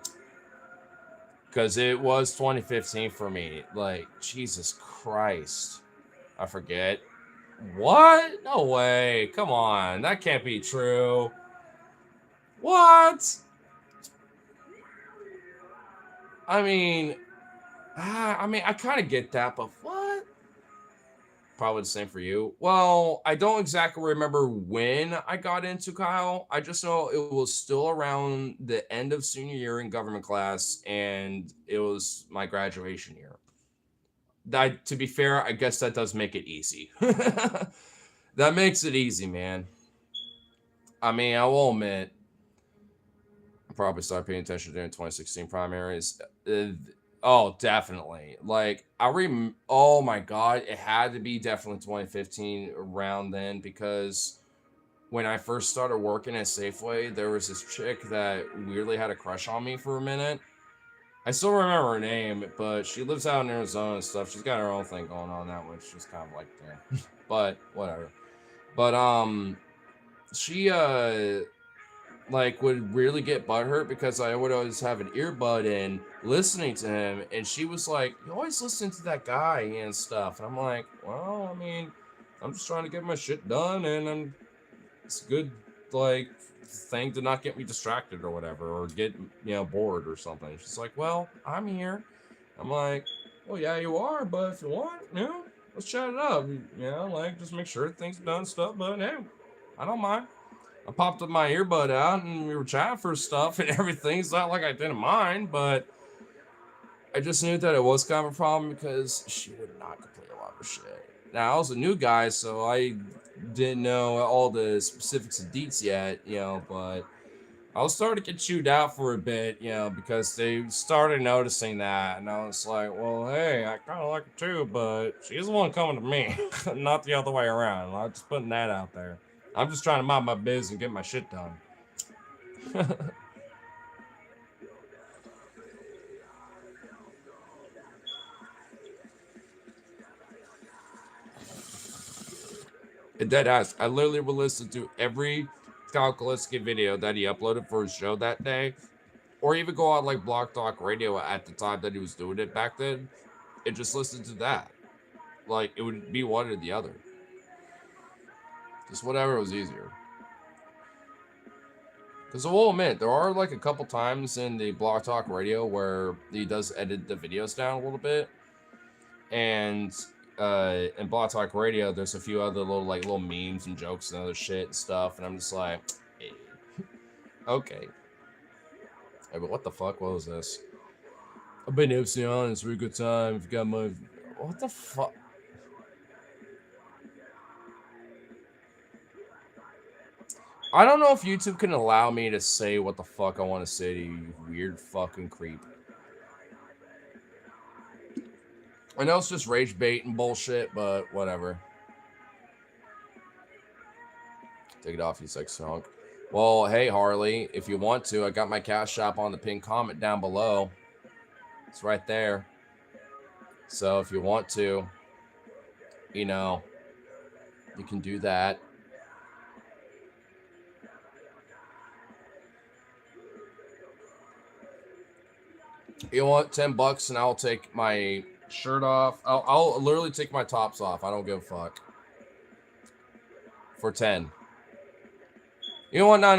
A: Because it was 2015 for me. Like, Jesus Christ. I forget. What? No way. Come on. That can't be true. What? I kind of get that, but what? Probably the same for you. Well, I don't exactly remember when I got into Kyle. I just know it was still around the end of senior year in government class, and it was my graduation year. To be fair, I guess that does make it easy. That makes it easy, man. I will admit, I probably started paying attention during 2016 primaries. Oh, definitely. Like, oh my god, it had to be definitely 2015 around then, because when I first started working at Safeway, there was this chick that weirdly had a crush on me for a minute. I still remember her name, but she lives out in Arizona and stuff. She's got her own thing going on that, which is kind of like, damn. But whatever. But she would really get butthurt because I would always have an earbud in listening to him, and she was like, "You always listen to that guy and stuff." And I'm like, "Well, I'm just trying to get my shit done, and it's a good thing to not get me distracted or whatever, or get bored or something." She's like, "Well, I'm here." I'm like, "Well, yeah, you are, but if you want, let's chat it up. Just make sure things are done and stuff. But hey, I don't mind." I popped up my earbud out and we were chatting for stuff and everything. It's not like I didn't mind, but I just knew that it was kind of a problem because she would not complete a lot of shit. Now, I was a new guy, so I didn't know all the specifics and deets yet, but I was starting to get chewed out for a bit, because they started noticing that. And I was like, well, hey, I kind of like her too, but she's the one coming to me, not the other way around. I'm just putting that out there. I'm just trying to mind my biz and get my shit done. Dead ass. I literally will listen to every Kyle Kalinske video that he uploaded for his show that day, or even go on Block Talk Radio at the time that he was doing it back then. it just listed to that. Like, it would be one or the other. Just whatever was easier. Because I will admit, there are like a couple times in the Blog Talk Radio where he does edit the videos down a little bit. And in Blog Talk Radio, there's a few other little memes and jokes and other shit and stuff. And I'm just like, eh. Okay. Hey, but what the fuck? What was this? I've been FC on. It's a really good time. If you got my... What the fuck? I don't know if YouTube can allow me to say what the fuck I want to say to you, weird fucking creep. I know it's just rage bait and bullshit, but whatever. Take it off, you sex skunk. Well, hey, Harley, if you want to, I got my Cash App on the pinned comment down below. It's right there. So if you want to, you know, you can do that. You want $10 and I'll take my shirt off. I'll literally take my tops off. I don't give a fuck. For 10. You know what? No.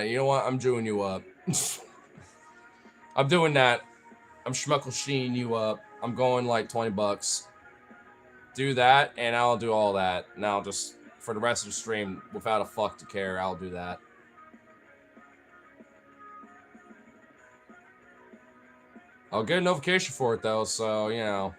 A: You know what? I'm jewing you up. I'm doing that. I'm schmuckle-sheen you up. I'm going like $20. Do that, and I'll do all that. Now, just for the rest of the stream, without a fuck to care, I'll do that. I'll get a notification for it, though, so, you know.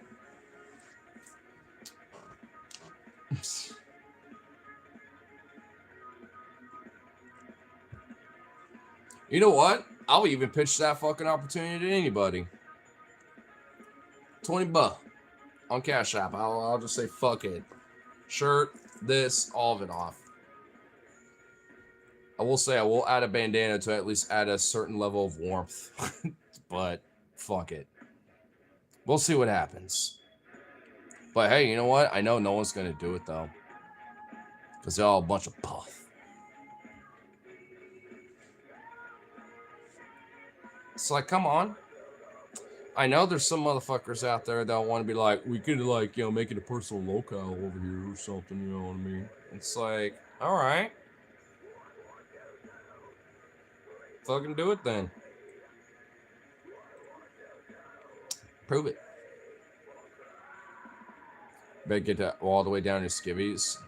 A: You know what? I'll even pitch that fucking opportunity to anybody. $20 on Cash App. I'll just say fuck it. Shirt, this, all of it off. I will say I will add a bandana to at least add a certain level of warmth. But fuck it. We'll see what happens. But hey, you know what? I know no one's gonna do it though. Because they're all a bunch of puff. It's like, come on. I know there's some motherfuckers out there that want to be like, we could like, you know, make it a personal locale over here or something, you know what I mean? It's like, all right. Fucking do it then. Prove it. Better get that all the way down to skivvies.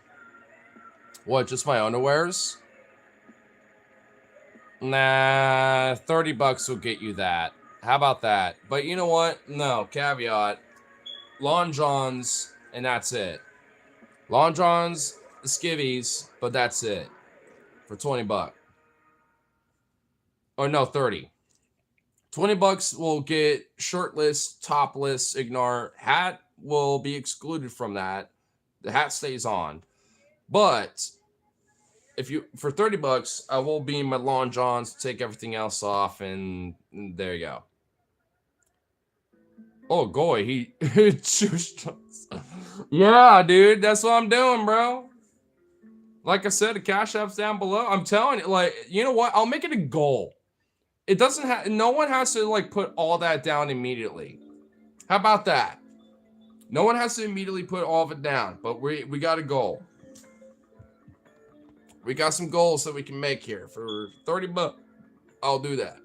A: What, just my underwears? Nah, $30 will get you that. How about that? But you know what? No, caveat. Long Johns, and that's it. Long Johns, the skivvies, but that's it. For $20. Or no, 30. $20 will get shirtless, topless, ignore. Hat will be excluded from that. The hat stays on. But if you for $30, I will be in my Long Johns, take everything else off, and there you go. Oh, goy, he yeah, dude, that's what I'm doing, bro. Like I said, the Cash App's down below. I'm telling you, like, you know what? I'll make it a goal. It doesn't have, no one has to like put all that down immediately. How about that? No one has to immediately put all of it down, but we got a goal. We got some goals that we can make here for $30. I'll do that.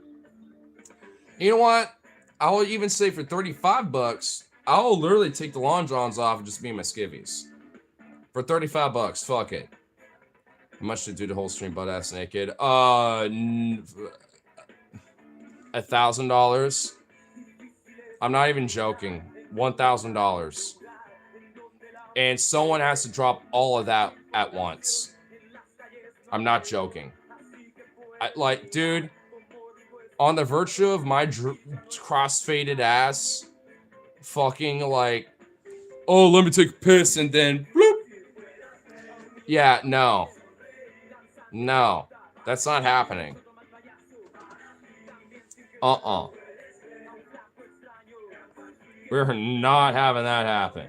A: You know what? I'll even say for $35, I'll literally take the Long Johns off and just be in my skivvies. For $35, fuck it. How much to do the whole stream butt ass naked? $1,000. I'm not even joking. $1,000. And someone has to drop all of that at once. I'm not joking. Like, dude, on the virtue of my cross-faded ass, fucking like, oh, let me take a piss and then, bloop. Yeah, no. No, that's not happening. We're not having that happen.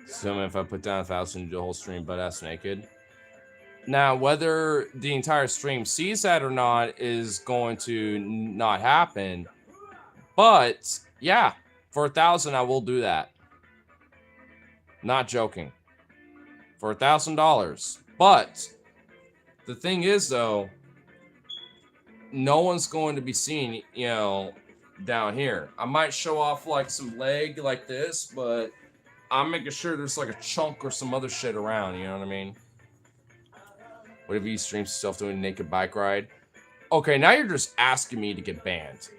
A: So if I put down 1,000, do the whole stream butt ass naked. Now, whether the entire stream sees that or not is going to not happen. But yeah, for 1,000, I will do that. Not joking. For $1,000. But the thing is, though, no one's going to be seen, you know, down here. I might show off like some leg like this, but I'm making sure there's like a chunk or some other shit around. You know what I mean? What if you stream yourself doing a naked bike ride? Okay, now you're just asking me to get banned.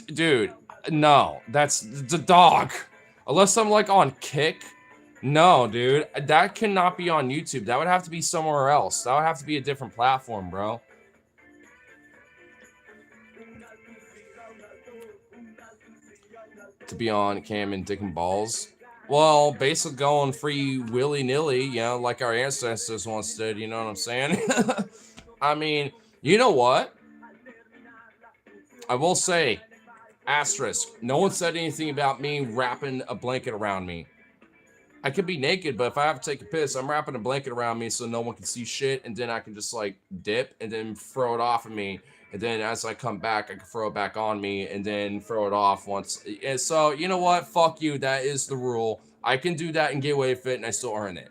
A: Dude, no, that's the dog. Unless I'm like on Kick. No, dude, that cannot be on YouTube. That would have to be somewhere else. That would have to be a different platform, bro. To be on cam and dick and balls. Well, basically going free willy-nilly, you know, like our ancestors once did, you know what I'm saying? I mean, you know what? I will say, asterisk, no one said anything about me wrapping a blanket around me. I could be naked, but if I have to take a piss, I'm wrapping a blanket around me so no one can see shit, and then I can just, like, dip and then throw it off of me. And then as I come back, I can throw it back on me and then throw it off once. And so, you know what? Fuck you. That is the rule. I can do that and get away with it, and I still earn it.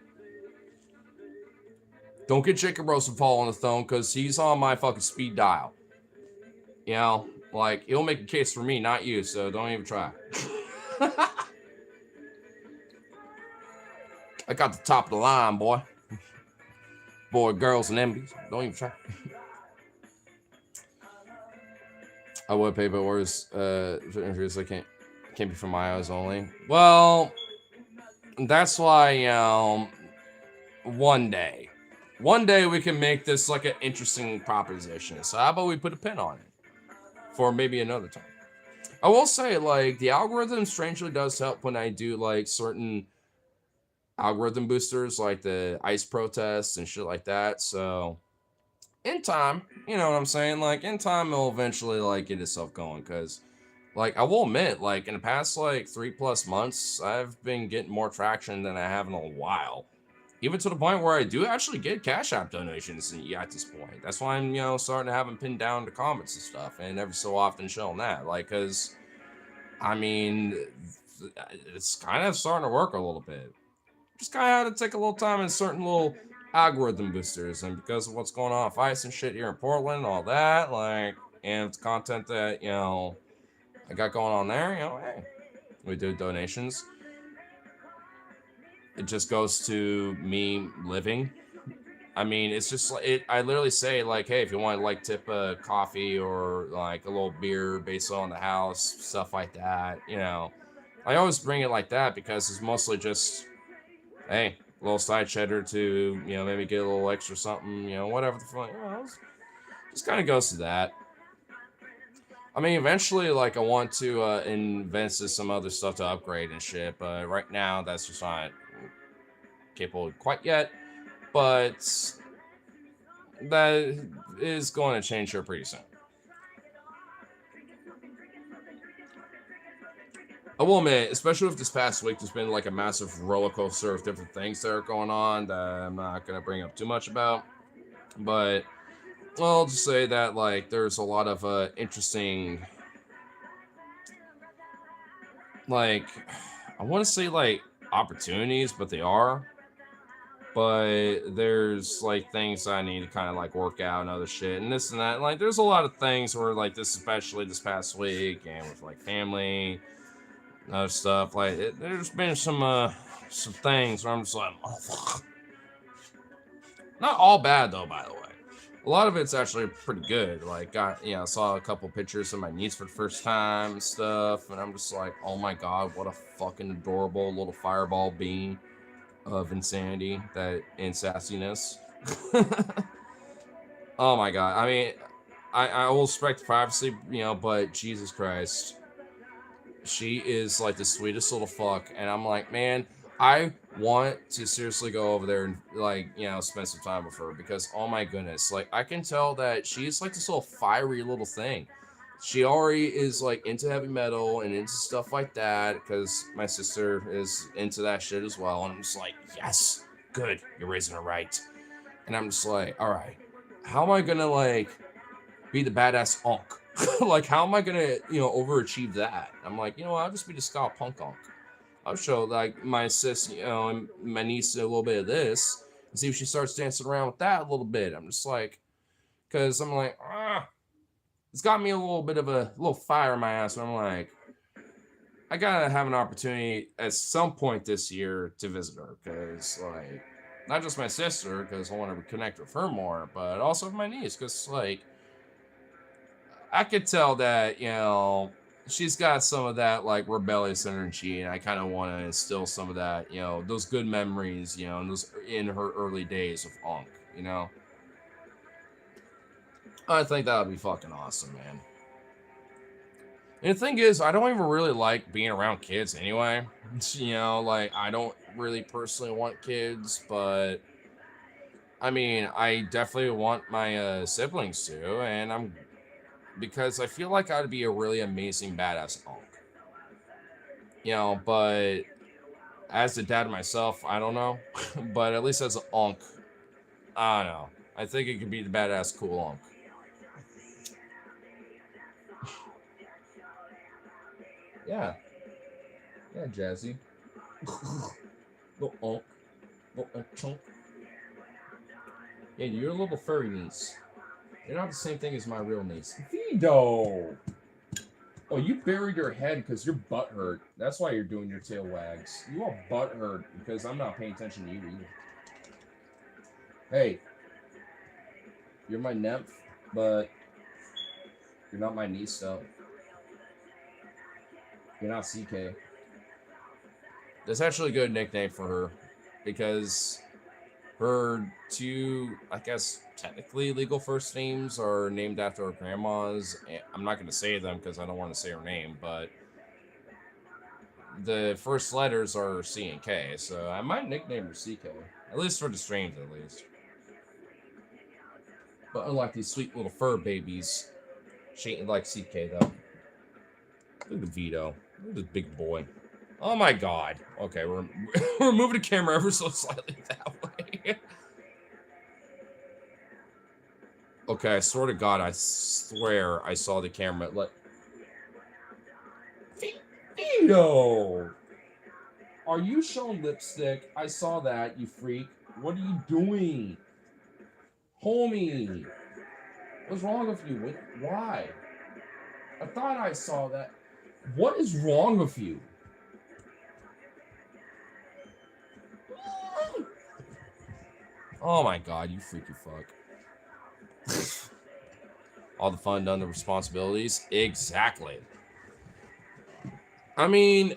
A: Don't get Jacob Rosenthal on the phone, because he's on my fucking speed dial. You know? Like, he'll make a case for me, not you, so don't even try. I got the top of the line, boy. Boy, girls, and MBs. Don't even try. I would pay, but worse, I can't be from my eyes only. Well, that's why, one day we can make this like an interesting proposition. So how about we put a pin on it for maybe another time? I will say, like, the algorithm strangely does help when I do like certain algorithm boosters, like the ICE protests and shit like that. So in time, you know what I'm saying? Like, in time, it'll eventually, like, get itself going. Because, like, I will admit, like, in the past, like, 3+ months, I've been getting more traction than I have in a while. Even to the point where I do actually get Cash App donations at this point. That's why I'm, you know, starting to have them pinned down to comments and stuff. And every so often showing that. Like, because, I mean, it's kind of starting to work a little bit. Just kind of had to take a little time in certain little algorithm boosters, and because of what's going on with ICE and shit here in Portland, all that, like, and it's content that, you know, I got going on there, you know, hey, we do donations. It just goes to me living. I mean, it's just like, I literally say, like, hey, if you want to, like, tip a coffee or, like, a little beer based on the house, stuff like that, you know. I always bring it like that because it's mostly just, hey, a little side cheddar to, you know, maybe get a little extra something, you know, whatever the fuck, you know, just kind of goes to that. I mean, eventually, like, I want to invest in some other stuff to upgrade and shit, but right now, that's just not capable quite yet, but that is going to change here pretty soon. I will admit, especially with this past week, there's been like a massive roller coaster of different things that are going on that I'm not going to bring up too much about. But I'll just say that, like, there's a lot of interesting, like, I want to say, like, opportunities, but they are. But there's, like, things I need to kind of, like, work out and other shit and this and that. Like, there's a lot of things where, like, this, especially this past week and with, like, family, other stuff, like, there's been some things where I'm just like, oh, not all bad though, by the way. A lot of it's actually pretty good. Like, I saw a couple pictures of my niece for the first time and stuff, and I'm just like, oh my god, what a fucking adorable little fireball bean of insanity and sassiness. Oh my god, I mean, I will respect privacy, you know, but Jesus Christ. She is like the sweetest little fuck, and I'm like, man, I want to seriously go over there and like, spend some time with her because oh my goodness, like I can tell that she's like this little fiery little thing. She already is like into heavy metal and into stuff like that because my sister is into that shit as well. And I'm just like, yes, good, you're raising her right. And I'm just like, all right, how am I gonna like be the badass onk? Like, how am I gonna, overachieve that? I'm like, I'll just be the ska punk onk. I'll show like my sis, and my niece a little bit of this and see if she starts dancing around with that a little bit. I'm just like, because I'm like, it's got me a little bit of a little fire in my ass. And I'm like, I gotta have an opportunity at some point this year to visit her because, like, not just my sister because I want to connect with her more, but also with my niece because, like, I could tell that, she's got some of that like rebellious energy, and I kind of want to instill some of that, those good memories, in her early days of Onk, you know. I think that would be fucking awesome, man. And the thing is, I don't even really like being around kids anyway. Like I don't really personally want kids, but I mean, I definitely want my siblings to, and I'm because I feel like I'd be a really amazing badass Onk. But as a dad myself, I don't know. But at least as an onk, I don't know. I think it could be the badass cool onk. Yeah. Yeah, Jazzy. Little onk. Little chunk. Yeah, you're a little furry niece. You're not the same thing as my real niece. Vito! Oh, you buried your head because your butt hurt. That's why you're doing your tail wags. You all butt hurt because I'm not paying attention to you either. Hey, you're my nymph, but you're not my niece, though. You're not CK. That's actually a good nickname for her because her two, I guess, technically legal first names are named after her grandmas. I'm not going to say them because I don't want to say her name, but the first letters are C and K, so I might nickname her CK, at least for the streams, at least. But unlike these sweet little fur babies, she ain't like CK though. Look at Vito. Look at this big boy. Oh my god. Okay, we're moving the camera ever so slightly that way. Okay, I swear to God, I swear I saw the camera. Like, Vito! Are you showing lipstick? I saw that, you freak. What are you doing? Homie! What's wrong with you? Why? I thought I saw that. What is wrong with you? Oh my god, you freaky fuck. All the fun done, the responsibilities. Exactly. I mean,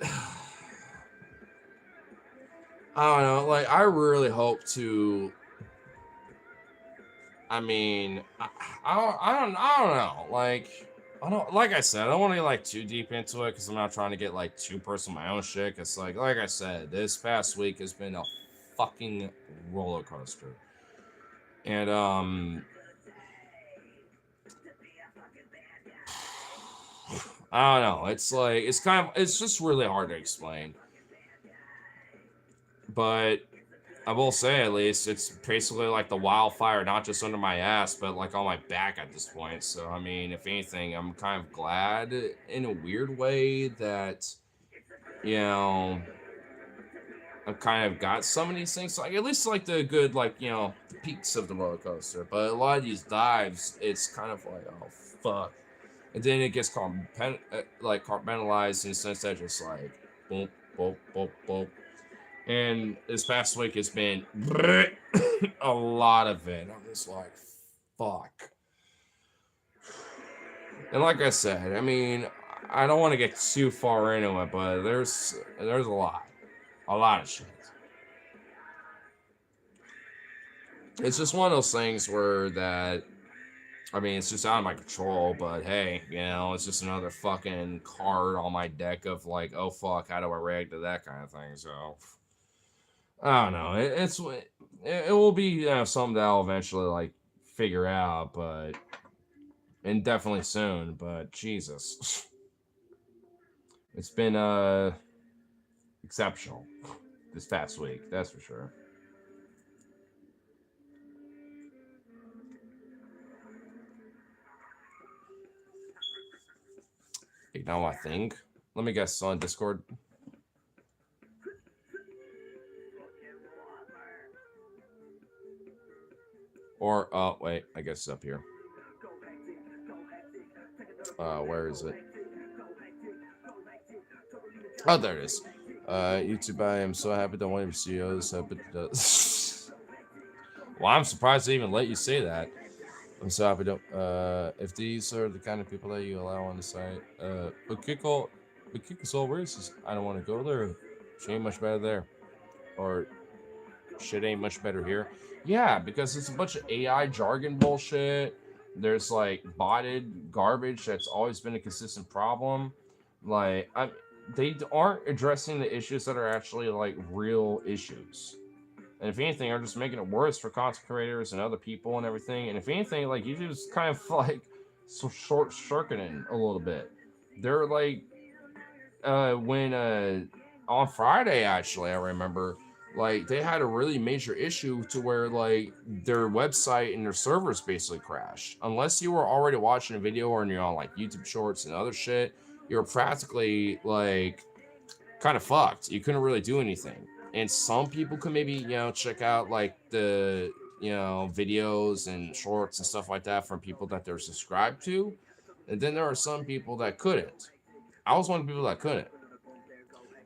A: I don't know. Like, I really hope to. I mean, I don't know. Like, I don't. Like I said, I don't want to get like too deep into it because I'm not trying to get like too personal my own shit. Cause like I said, this past week has been a fucking roller coaster, and I don't know. It's like it's just really hard to explain. But I will say at least it's basically like the wildfire, not just under my ass, but like on my back at this point. So I mean, if anything, I'm kind of glad in a weird way that you know I've kind of got some of these things. Like at least like the good the peaks of the roller coaster. But a lot of these dives, it's kind of like oh fuck. And then it gets compartmentalized in the sense that just like boom, boom, boom, boom. And this past week it's been a lot of it. I'm just like, fuck. And like I said, I mean, I don't want to get too far into it, but there's a lot of shit. It's just one of those things where that I mean, it's just out of my control, but hey, it's just another fucking card on my deck of like, oh fuck, how do I react to that kind of thing? So, I don't know. It will be something that I'll eventually like figure out, but and definitely soon. But Jesus, it's been exceptional this past week. That's for sure. You know, I think. Let me guess on Discord. Or wait, I guess it's up here. Where is it? Oh, there it is. YouTube, I am so happy that one of your CEOs have been. Well, I'm surprised they even let you say that. I'm so happy to. If these are the kind of people that you allow on the site, but kick us all racist. I don't want to go there. She ain't much better there, or shit ain't much better here. Yeah, because it's a bunch of AI jargon bullshit. There's like botted garbage that's always been a consistent problem. Like, they aren't addressing the issues that are actually like real issues. And if anything, are just making it worse for content creators and other people and everything. And if anything, like YouTube's kind of like short circuiting a little bit. They're like when on Friday actually, I remember like they had a really major issue to where like their website and their servers basically crashed. Unless you were already watching a video or you're on like YouTube Shorts and other shit, you're practically like kind of fucked. You couldn't really do anything. And some people could maybe, check out like the, videos and shorts and stuff like that from people that they're subscribed to. And then there are some people that couldn't. I was one of the people that couldn't.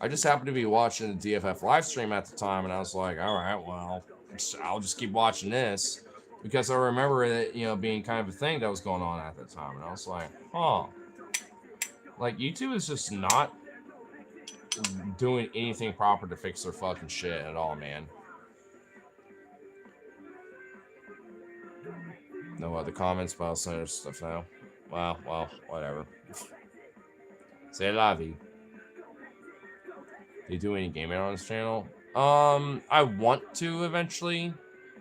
A: I just happened to be watching the DFF live stream at the time, and I was like, all right, well, I'll just keep watching this because I remember it, being kind of a thing that was going on at the time. And I was like, huh. Like, YouTube is just not doing anything proper to fix their fucking shit at all, man. No other comments, but I'll send her stuff now. Well, whatever. C'est la vie. Do you do any gaming on this channel? I want to eventually,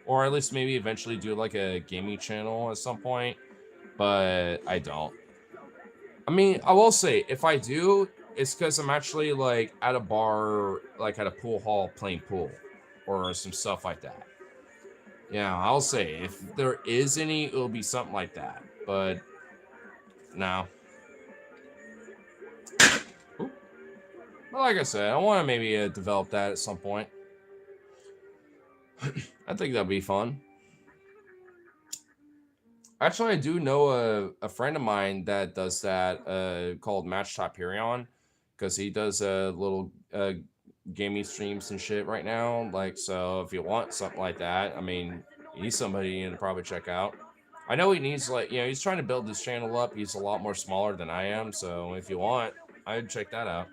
A: or at least maybe eventually do like a gaming channel at some point, but I don't. I mean, I will say, if I do, it's because I'm actually like at a bar, like at a pool hall playing pool or some stuff like that. Yeah, I'll say if there is any, it'll be something like that. But no. Oop. But like I said, I want to maybe develop that at some point. I think that'd be fun. Actually, I do know a friend of mine that does that called Match Hyperion, because he does little gaming streams and shit right now. Like, so if you want something like that, I mean, he's somebody you need to probably check out. I know he needs like, he's trying to build this channel up. He's a lot more smaller than I am. So if you want, I'd check that out.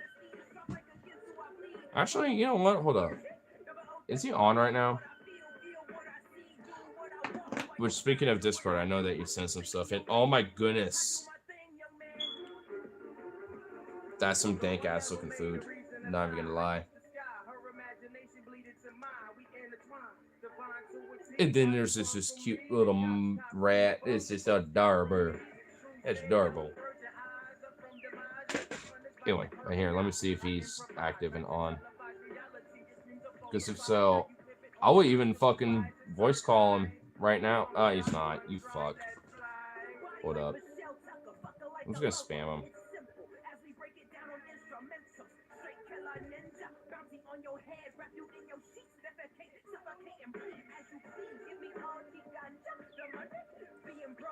A: Actually, you know what? Hold up. Is he on right now? Which, speaking of Discord, I know that you sent some stuff in. Oh my goodness. That's some dank ass looking food. Not even gonna lie. And then there's this cute little rat. It's just adorable. That's adorable. Anyway, right here, let me see if he's active and on. Because if so, I will even fucking voice call him right now. He's not. You fuck. What up? I'm just gonna spam him.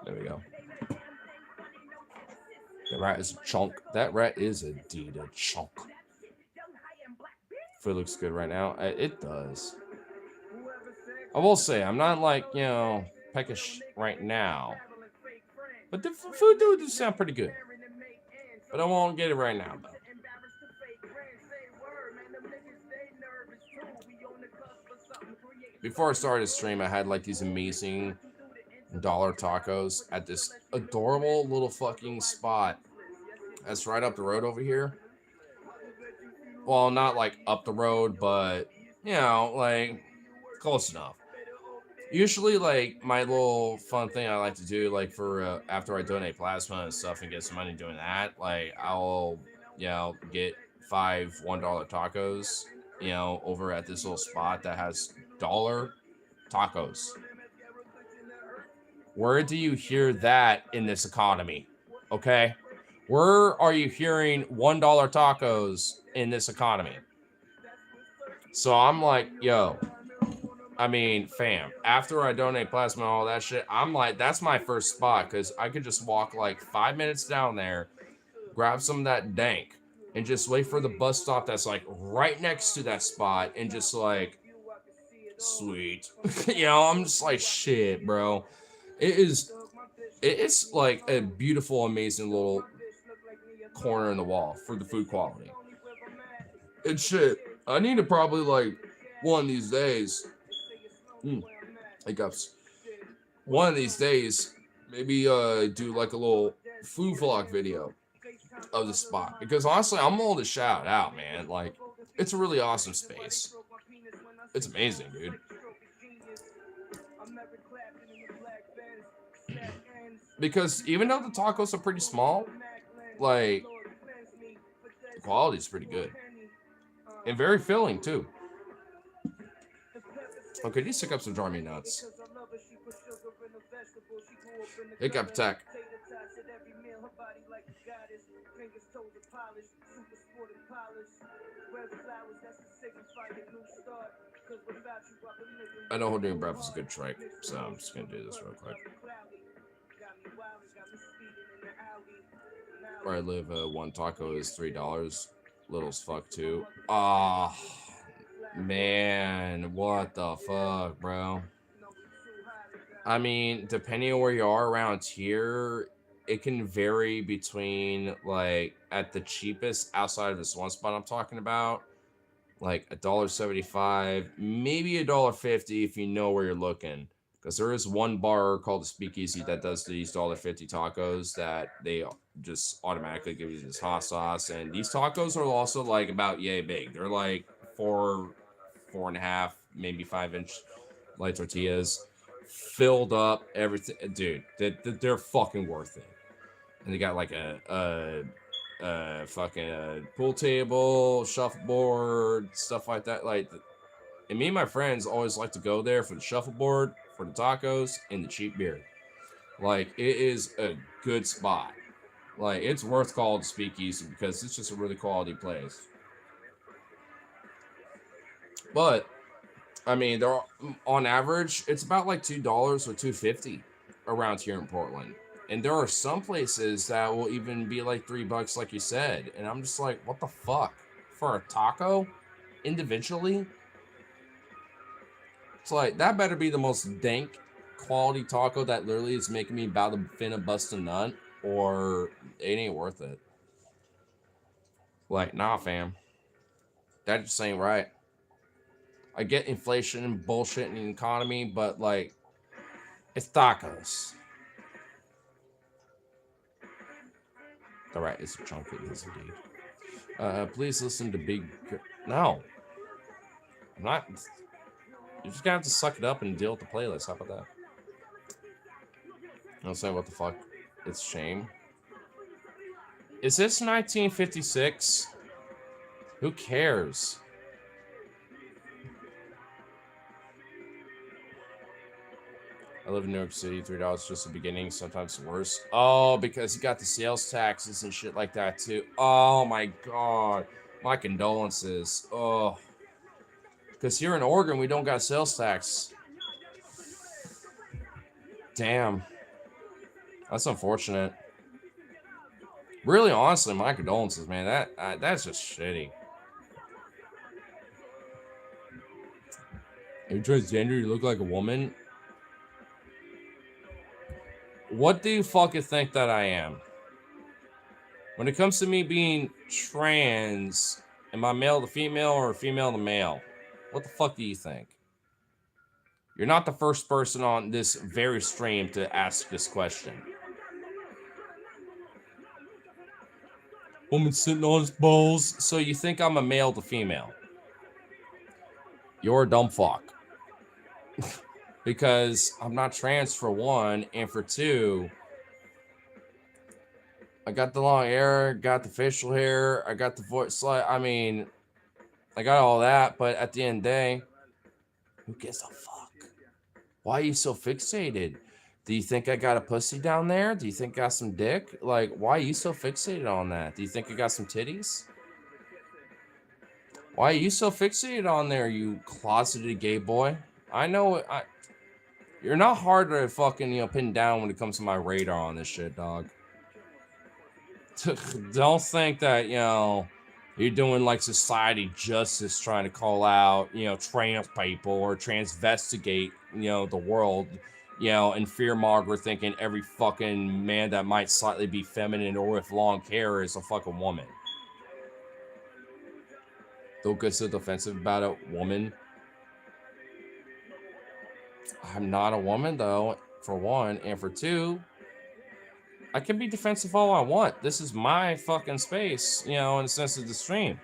A: There we go. The rat is a chunk. That rat is indeed a chunk. Food looks good right now. It does. I will say, I'm not like, peckish right now. But the food do sound pretty good. But I won't get it right now, though. Before I started the stream, I had like these amazing dollar tacos at this adorable little fucking spot that's right up the road over here. Well, not like up the road, but you know, like close enough. Usually, like my little fun thing I like to do, like for after I donate plasma and stuff and get some money doing that, like I'll, get five $1 tacos, over at this little spot that has dollar tacos. Where do you hear that in this economy? Okay, where are you hearing $1 tacos in this economy? So I'm like, yo, I mean, fam, after I donate plasma and all that shit, I'm like, that's my first spot because I could just walk like 5 minutes down there, grab some of that dank, and just wait for the bus stop that's like right next to that spot and just like, sweet. I'm just like, shit, bro. It is, it's like a beautiful, amazing little corner in the wall for the food quality. And shit, I need to probably like one of these days. Hiccups. One of these days, maybe do like a little food vlog video of the spot because honestly, I'm willing to shout it out, man. Like, it's a really awesome space. It's amazing, dude. Because even though the tacos are pretty small, like the quality is pretty good and very filling too. Okay, these hiccups are driving me nuts. Hiccup attack. I know holding your breath is a good trick, so I'm just gonna do this real quick. Where I live, one taco is $3. Little as fuck too. Ah, man, what the fuck, bro? I mean, depending on where you are around here, it can vary between like at the cheapest outside of this one spot I'm talking about, like $1.75, maybe $1.50 if you know where you're looking. Because there is one bar called the Speakeasy that does these $1.50 tacos that they just automatically give you this hot sauce. And these tacos are also like about yay big. They're like 4.5, maybe 5-inch light tortillas, filled up, everything. Dude, they're fucking worth it. And they got like a fucking pool table, shuffleboard, stuff like that. Like, and me and my friends always like to go there for the shuffleboard, for the tacos, and the cheap beer. Like, it is a good spot. Like, it's worth calling Speakeasy because it's just a really quality place. But I mean, they're on average, it's about like $2 or $2.50 around here in Portland. And there are some places that will even be like $3, like you said. And I'm just like, what the fuck? For a taco individually? It's like, that better be the most dank quality taco that literally is making me about to finna bust a nut, or it ain't worth it. Like, nah, fam. That just ain't right. I get inflation and bullshit in the economy, but like, it's tacos. All right, it's a chunk. It is indeed. Please listen to Big. No, I'm not. You're just gonna have to suck it up and deal with the playlist. How about that? I don't say what the fuck. It's shame. Is this 1956? Who cares? I live in New York City. $3 just the beginning, sometimes worse. Oh, because you got the sales taxes and shit like that too. Oh my god, my condolences. Oh, because here in Oregon we don't got sales tax. Damn, that's unfortunate. Really, honestly, my condolences, man. That's just shitty. You're transgender. You look like a woman. What do you fucking think that I am? When it comes to me being trans, am I male to female or female to male? What the fuck do you think? You're not the first person on this very stream to ask this question. Woman sitting on his balls. So you think I'm a male to female? You're a dumb fuck. Because I'm not trans for one, and for two, I got the long hair, got the facial hair, I got the voice. Like, I mean, I got all that, but at the end of the day, who gives a fuck? Why are you so fixated? Do you think I got a pussy down there? Do you think I got some dick? Like, why are you so fixated on that? Do you think I got some titties? Why are you so fixated on there, you closeted gay boy? I know you're not hard to fucking, pin down when it comes to my radar on this shit, dog. Don't think that, you're doing like society justice trying to call out, trans people or transvestigate, the world, and fearmonger thinking every fucking man that might slightly be feminine or with long hair is a fucking woman. Don't get so defensive about a woman. I'm not a woman, though, for one. And for two, I can be defensive all I want. This is my fucking space, in the sense of the stream.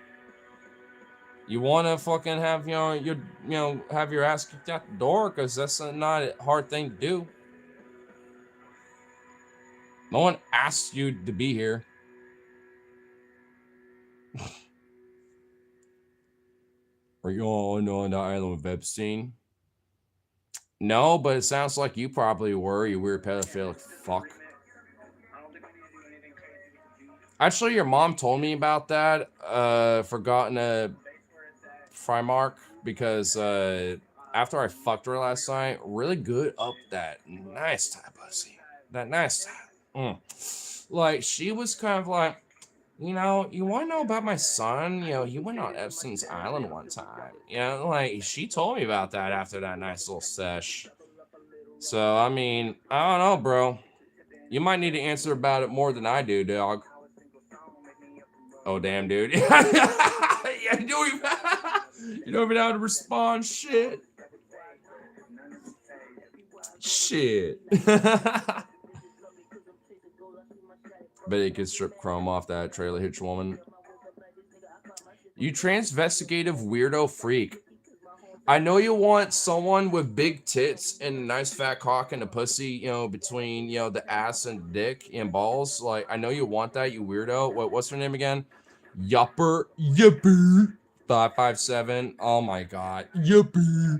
A: You want to fucking have, have your ass kicked out the door, because that's not a hard thing to do. No one asked you to be here. Are you on the island of Epstein? No, but it sounds like you probably were, you weird pedophilic fuck. Actually, your mom told me about that. Forgotten a Frymark, because after I fucked her last night, really good up that nice time pussy. That nice time. Like, she was kind of like, you want to know about my son? He went on Epstein's Island one time. Like, she told me about that after that nice little sesh. So, I mean, I don't know, bro. You might need to answer about it more than I do, dog. Oh, damn, dude. Yeah, you don't even have to respond. Shit. Bet he could strip chrome off that trailer hitch woman. You transvestigative weirdo freak. I know you want someone with big tits and a nice fat cock and a pussy, between, the ass and dick and balls. Like, I know you want that, you weirdo. What's her name again? Yupper. 557. Oh my god. Yuppie.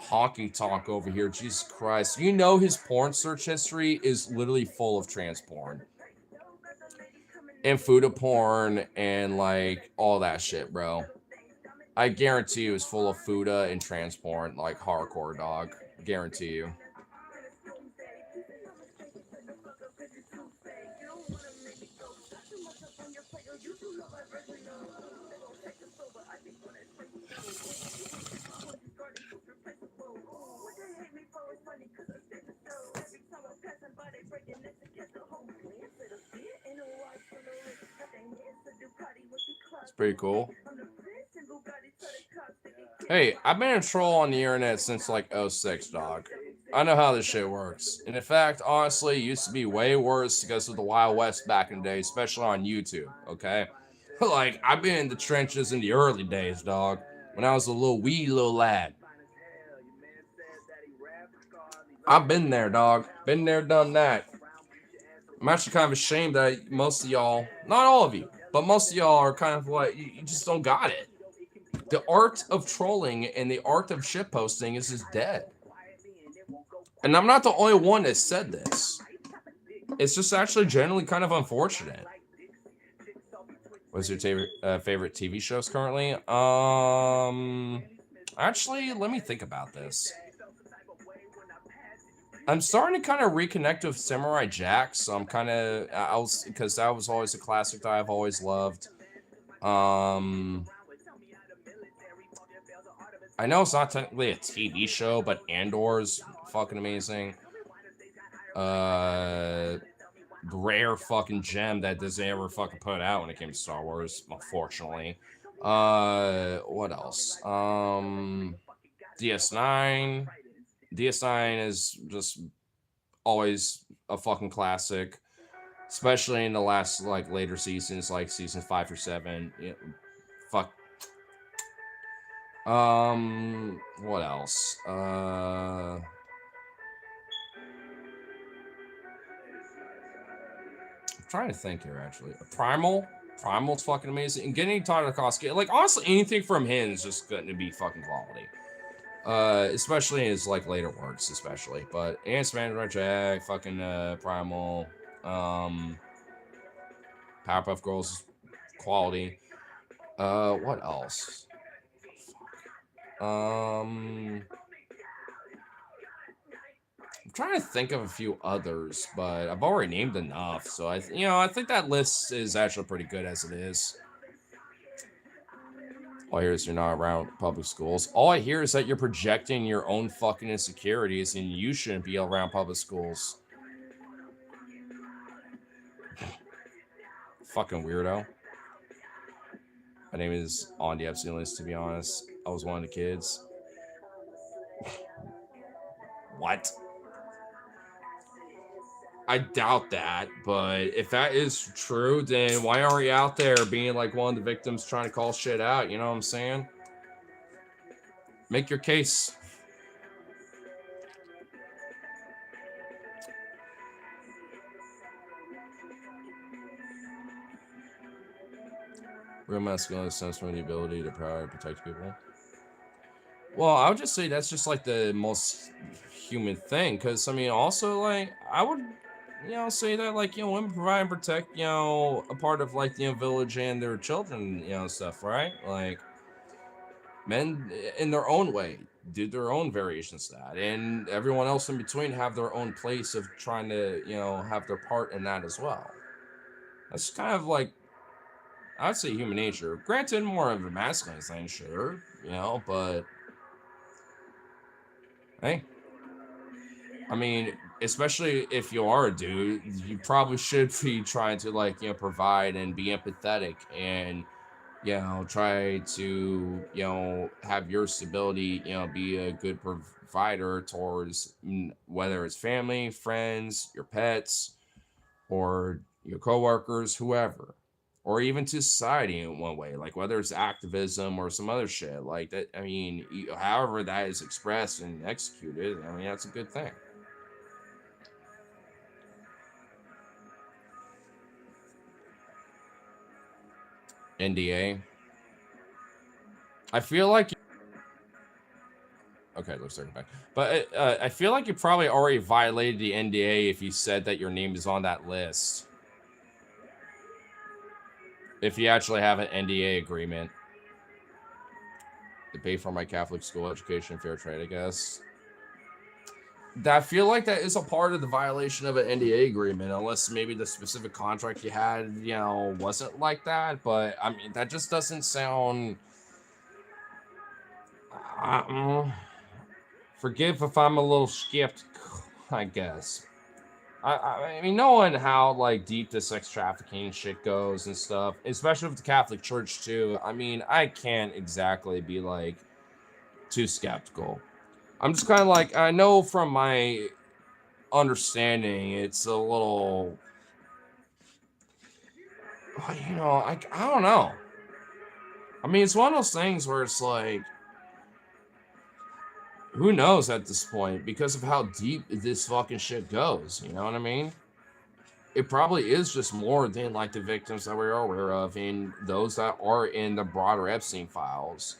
A: Honky tonk over here. Jesus Christ. You know his porn search history is literally full of trans porn. And Fuda porn and like all that shit, bro. I guarantee you it's full of Fuda and trans porn, like hardcore, dog. Guarantee you. It's pretty cool. Hey, I've been a troll on the internet since like 06, dog. I know how this shit works. And in fact, honestly, it used to be way worse because of the Wild West back in the day, especially on YouTube, okay? Like, I've been in the trenches in the early days, dog, when I was a wee little lad. I've been there, dog. Been there, done that. I'm actually kind of ashamed that most of y'all, not all of you, but most of y'all are kind of like, you just don't got it. The art of trolling and the art of shitposting is just dead. And I'm not the only one that said this. It's just actually generally kind of unfortunate. What's your favorite TV shows currently? Actually, let me think about this. I'm starting to kind of reconnect with Samurai Jack, so I'm kind of, because that was always a classic that I've always loved. I know it's not technically a TV show, but Andor's fucking amazing. Rare fucking gem that Disney ever fucking put out when it came to Star Wars, unfortunately. What else? DS9. DS9 is just always a fucking classic, especially in the last like later seasons, like season 5 or 7. Fuck. What else? I'm trying to think here, actually. Primal's fucking amazing. And getting Tartakovsky, like, honestly, anything from him is just going to be fucking quality. Especially in his, like, later works, especially. But, and Spanish Jack, fucking, Primal, Powerpuff Girls, quality. What else? I'm trying to think of a few others, but I've already named enough. So I think that list is actually pretty good as it is. All I hear is you're not around public schools. All I hear is that you're projecting your own fucking insecurities, and you shouldn't be around public schools. Fucking weirdo. My name is on the Epstein list, to be honest. I was one of the kids. What? I doubt that, but if that is true, then why aren't you out there being like one of the victims trying to call shit out? You know what I'm saying? Make your case. Real masculinity stems from the ability to protect people. Well, I would just say that's just like the most human thing, because I mean, also like I would, say that like women provide and protect a part of like village and their children, stuff, right? Like men in their own way do their own variations to that, and everyone else in between have their own place of trying to have their part in that as well. That's kind of like I'd say human nature. Granted, more of a masculine thing, sure, but hey, I mean, especially if you are a dude, you probably should be trying to like provide and be empathetic and try to have your stability be a good provider towards whether it's family, friends, your pets, or your coworkers, whoever, or even to society in one way, like whether it's activism or some other shit like that. I mean, however that is expressed and executed, I mean, that's a good thing. NDA. I feel like okay, let's circle back. But I feel like you probably already violated the NDA if you said that your name is on that list. If you actually have an NDA agreement. To pay for my Catholic school education, fair trade, I guess. I feel like that is a part of the violation of an NDA agreement, unless maybe the specific contract you had, wasn't like that. But I mean, that just doesn't sound. Forgive if I'm a little skeptical, I guess. I mean, knowing how like deep the sex trafficking shit goes and stuff, especially with the Catholic Church too. I mean, I can't exactly be like too skeptical. I'm just kind of like, I know from my understanding, it's a little, I don't know. I mean, it's one of those things where it's like, who knows at this point because of how deep this fucking shit goes. You know what I mean? It probably is just more than like the victims that we're aware of and those that are in the broader Epstein files.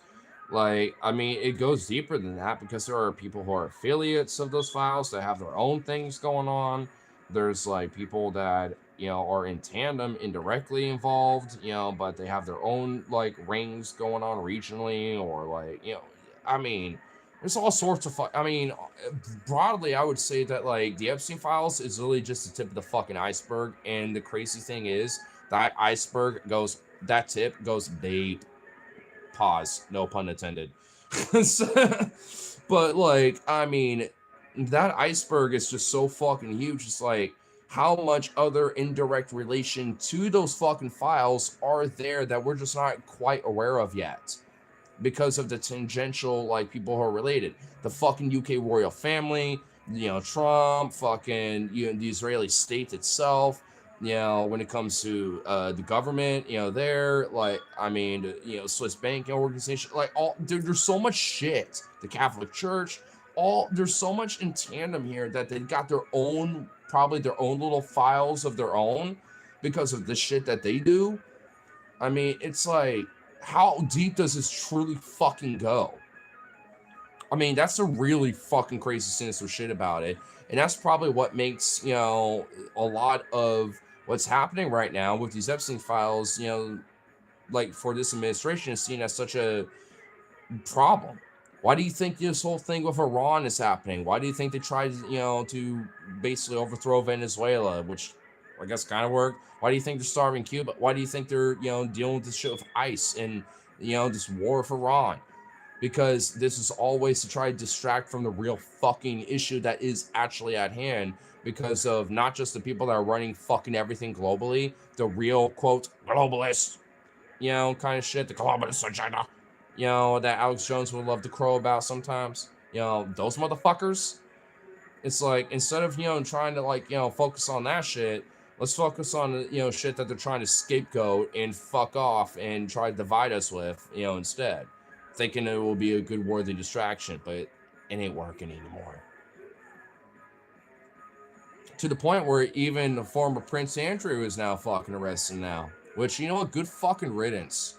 A: Like, I mean, it goes deeper than that because there are people who are affiliates of those files that have their own things going on. There's like people that, are in tandem indirectly involved, but they have their own like rings going on regionally or like, I mean, there's all sorts of I mean, broadly, I would say that like the Epstein files is really just the tip of the fucking iceberg. And the crazy thing is that that tip goes deep. Pause, no pun intended. But like, I mean, that iceberg is just so fucking huge. It's like how much other indirect relation to those fucking files are there that we're just not quite aware of yet because of the tangential like people who are related. The fucking UK royal family, Trump, fucking the Israeli state itself, when it comes to the government, there, like, I mean, Swiss banking organization, like, all there's so much shit. The Catholic Church, there's so much in tandem here that they got their own, probably their own little files of their own because of the shit that they do. I mean, it's like, how deep does this truly fucking go? I mean, that's the really fucking crazy, sinister shit about it. And that's probably what makes, a lot of what's happening right now with these Epstein files, like for this administration is seen as such a problem. Why do you think this whole thing with Iran is happening? Why do you think they tried, to basically overthrow Venezuela, which I guess kind of worked? Why do you think they're starving Cuba? Why do you think they're, dealing with this shit with ICE and, this war with Iran? Because this is always to try to distract from the real fucking issue that is actually at hand, because of not just the people that are running fucking everything globally, the real, quote, globalists, kind of shit, the globalists agenda, that Alex Jones would love to crow about sometimes. Those motherfuckers. It's like, instead of, trying to, like, focus on that shit, let's focus on the, shit that they're trying to scapegoat and fuck off and try to divide us with, instead. Thinking it will be a good, worthy distraction, but it ain't working anymore. To the point where even the former Prince Andrew is now fucking arrested now. Which, a good fucking riddance.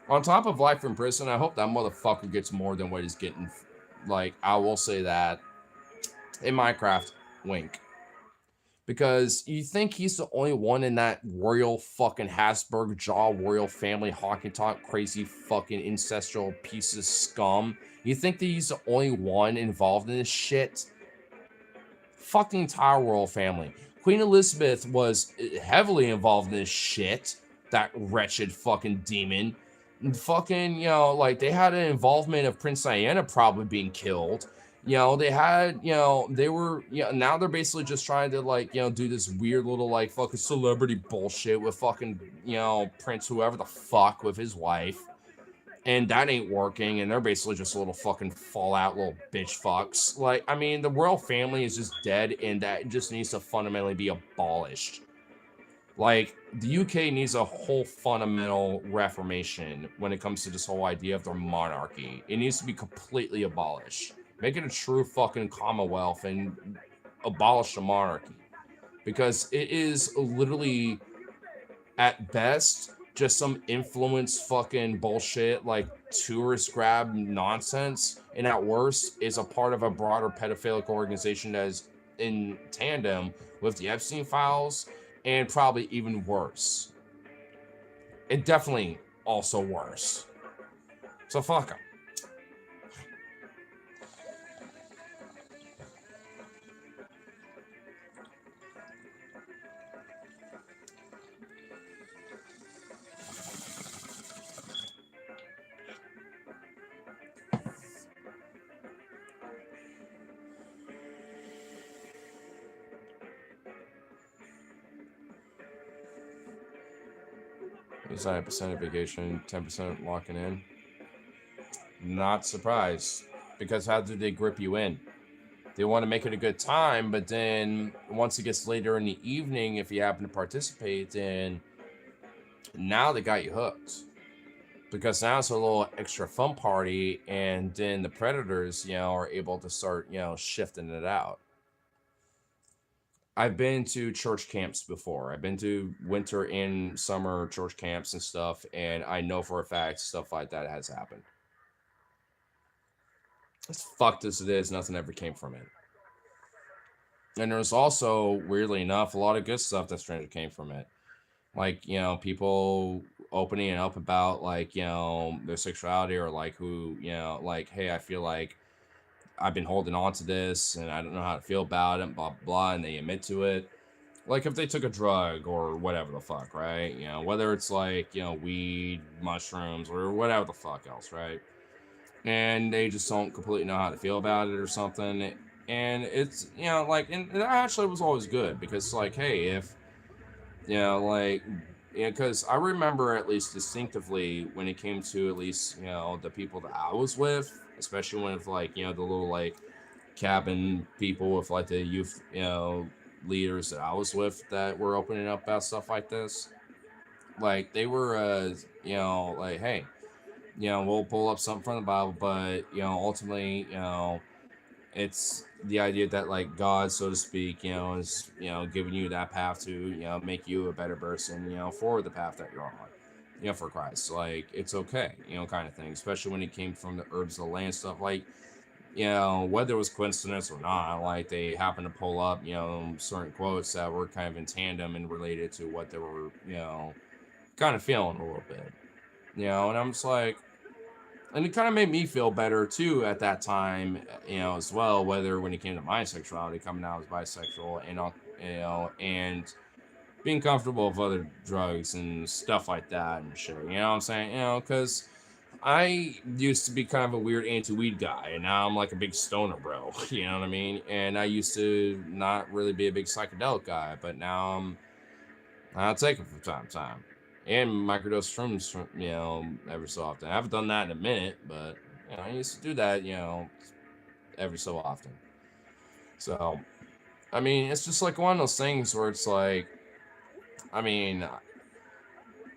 A: On top of life in prison, I hope that motherfucker gets more than what he's getting. Like, I will say that. In Minecraft, wink. Because you think he's the only one in that royal fucking Habsburg jaw royal family honky tonk crazy fucking ancestral piece of scum? You think that he's the only one involved in this shit? Fuck the entire royal family. Queen Elizabeth was heavily involved in this shit. That wretched fucking demon. And fucking, like, they had an involvement of Prince Diana probably being killed. They had, they were, now they're basically just trying to, like, do this weird little, like, fucking celebrity bullshit with fucking, Prince whoever the fuck with his wife. And that ain't working, and they're basically just little fucking fallout little bitch fucks. Like, I mean, the royal family is just dead, and that just needs to fundamentally be abolished. Like, the UK needs a whole fundamental reformation when it comes to this whole idea of their monarchy. It needs to be completely abolished. Make it a true fucking commonwealth and abolish the monarchy. Because it is literally, at best, just some influence fucking bullshit, like tourist grab nonsense. And at worst, is a part of a broader pedophilic organization that is in tandem with the Epstein files. And probably even worse. And definitely also worse. So fuck them. It's 9% of vacation, 10% locking in. Not surprised. Because how do they grip you in? They want to make it a good time, but then once it gets later in the evening, if you happen to participate, then now they got you hooked. Because now it's a little extra fun party, and then the predators, are able to start, shifting it out. I've been to church camps before. I've been to winter and summer church camps and stuff, and I know for a fact stuff like that has happened. As fucked as it is, nothing ever came from it. And there's also, weirdly enough, a lot of good stuff that Stranger came from it. Like, people opening up about, like, their sexuality, or like who, like, hey, I feel like I've been holding on to this and I don't know how to feel about it, blah, blah, and they admit to it. Like if they took a drug or whatever the fuck, right? Whether it's like, weed, mushrooms, or whatever the fuck else, right? And they just don't completely know how to feel about it or something. And it's, like, and that actually was always good because, like, hey, if, because I remember at least distinctively when it came to at least, the people that I was with, especially when it's like, the little like cabin people with like the youth, leaders that I was with that were opening up about stuff like this. Like they were, like, hey, we'll pull up something from the Bible, but ultimately, it's the idea that like God, so to speak, is giving you that path to make you a better person, for the path that you're on, for Christ. Like it's okay, kind of thing. Especially when it came from the herbs of the land stuff. Like whether it was coincidence or not, like they happened to pull up certain quotes that were kind of in tandem and related to what they were kind of feeling a little bit, and I'm just like, and it kind of made me feel better too at that time, as well. Whether when it came to my sexuality, coming out as bisexual, and and being comfortable with other drugs and stuff like that and shit. You know what I'm saying? Because I used to be kind of a weird anti-weed guy, and now I'm like a big stoner bro. You know what I mean? And I used to not really be a big psychedelic guy, but now I'll take it from time to time. And microdose shrooms, every so often. I haven't done that in a minute, but I used to do that, every so often. So, I mean, it's just like one of those things where it's like, I mean,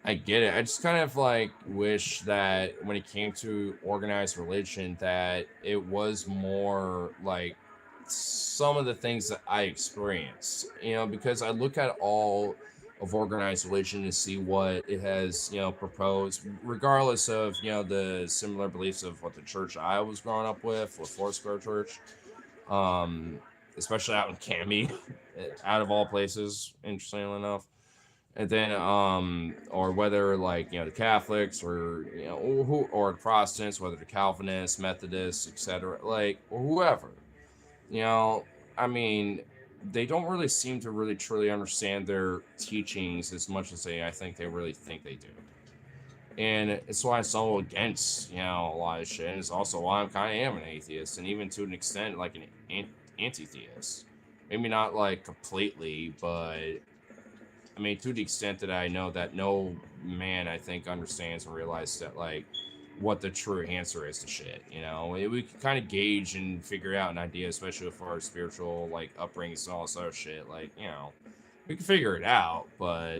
A: I get it. I just kind of like wish that when it came to organized religion, that it was more like some of the things that I experienced, because I look at all of organized religion to see what it has, proposed, regardless of, the similar beliefs of what the church I was growing up with Foursquare Church, um, especially out in Cami, out of all places, interestingly enough. And then or whether like the Catholics or or Protestants, whether the Calvinists, Methodists, etc., like or whoever, you know I mean, they don't really seem to really truly understand their teachings as much as I think they really think they do. And it's why I'm so against a lot of shit, and it's also why I'm kind of am an atheist, and even to an extent like an anti-theist. Maybe not like completely, but I mean, to the extent that I know that no man, I think, understands and realizes that, like, what the true answer is to shit. We can kind of gauge and figure out an idea, especially for our spiritual, like, upbringings and all this other shit. Like, we can figure it out, but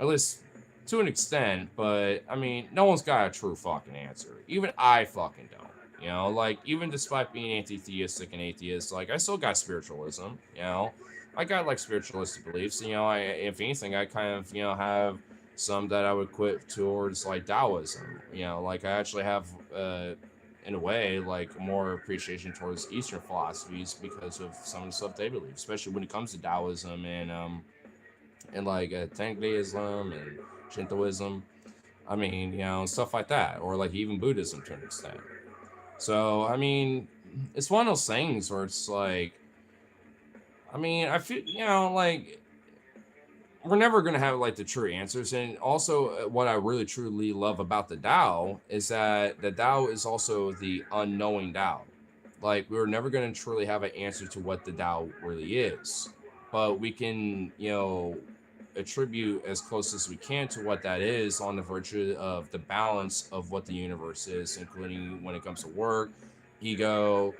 A: at least to an extent. But I mean, no one's got a true fucking answer. Even I fucking don't. Like, even despite being anti-theistic and atheist, like, I still got spiritualism. I got like spiritualistic beliefs. If anything, I kind of have some that I would quit towards like Taoism. Like I actually have, in a way, like more appreciation towards Eastern philosophies because of some of the stuff they believe, especially when it comes to Taoism and like Tank Islam and Shintoism. I mean, stuff like that, or like even Buddhism to an extent. So I mean, it's one of those things where it's like, I mean, I feel, like we're never going to have like the true answers. And also, what I really truly love about the Tao is that the Tao is also the unknowing Tao. Like, we're never going to truly have an answer to what the Tao really is. But we can, attribute as close as we can to what that is on the virtue of the balance of what the universe is, including when it comes to work, ego,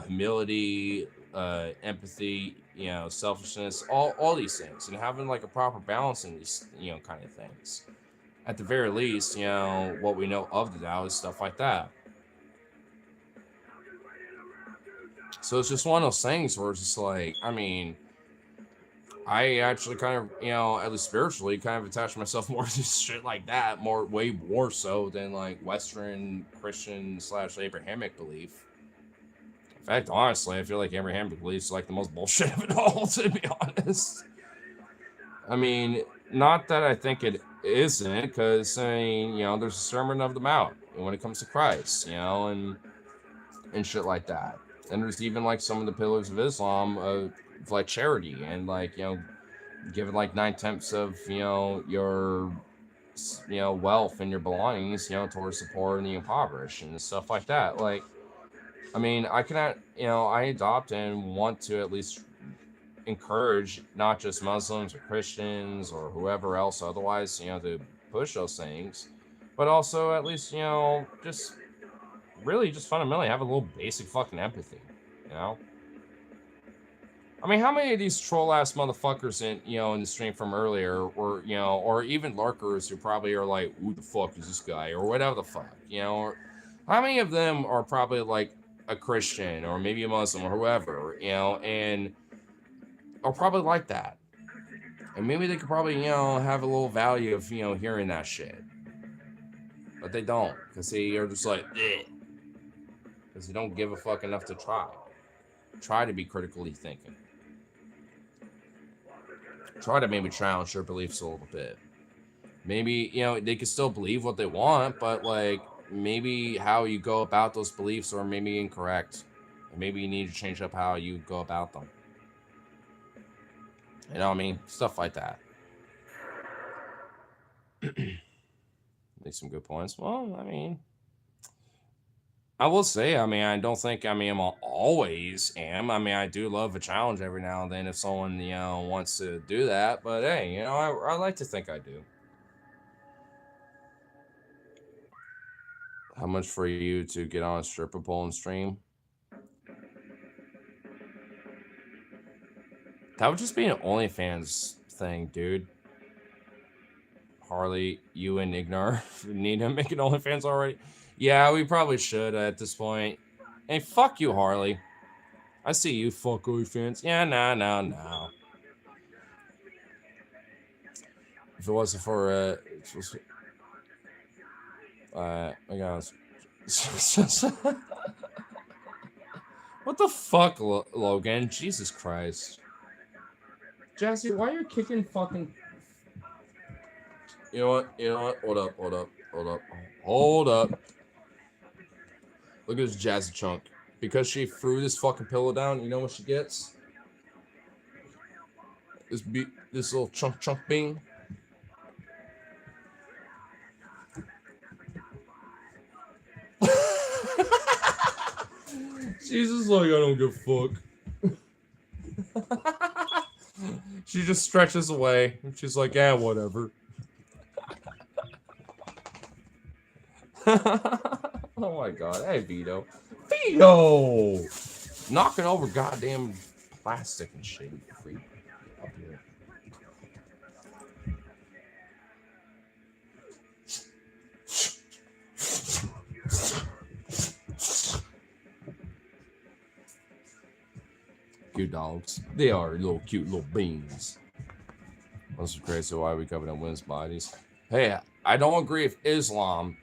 A: humility, empathy, selfishness, all these things, and having like a proper balance in these, kind of things. At the very least, what we know of the Tao is stuff like that. So it's just one of those things where it's just like, I mean, I actually kind of, at least spiritually, kind of attach myself more to shit like that, way more so than like Western Christian / Abrahamic belief. In fact, honestly, I feel like Abrahamic beliefs like the most bullshit of it all, to be honest. I mean, not that I think it isn't, because I mean, there's a Sermon of the Mount when it comes to Christ, and shit like that. And there's even like some of the pillars of Islam, like charity and like giving like 9/10 of your wealth and your belongings towards the poor and the impoverished and stuff like that. Like, I mean, I cannot, I adopt and want to at least encourage not just Muslims or Christians or whoever else otherwise, to push those things, but also at least, just really just fundamentally have a little basic fucking empathy, you know? I mean, how many of these troll ass motherfuckers in the stream from earlier were, or even lurkers who probably are like, who the fuck is this guy, or whatever the fuck, or how many of them are probably like a Christian or maybe a Muslim or whoever, and are probably like that, and maybe they could probably, have a little value of, hearing that shit, but they don't, because they are just like, because they don't give a fuck enough to try to be critically thinking. Try to maybe challenge their beliefs a little bit. Maybe, they can still believe what they want, but like maybe how you go about those beliefs are maybe incorrect. And maybe you need to change up how you go about them. You know what I mean? Stuff like that. Make some good points. Well, I mean, I will say, I mean, I don't think, I mean, I'm always am. I mean, I do love a challenge every now and then if someone, wants to do that. But hey, I like to think I do. How much for you to get on a stripper pole and stream? That would just be an OnlyFans thing, dude. Harley, you and Ignar need to make an OnlyFans already. Yeah, we probably should at this point. Hey, fuck you, Harley. I see you, fuck OnlyFans. Yeah, no. If it wasn't for I got. What the fuck, Logan? Jesus Christ. Jesse, why are you kicking fucking... You know what? Hold up. Look at this Jazzy chunk. Because she threw this fucking pillow down, you know what she gets? This little chunk bean. She's just like, I don't give a fuck. She just stretches away. And she's like, yeah, whatever. Oh my god. Hey, Vito. Knocking over goddamn plastic and shit, you freak. Up here. Cute dogs. They are little cute little beans. That's crazy why we covered on women's bodies. Hey, I don't agree with Islam,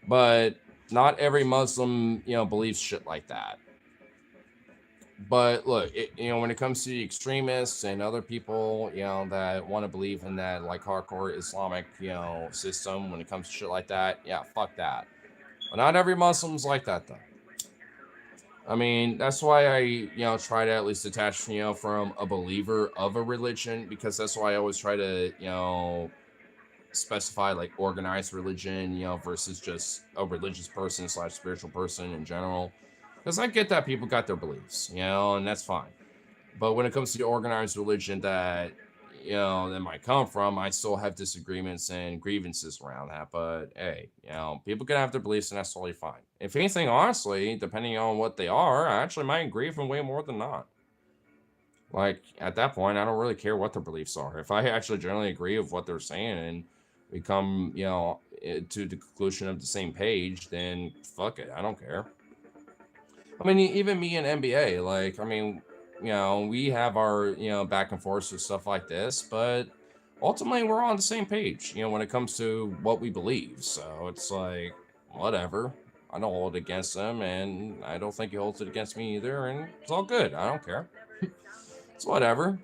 A: but not every Muslim, believes shit like that. But look, when it comes to the extremists and other people, that want to believe in that like hardcore Islamic, system, when it comes to shit like that, yeah, fuck that. But not every Muslim's like that though. I mean, that's why I, try to at least detach, from a believer of a religion, because that's why I always try to, specify like organized religion, versus just a religious person / spiritual person in general. Because I get that people got their beliefs, and that's fine. But when it comes to the organized religion that, that might come from, I still have disagreements and grievances around that. But hey, people can have their beliefs and that's totally fine. If anything, honestly, depending on what they are, I actually might agree with them way more than not. Like, at that point, I don't really care what their beliefs are. If I actually generally agree with what they're saying and we come, to the conclusion of the same page, then fuck it. I don't care. I mean, even me and NBA, like, I mean, we have our, back and forth with stuff like this, but ultimately we're on the same page, when it comes to what we believe. So it's like, whatever. I don't hold it against them, and I don't think he holds it against me either, and it's all good. I don't care. It's whatever.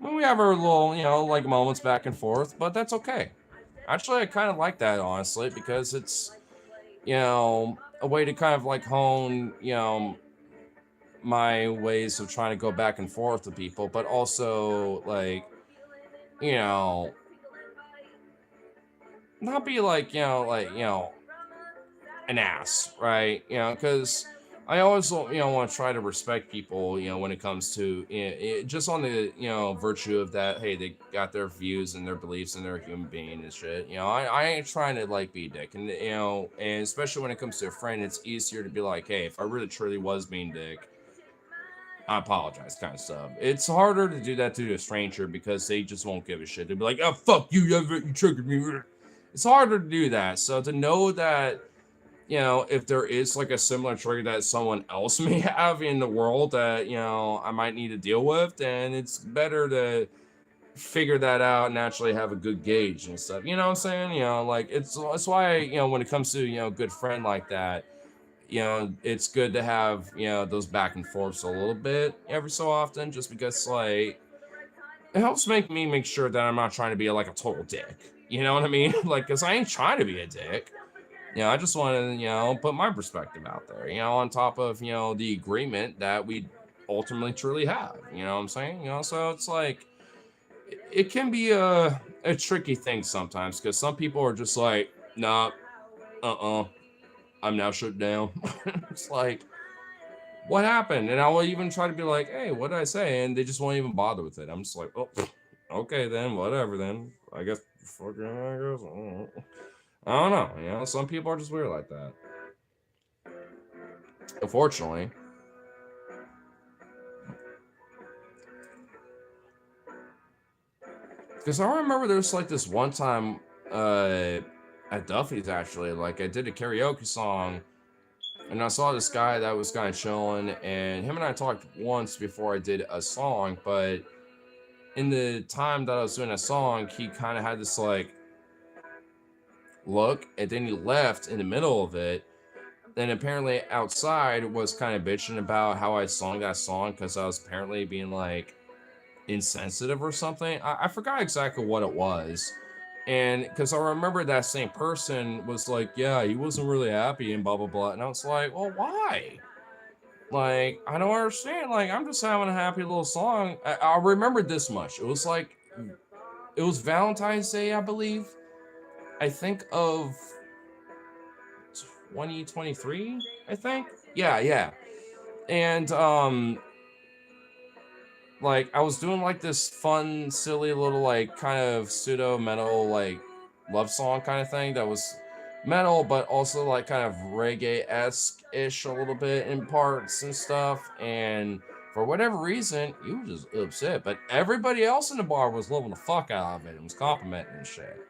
A: I mean, we have our little, like moments back and forth, but that's okay. Actually, I kind of like that, honestly, because it's, a way to kind of like hone, my ways of trying to go back and forth with people, but also like, not be like, an ass, right? Because I always, want to try to respect people, when it comes to just on the, virtue of that, hey, they got their views and their beliefs and they're a human being and shit. I ain't trying to like be a dick, and and especially when it comes to a friend, it's easier to be like, hey, if I really truly was being dick, I apologize, kind of stuff. It's harder to do that to a stranger because they just won't give a shit. They'll be like, oh, fuck you, you triggered me. It's harder to do that. So to know that, if there is like a similar trigger that someone else may have in the world that, I might need to deal with, then it's better to figure that out and actually have a good gauge and stuff. You know what I'm saying? Like it's why, when it comes to, a good friend like that, it's good to have, those back and forths a little bit every so often, just because like it helps make sure that I'm not trying to be like a total dick. You know what I mean? Like, cause I ain't trying to be a dick. I just want to, put my perspective out there, on top of, the agreement that we ultimately truly have. You know what I'm saying? So it's like, it can be a tricky thing sometimes because some people are just like, nah, I'm now shut down. It's like, what happened? And I will even try to be like, hey, what did I say? And they just won't even bother with it. I'm just like, oh, okay, then, whatever, then. I guess, fucking, I don't know. Some people are just weird like that. Unfortunately. Because I remember there was like this one time at Duffy's actually, like I did a karaoke song and I saw this guy that was kind of chilling, and him and I talked once before I did a song, but in the time that I was doing a song, he kind of had this like look, and then he left in the middle of it. And apparently outside was kind of bitching about how I sung that song because I was apparently being like insensitive or something. I forgot exactly what it was. And because I remember that same person was like, yeah, he wasn't really happy and blah, blah, blah. And I was like, well, why? Like, I don't understand. Like, I'm just having a happy little song. I remember this much. It was Valentine's Day, I believe. I think of 2023, I think. Yeah. And, like I was doing like this fun, silly little like kind of pseudo metal like love song kind of thing that was metal, but also like kind of reggae-esque ish a little bit in parts and stuff. And for whatever reason, he was just upset. But everybody else in the bar was loving the fuck out of it and was complimenting and shit.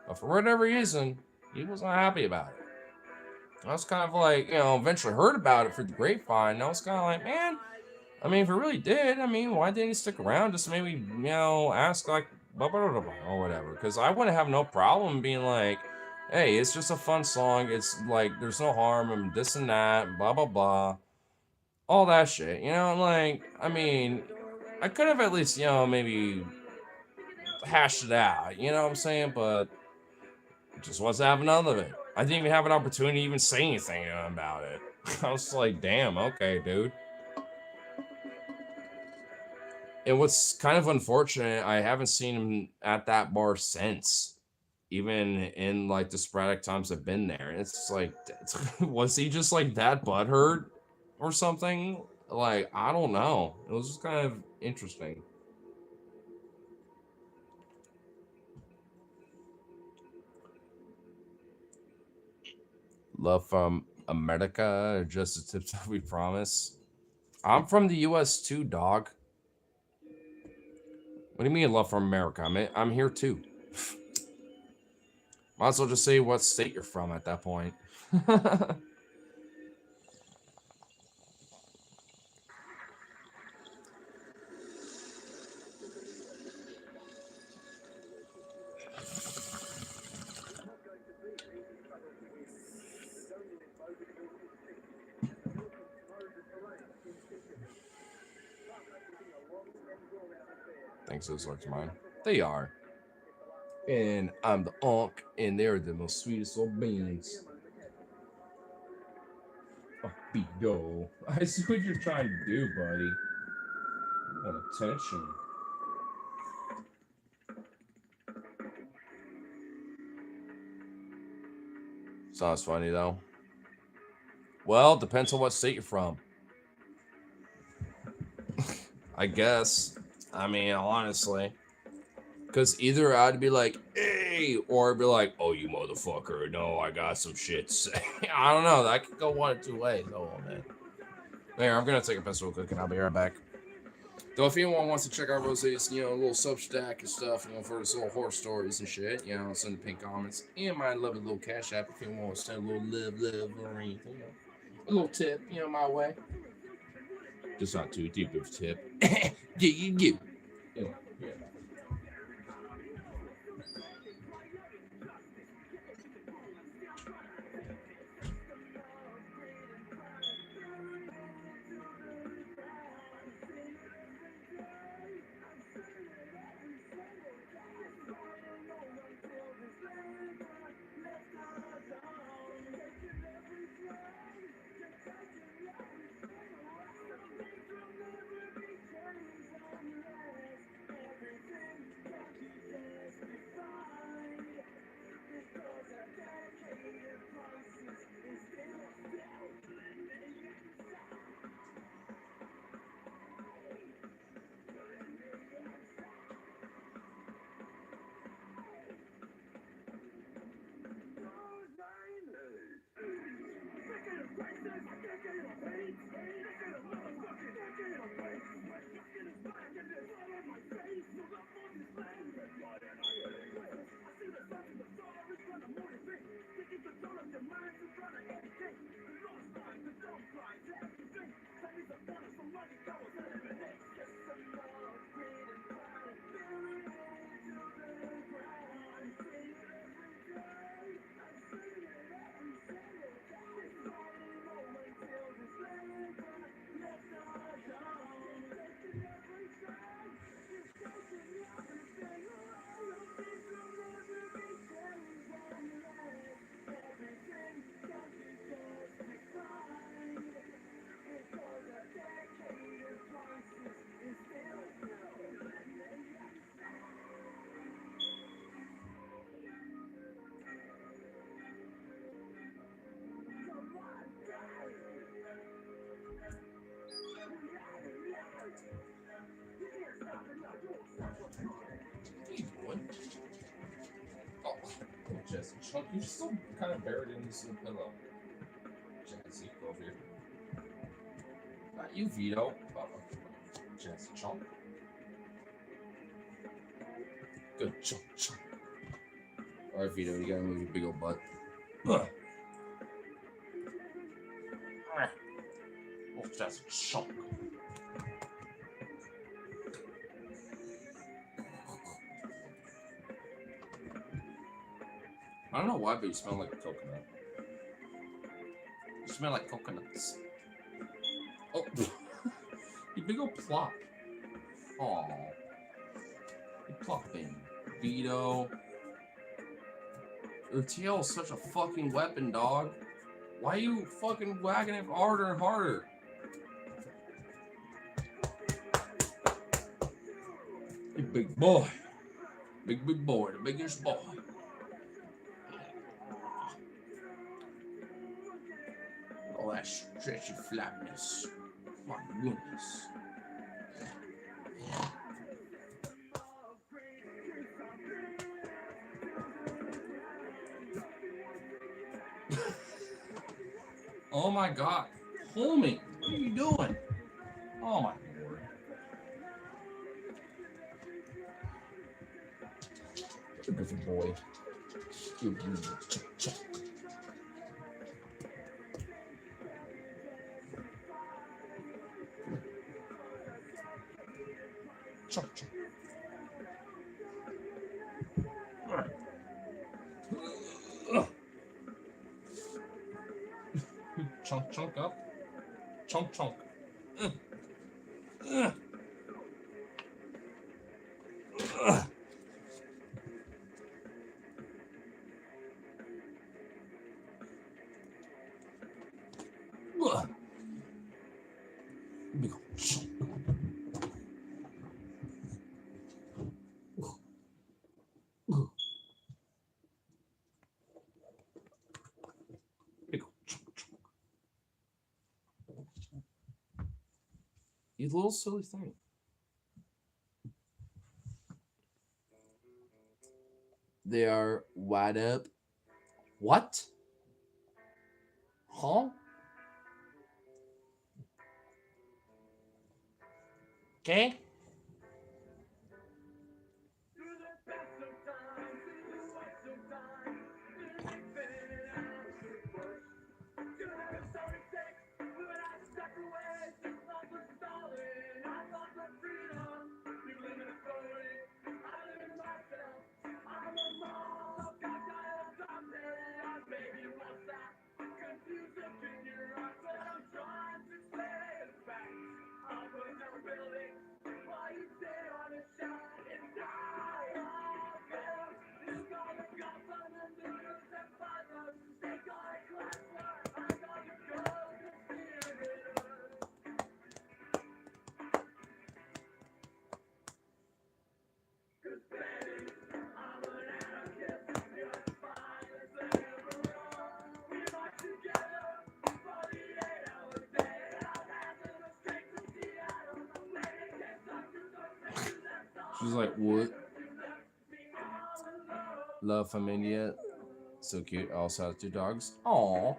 A: But for whatever reason, he was not happy about it. I was kind of like, eventually heard about it through the grapevine. And I was kind of like, man, I mean, if it really did, I mean, why didn't he stick around? Just maybe, ask like, blah, blah, blah, blah, or whatever. Because I wouldn't have no problem being like, hey, it's just a fun song. It's like, there's no harm and this and that, blah, blah, blah. All that shit, like, I mean, I could have at least, maybe hashed it out, you know what I'm saying? But just wasn't having none of it. I didn't even have an opportunity to even say anything about it. I was like, damn, okay, dude. And what's kind of unfortunate, I haven't seen him at that bar since, even in like the sporadic times I've been there. And it's like, was he just like that butthurt or something? Like, I don't know. It was just kind of interesting. Love from America, just the tips that we promise. I'm from the US too, dog. What do you mean love from America? I'm here too. Might as well just say what state you're from at that point. Thanks, those are mine. They are. And I'm the Onk, and they're the most sweetest old beans. Oh, Bido. I see what you're trying to do, buddy. You want attention. Sounds funny, though. Well, depends on what state you're from. I guess. I mean, honestly. Because either I'd be like, hey, or I'd be like, oh, you motherfucker. No, I got some shit to say. I don't know. That could go one of two ways. Oh, man. There, I'm gonna take a piss real quick and I'll be right back. Though if anyone wants to check out Rose's, little Substack and stuff, for his little horror stories and shit, send the pink comments and my lovely little cash app if anyone wants to send a little love or anything, a little tip, my way. Just not too deep of a tip. You. Yeah. Oh, Jesse, Chunk, you're still kind of buried in this little pillow. Jesse, go over here. Not you, Vito. Jesse, Chunk. Good, Chunk. Alright, Vito, you gotta move your big old butt. Oh, Jesse, Chunk. I don't know why, but you smell like a coconut. You smell like coconuts. Oh, you big old plop. Aw. You plopping. Vito. Your tail is such a fucking weapon, dog. Why are you fucking wagging it harder and harder? You big boy. Big boy. The biggest boy. Oh, that stretchy flatness. My goodness. Oh my god. Homie, what are you doing? Oh my lord. Good boy. Good boy. Chunk. Chunk up. Chunk. Big old chunk. Big old chunk. You little silly thing. They are wide up. What? Huh? Okay. She's like, what? Love from India. So cute. I also have 2 dogs. Aww.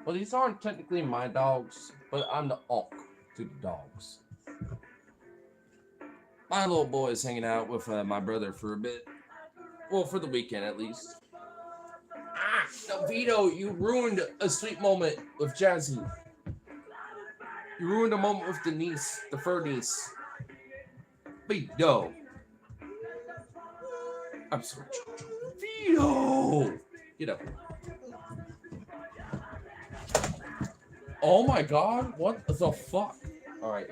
A: Well, these aren't technically my dogs, but I'm the onk to the dogs. My little boy is hanging out with my brother for a bit. Well, for the weekend at least. Ah, no, Vito, you ruined a sweet moment with Jazzy. You ruined a moment with the niece, the fur niece. Vito. I'm sorry. Vito! Get up. Oh my god, what the fuck? Alright,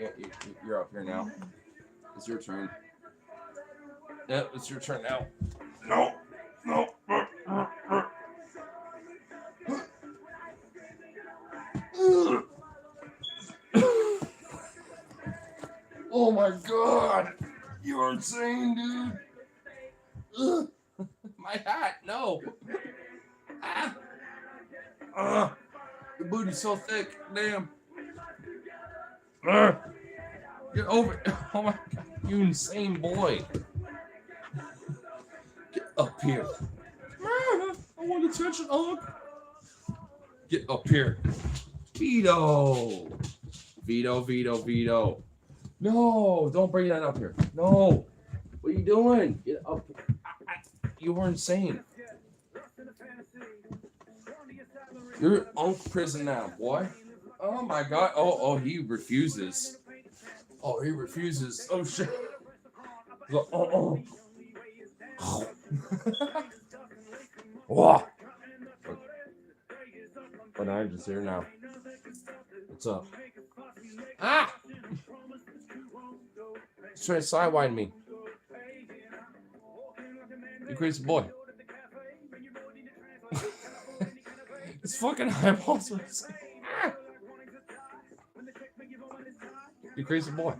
A: you're up here now. It's your turn. Yep, it's your turn now. No, no. Oh my god! You're insane, dude! Ugh. My hat, no! Ah! The booty's so thick, damn! Get over it! Oh my god, you insane boy! Get up here! I want attention, Get up here! Vito! Vito! No! Don't bring that up here! No! What are you doing? Get up here! You were insane. You're in Unk prison now, boy. Oh my god. Oh, he refuses. Oh, he refuses. Oh shit. Oh. Oh. But I'm just here now. What's up? Ah! He's trying to sidewind me. You crazy boy. It's fucking eyeballs. Ah! You crazy boy.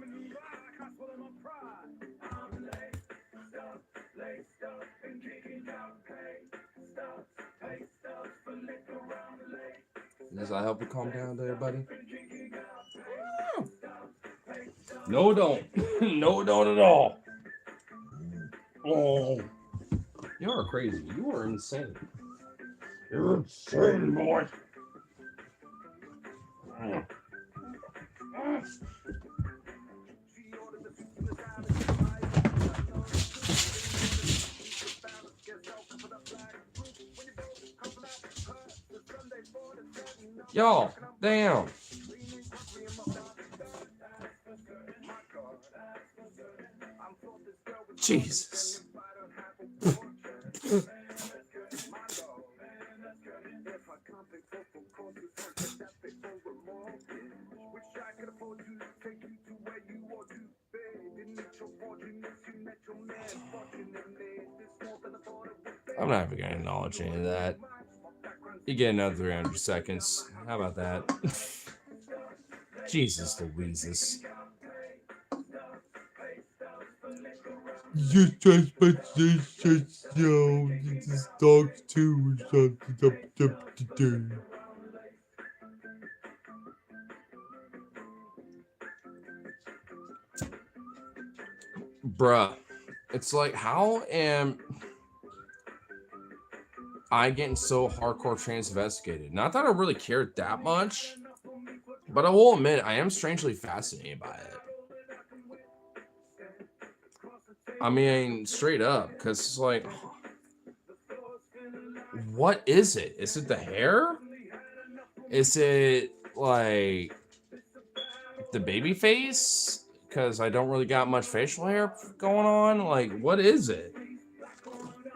A: Does that help you calm down there, buddy? No, don't. No, don't at all. Oh. You are crazy. You are insane. You're insane, boy. Y'all, damn. Jesus. I'm not even gonna acknowledge any of that. You get another 300 seconds. How about that? Jesus Louises. Just this dog too. Bruh, it's like, how am I getting so hardcore trans-investigated? Not that I really cared that much, but I will admit I am strangely fascinated by it. I mean, straight up, because it's like, what is it? Is it the hair? Is it like the baby face? Because I don't really got much facial hair going on. Like, what is it?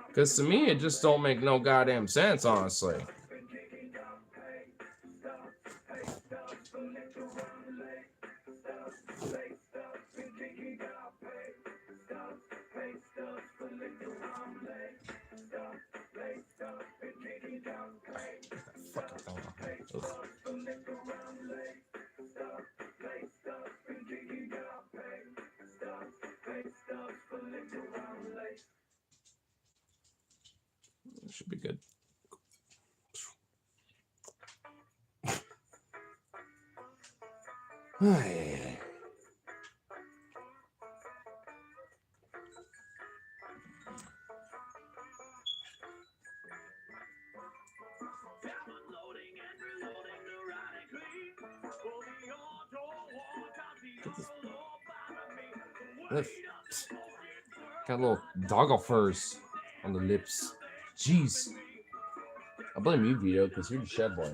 A: Because to me, it just don't make no goddamn sense, honestly. Fucking thing off. It should be good. Got little doggo furs on the lips. Jeez. I blame you, Vito, because you're the shed boy.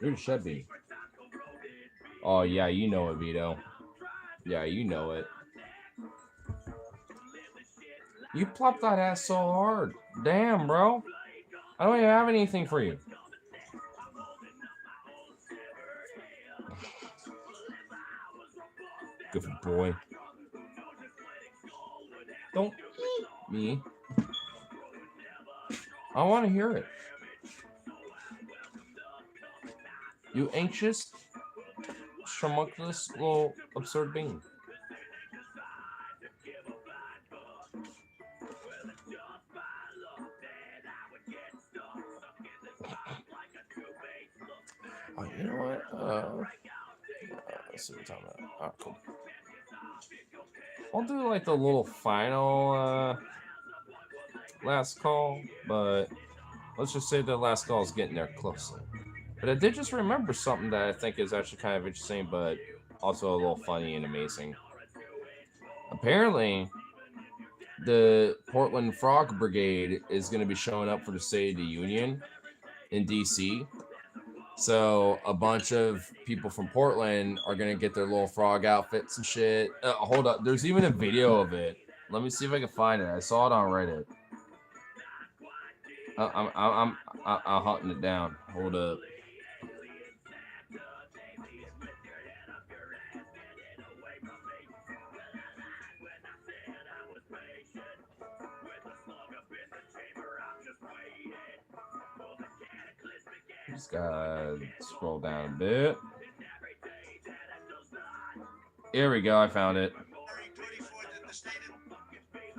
A: You're the shed bee. Oh, yeah, you know it, Vito. Yeah, you know it. You plopped that ass so hard. Damn, bro. I don't even have anything for you. Good boy. Don't eat me. I want to hear it. You anxious, shamunculous little absurd being. Oh, you know what? Let's see what we're talking about. Oh, cool. I'll do like the little final last call, but let's just say the last call is getting there closely. But I did just remember something that I think is actually kind of interesting, but also a little funny and amazing. Apparently, the Portland Frog Brigade is going to be showing up for the State of the Union in DC. So a bunch of people from Portland are going to get their little frog outfits and shit. Hold up. There's even a video of it. Let me see if I can find it. I saw it on Reddit. I'm hunting it down. Hold up. Just gotta scroll down a bit. Here we go. I found it.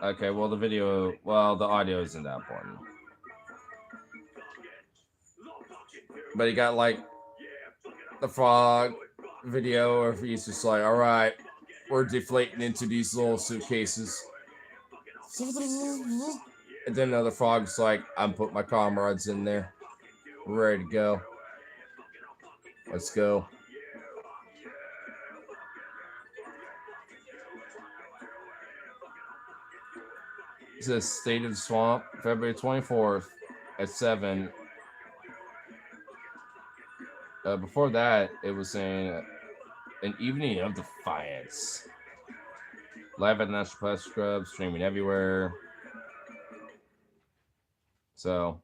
A: Okay, well, the audio isn't that important. But he got like the frog video, or if he's just like, all right, we're deflating into these little suitcases. And then another frog's like, I'm putting my comrades in there. We're ready to go. Let's go. It says State of the Swamp, February 24th at 7. Before that, it was saying an evening of defiance. Live at the National Press Club, streaming everywhere. So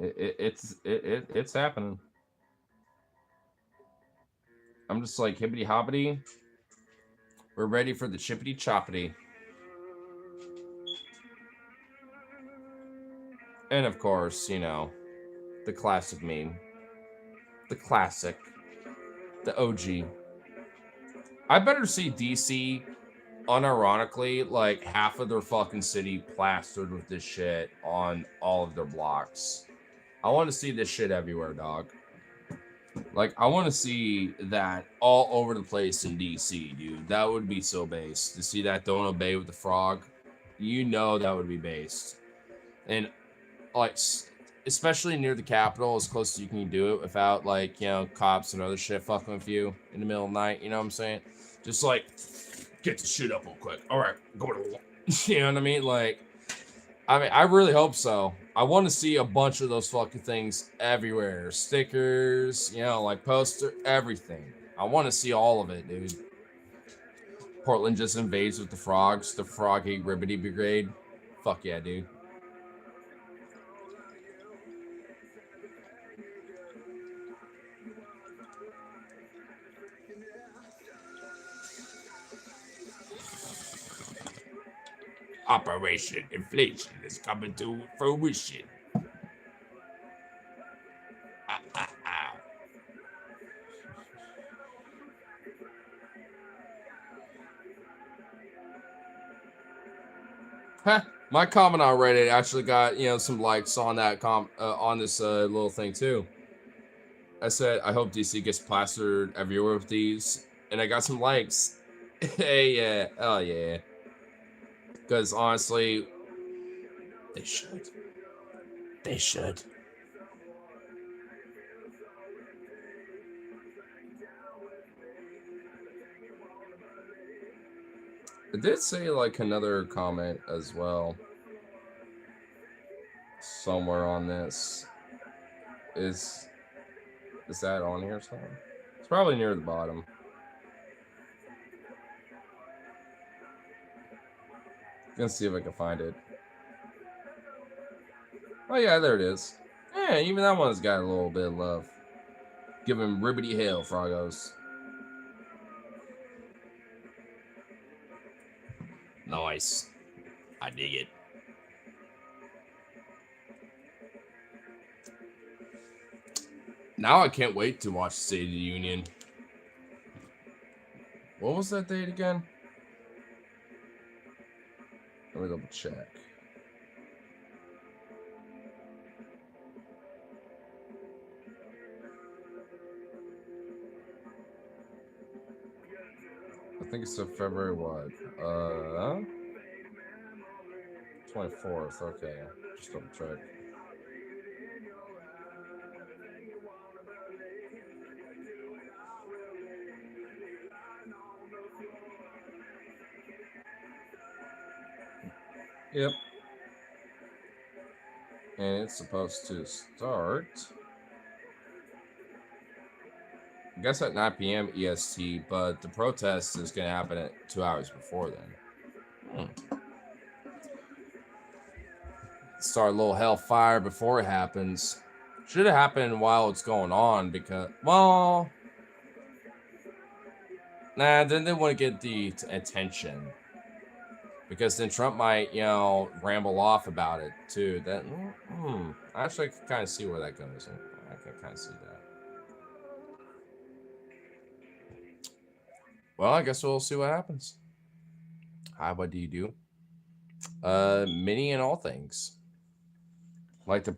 A: it's happening. I'm just like hippity hoppity. We're ready for the chippity choppity. And of course, you know, the classic meme. The classic. The OG. I better see DC unironically, like half of their fucking city plastered with this shit on all of their blocks. I want to see this shit everywhere, dog. Like, I want to see that all over the place in DC, dude. That would be so based. To see that Don't Obey with the frog, you know that would be based. And, like, especially near the Capitol, as close as you can do it without, like, you know, cops and other shit fucking with you in the middle of the night. You know what I'm saying? Just, like, Get the shit up real quick. All right, go to the. You know what I mean? Like, I mean, I really hope so. I want to see a bunch of those fucking things everywhere. Stickers, you know, like poster, everything. I want to see all of it, dude. Portland just invades with the frogs. The Froggy Ribbity Brigade. Fuck yeah, dude. Operation Inflation is coming to fruition. Ah, ah, ah. Huh. My comment on Reddit actually got, you know, some likes on that on this little thing too. I said I hope DC gets plastered everywhere with these, and I got some likes. Hey, yeah, oh yeah. Because honestly, they should. They should. It did say like another comment as well. Somewhere on this. Is that on here somewhere? It's probably near the bottom. Gonna see if I can find it. Oh yeah, there it is. Yeah, even that one's got a little bit of love. Give him ribbity hell, Frogos. Nice. I dig it. Now I can't wait to watch State of the Union. What was that date again? Let me double check. I think it's February what? 24th. Okay, just double check. Yep. And it's supposed to start, I guess, at 9 p.m. EST, but the protest is going to happen at 2 hours before then. Start a little hellfire before it happens. Should have happened while it's going on because, well, nah, then they want to get the attention. Because then Trump might, you know, ramble off about it too. That, actually, I can kind of see where that goes. I can kind of see that. Well, I guess we'll see what happens. Hi, what do you do? Many and all things. Like to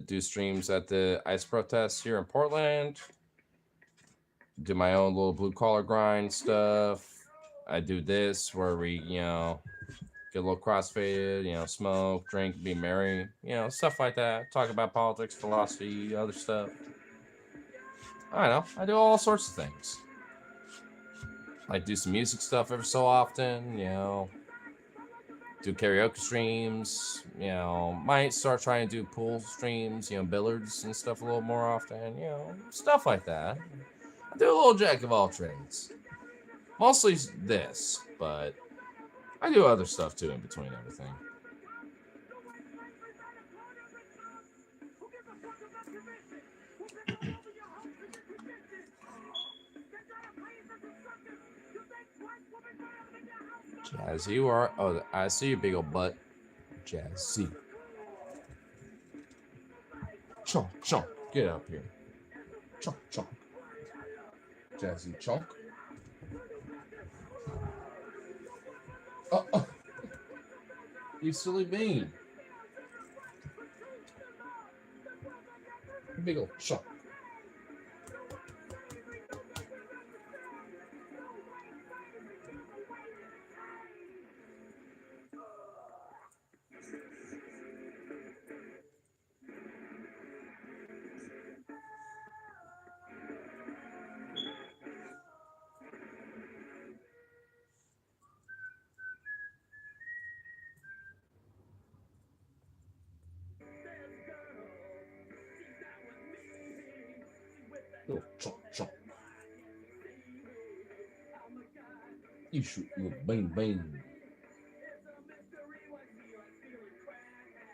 A: do streams at the ICE protests here in Portland. Do my own little blue collar grind stuff. I do this where we, you know, get a little crossfaded, you know, smoke, drink, be merry, you know, stuff like that. Talk about politics, philosophy, other stuff. I don't know. I do all sorts of things. I do some music stuff every so often, you know. Do karaoke streams, you know. Might start trying to do pool streams, you know, billiards and stuff a little more often, you know, stuff like that. I do a little jack of all trades. Mostly this, but I do other stuff too in between everything. Jazzy, you are. Oh, I see your big old butt. Jazzy. Chunk, chunk. Get up here. Chunk, chunk. Jazzy, chunk. Oh. You silly bean. Big old chunk. Little chunk, chunk. You shoot little bang, bang.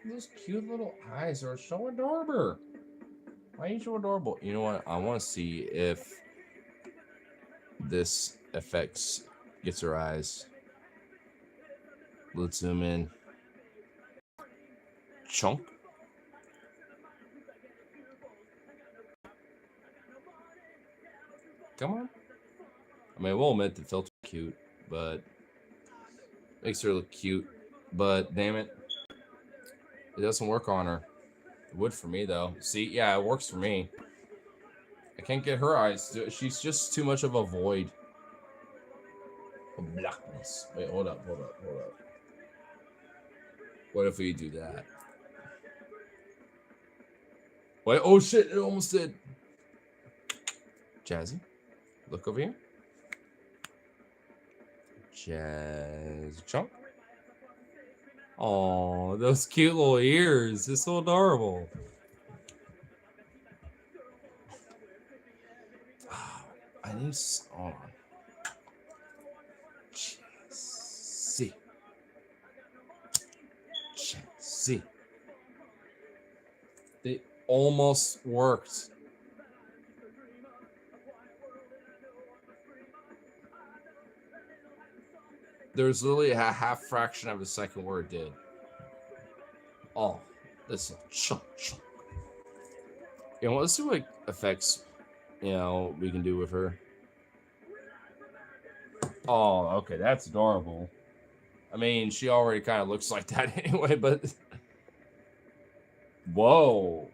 A: Those cute little eyes are so adorable. Why are you so adorable? You know what? I want to see if this affects gets her eyes. Let's zoom in. Chunk. Come on. I mean, we'll admit the filter's cute, but makes her look cute. But damn it, it doesn't work on her. It would for me though. See, yeah, it works for me. I can't get her eyes. She's just too much of a void. A blackness. Wait, hold up. What if we do that? Wait, oh shit, it almost did. Jazzy, look over here. Jazz chunk. Oh, those cute little ears. It's so adorable. I need to... Hold on. Jazzy. Jazzy. They almost worked. There's literally a half fraction of a second where it did. Oh, this is a chunk. You know, let's see what effects, you know, we can do with her. Oh, okay, that's adorable. I mean, she already kind of looks like that anyway, but... Whoa.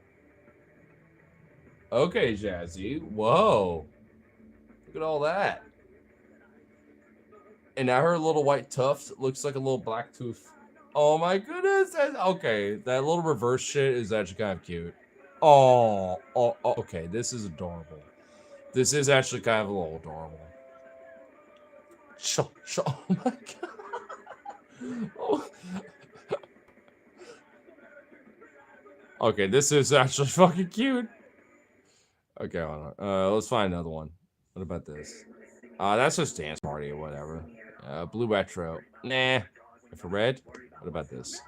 A: Okay, Jazzy. Whoa. Look at all that. And now her little white tuft looks like a little black tooth. Oh my goodness. Okay, that little reverse shit is actually kind of cute. Oh, okay, this is adorable. This is actually kind of a little adorable. Oh my god. Oh. Okay, this is actually fucking cute. Okay, hold on. Let's find another one. What about this? That's just dance party or whatever. Blue retro. Nah. Infrared. What about this?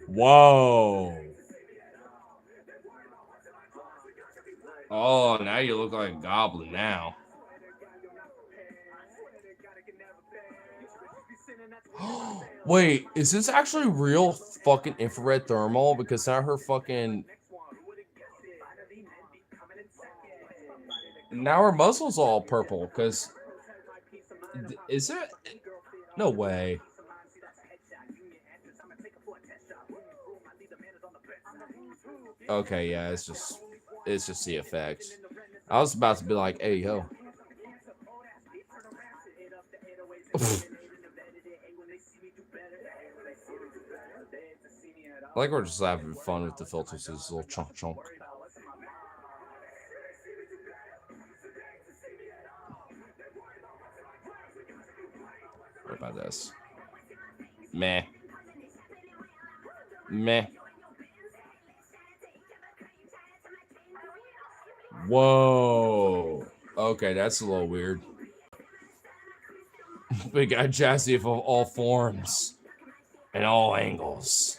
A: Whoa. Oh, now you look like a goblin now. Wait, is this actually real fucking infrared thermal? Because now her fucking... Now her muzzle's all purple, because... Is it? No way. Okay, yeah, it's just the effect. I was about to be like, hey, yo. Like we're just having fun with the filters. This little chunk. What about this? Meh. Whoa. Okay, that's a little weird. We got Jazzy of all forms and all angles.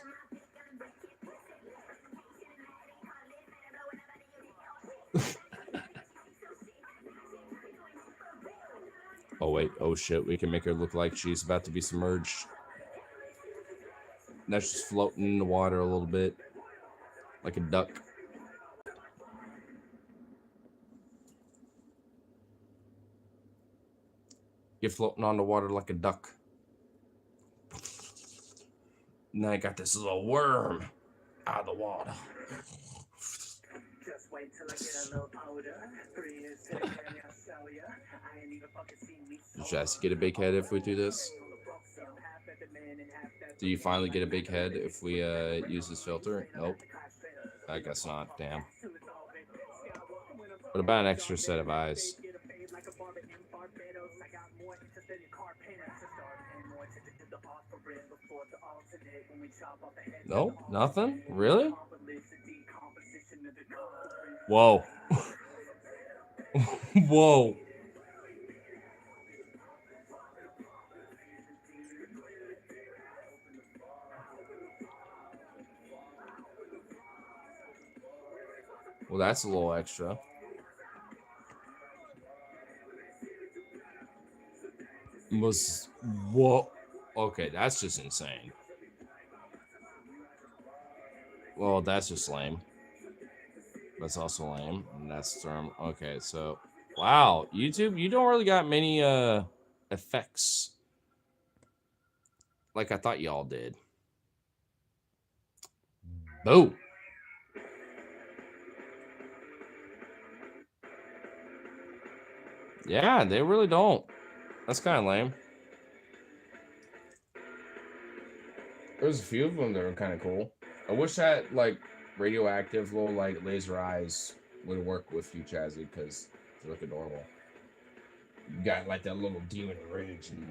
A: Oh wait, oh shit, we can make her look like she's about to be submerged. Now she's floating in the water a little bit. Like a duck. You're floating on the water like a duck. Now I got this little worm out of the water. Just wait till I get a little powder. 3 years to the game, I'll show ya. I ain't even fucking seen me. Just get a big head if we do this. Do you finally get a big head if we use this filter? Nope. I guess not. Damn. What about an extra set of eyes? Nope. Nothing? Really? Whoa. Whoa. Well, that's a little extra. Was what? Okay, that's just insane. Well, that's just lame. That's also lame. And that's term. Okay, so wow, YouTube, you don't really got many effects like I thought y'all did. Boo. Yeah, they really don't. That's kind of lame. There's a few of them that are kind of cool. I wish that like radioactive little like laser eyes would work with you, Chazzy, because they look adorable. You got like that little demon rage in you.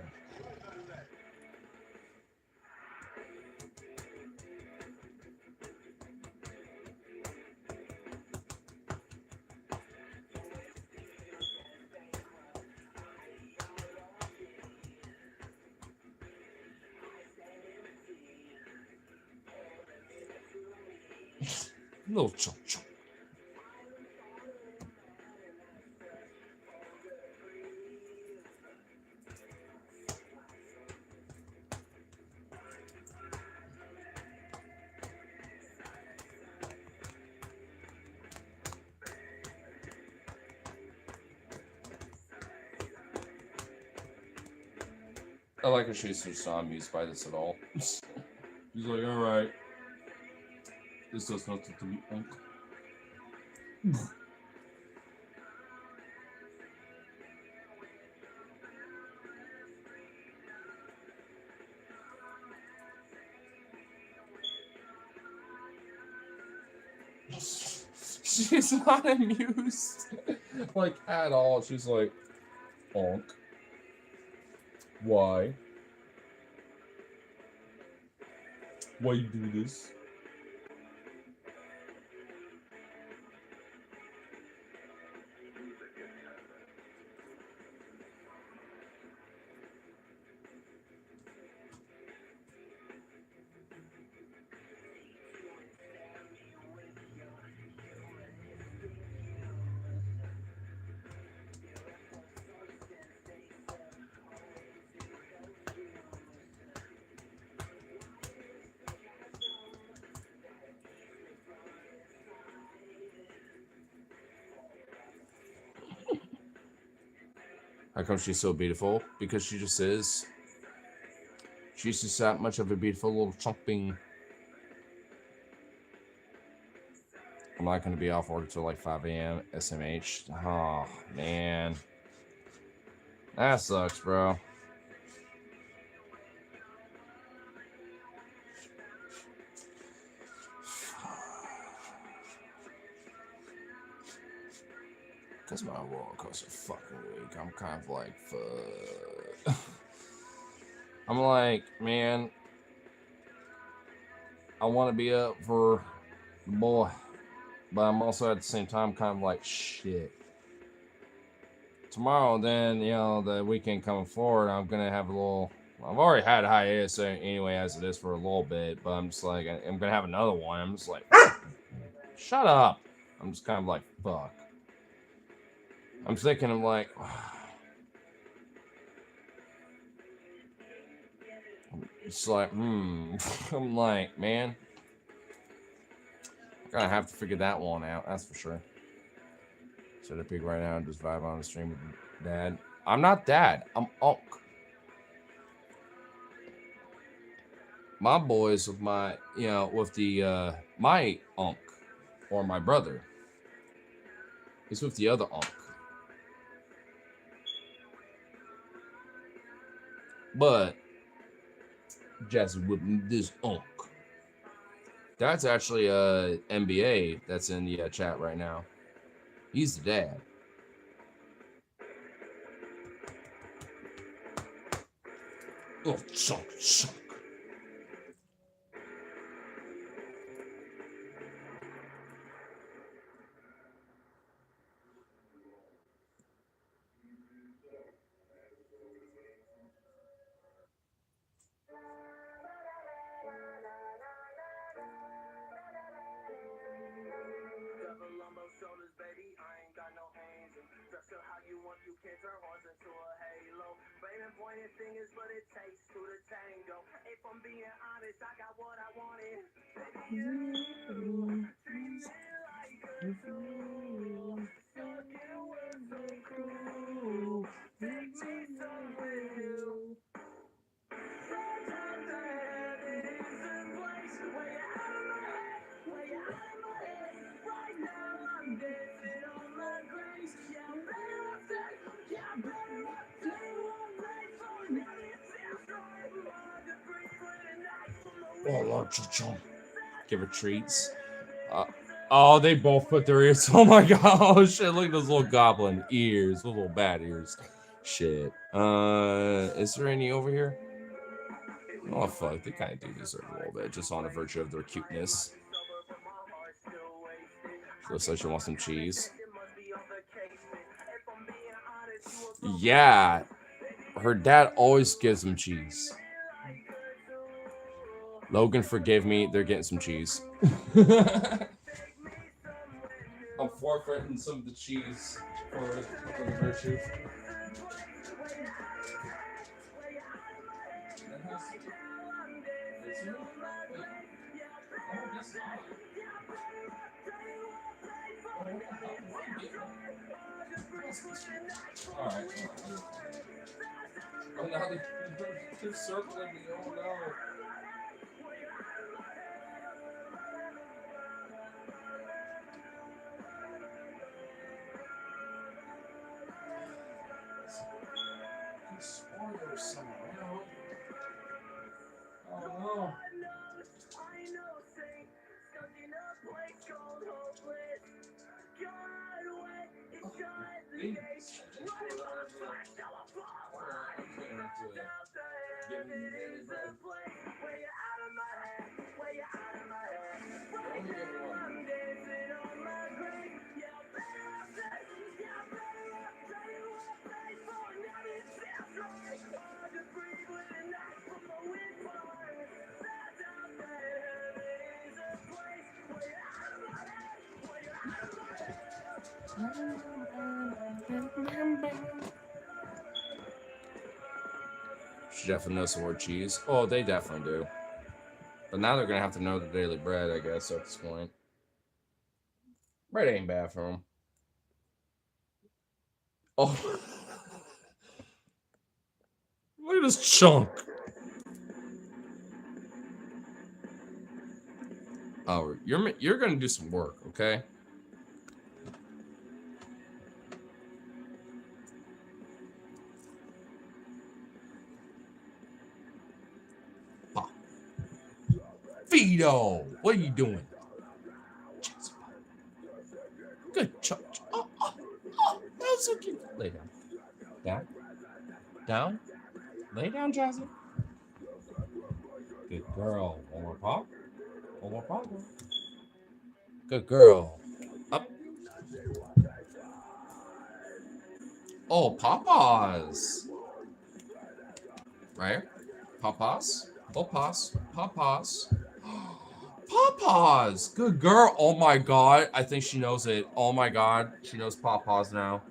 A: Little chunk chunk. I like how she's just not amused by this at all. She's like, alright. This does nothing to me. She's not amused. Like, at all. She's like, Onk. Why? Why you do this? How come she's so beautiful? Because she just is. She's just that much of a beautiful little chumping. I'm not going to be off work until like 5 a.m. SMH. Oh, man. That sucks, bro. Because my roller coaster fucking week. I'm kind of like, fuck. I'm like, man, I want to be up for the boy. But I'm also at the same time kind of like, shit. Tomorrow, then, you know, the weekend coming forward, I'm going to have a little... I've already had hiatus anyway as it is for a little bit, but I'm just like, I'm going to have another one. I'm just like, shut up. I'm just kind of like, fuck. I'm thinking of like... It's like, I'm like, man, I'm gonna have to figure that one out. That's for sure. Set a peek right now and just vibe on the stream with Dad. I'm not Dad. I'm Unc. My boys with my, you know, with the my Unc or my brother. He's with the other Unc. But Jazzy with this Unc. That's actually NBA that's in the chat right now. He's the dad. Oh, chunk, chunk. Oh, Lord, give her treats. Oh, they both put their ears. Oh my god! Oh shit! Look at those little goblin ears, little bad ears. Shit. Is there any over here? Oh fuck! They kind of do deserve a little bit, just on the virtue of their cuteness. Looks like she wants some cheese. Yeah, her dad always gives them cheese. Logan forgive me. They're getting some cheese. I'm forfeiting some of the cheese for the virtue. Alright. Oh, now they're circling me. Oh no. Spoilers somehow. Oh no. She definitely knows the word cheese. Oh, they definitely do. But now they're gonna have to know the daily bread, I guess, at this point. Bread ain't bad for them. Oh. Look at this chunk. Oh, you're gonna do some work, okay? Pa. Vito, what are you doing? Good chunk. Oh, that's so cute. Lay down. Down. Down. Lay down, Jazzy. Good girl. One more pop. One more pop. Good girl. Up. Oh, Papa's. Right? Papa's. Papa's. Papa's. Papa's. Good girl. Oh my god. I think she knows it. Oh my god. She knows Papa's now.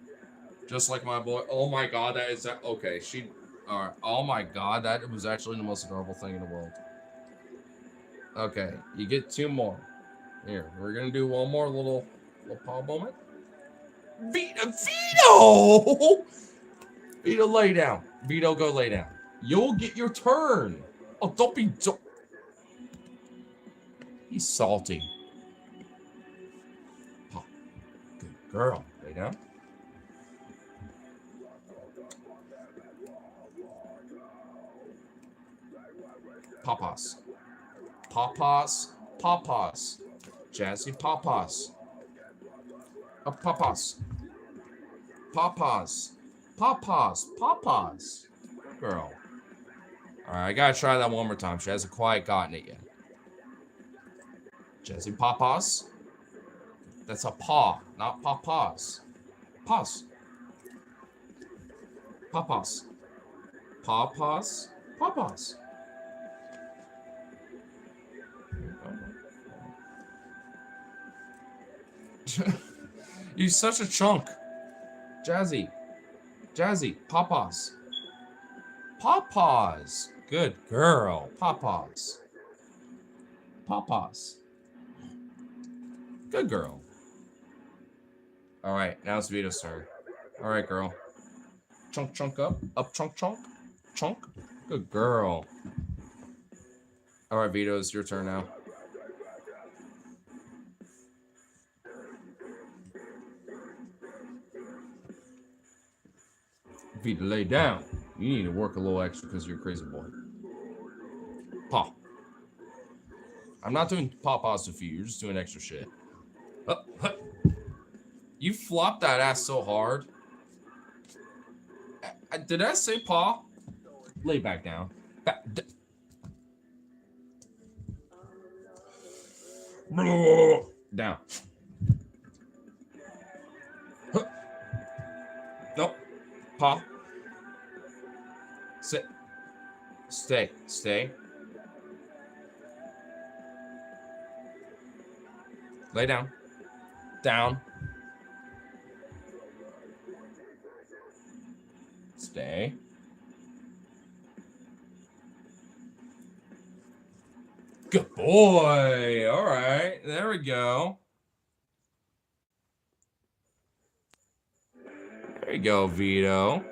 A: Just like my boy. Oh my god. That is that. Okay. She. Alright. Oh my god. That was actually the most adorable thing in the world. Okay. You get two more. Here. We're going to do one more little paw moment. Vito! Vito, lay down. Vito, go lay down. You'll get your turn. Oh, don't be... He's salty. Oh, good girl. Lay down. Papas. Papas. Papas. Jazzy Papas. Papas. Papas. Papas. Papas. Good girl. Alright, I gotta try that one more time. She hasn't quite gotten it yet. Jazzy Papas. That's a paw, not papas. Paws. Papas. Papas. Papas. You're such a chunk. Jazzy. Jazzy, Papa's. Papa's. Good girl. Papa's. Papa's. Good girl. All right, now it's Vito's turn. All right, girl. Chunk, chunk up. Up, chunk, chunk. Chunk. Good girl. All right, Vito, it's your turn now. Vito, lay down. You need to work a little extra because you're a crazy boy. Paw. I'm not doing paws with you. You're just doing extra shit. You flopped that ass so hard. Did I say paw? Lay back down. Down. Nope. Paw. Sit. Stay. Stay. Lay down. Down. Stay. Good boy. All right. There we go. There you go, Vito.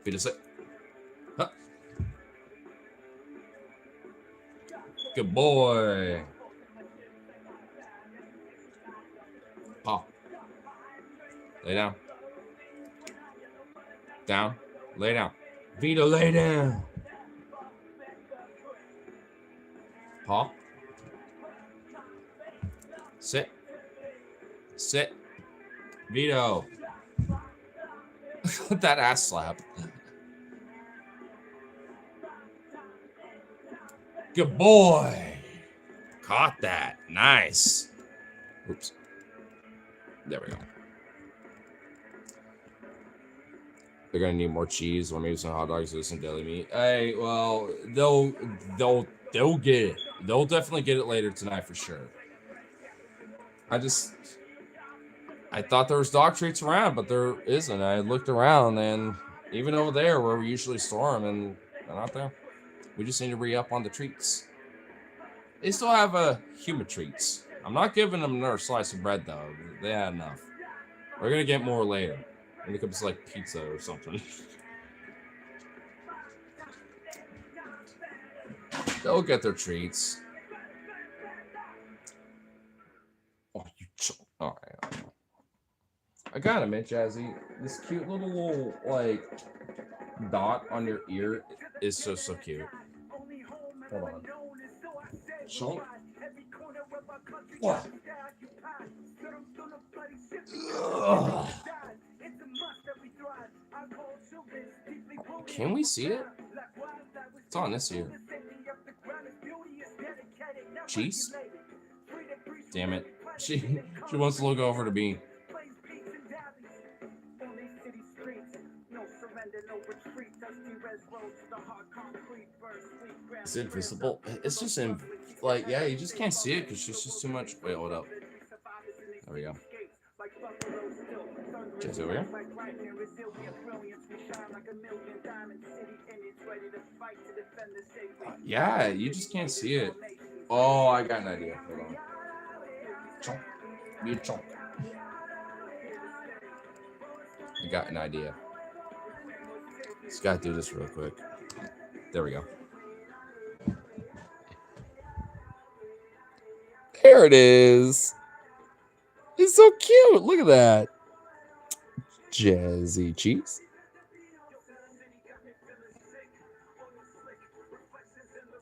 A: Vito, sit. Huh. Good boy. Paw. Lay down. Down. Lay down. Vito, lay down. Paw. Sit. Sit. Vito. That ass slap. Good boy. Caught that. Nice. Oops. There we go. They're gonna need more cheese or maybe some hot dogs or some deli meat. Hey, well, they'll get it. They'll definitely get it later tonight for sure. I thought there was dog treats around, but there isn't. I looked around, and even over there where we usually store them, and they're not there. We just need to re-up on the treats. They still have human treats. I'm not giving them another slice of bread, though. They had enough. We're going to get more later. When it comes to, like, pizza or something. They'll get their treats. Oh, you... All right. I gotta admit, Jazzy, this cute little, like, dot on your ear is so cute. Hold on. Chunk. What? Ugh. Can we see it? It's on this ear. Cheese? Damn it. She wants to look over to me. Is it visible? It's just in, like, yeah, you just can't see it because she's just too much. Wait, hold up. There we go. Just over here. Yeah, you just can't see it. Oh, I got an idea. Hold on. Chunk. Be a chunk. I got an idea. Just gotta do this real quick. There we go. There it is. It's so cute. Look at that. Jazzy cheese.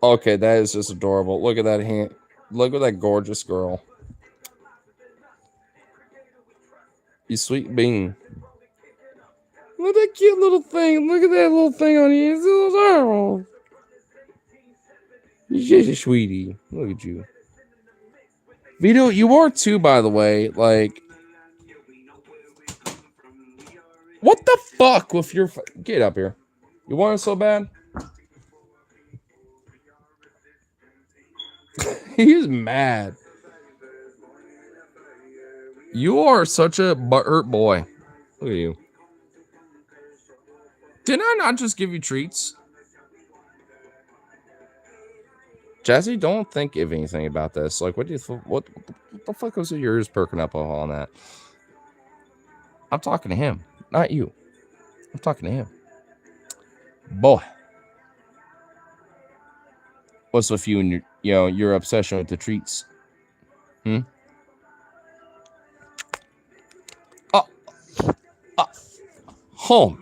A: Okay, that is just adorable. Look at that hand. Look at that gorgeous girl. You sweet bean. Look at that cute little thing. Look at that little thing on you. It's so adorable. You're just a sweetie. Look at you. Vito, you are too, by the way. Like, what the fuck with your... Get up here. You want it so bad? He's mad. You are such a butthurt boy. Look at you. Did I not just give you treats? Jazzy, don't think of anything about this. Like, what do you what the fuck was yours perking up on that? I'm talking to him, not you. I'm talking to him. Boy. What's with you and your obsession with the treats? Oh,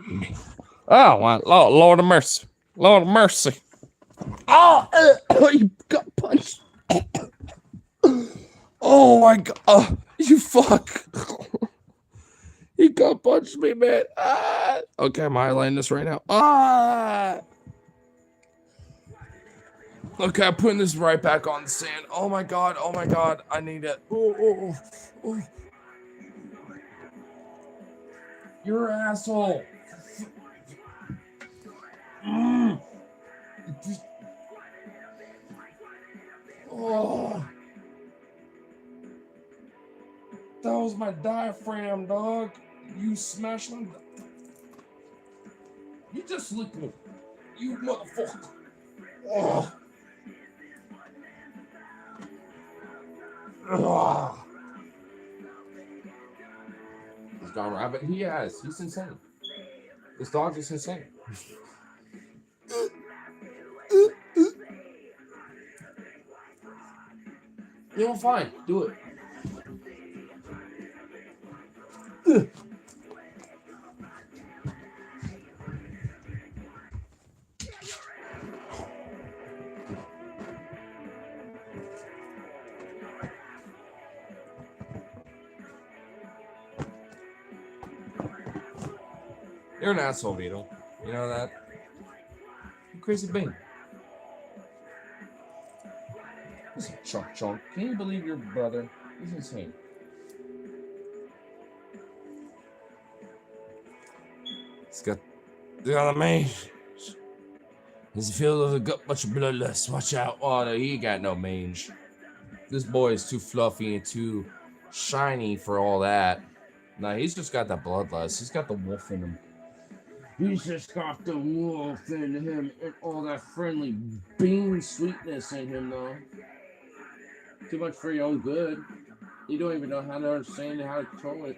A: oh, my Lord of mercy. Lord of mercy. Oh, you got punched. Oh my god. You fuck. He got punched me, man. Okay, I'm highlighting this right now. Okay, I'm putting this right back on the sand. Oh my god. I need it. Oh. You're an asshole. Oh. That was my diaphragm, dog. You smashed them. You just licked me. You motherfucker. Oh. Oh. He's gone rabbit. He's insane. This dog is insane. You know, fine. Do it. You're an asshole, Vito. You know that? You crazy bean. This is chunk. Can you believe your brother? He's insane. He's got a mange. He's filled with a gut bunch of bloodlust. Watch out. Oh, no, he ain't got no mange. This boy is too fluffy and too shiny for all that. Nah, he's just got that bloodlust. He's got the wolf in him. He's just got the wolf in him and all that friendly bean sweetness in him, though. Too much for your own good. You don't even know how to understand and how to control it.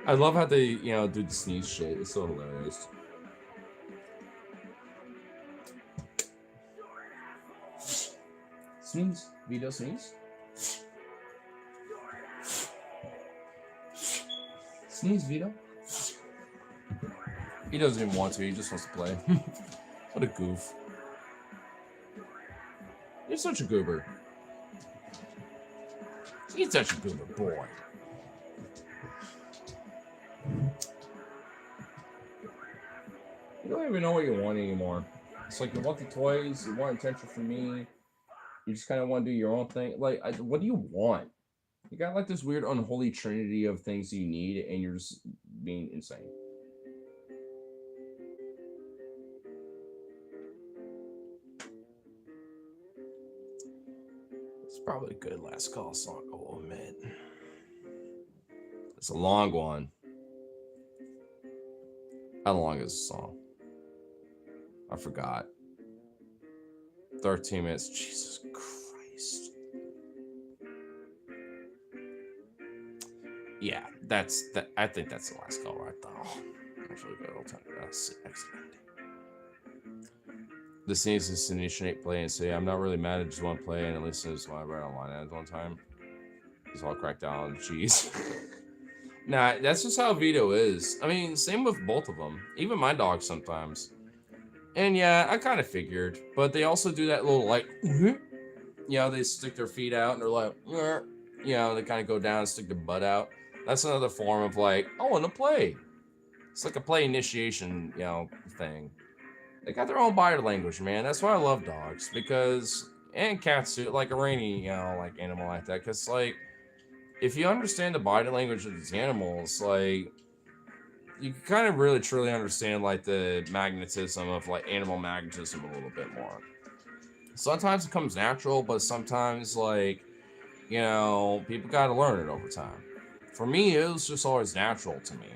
A: I love how they, do the sneeze shit. It's so hilarious. Sneeze. Vito sneeze. Sneeze, Vito. He doesn't even want to. He just wants to play. What a goof. You're such a goober. He's such a goober boy. You don't even know what you want anymore. It's like you want the toys, you want attention from me. You just kind of want to do your own thing. Like, what do you want? You got like this weird unholy trinity of things you need, and you're just being insane. It's probably a good last call song, I'll admit. It's a long one. How long is the song? I forgot. 13 minutes. Jesus Christ. Yeah, I think that's the last call right though. Actually, good. Excellent. This needs to initiate play and say, I'm not really mad, I just want to play, and at least it's why I read online at one time. He's all cracked down. Jeez. Nah, that's just how Vito is. I mean, same with both of them. Even my dog sometimes. And yeah, I kind of figured. But they also do that little like, they stick their feet out and they're like, they kind of go down and stick their butt out. That's another form of like, I want to play. It's like a play initiation, thing. They got their own body language, man. That's why I love dogs. And cats too, like a rainy, like animal like that. Because, like, if you understand the body language of these animals, like, you can kind of really truly understand like the magnetism of like animal magnetism a little bit more. Sometimes it comes natural, but sometimes like, people got to learn it over time. For me, it was just always natural to me.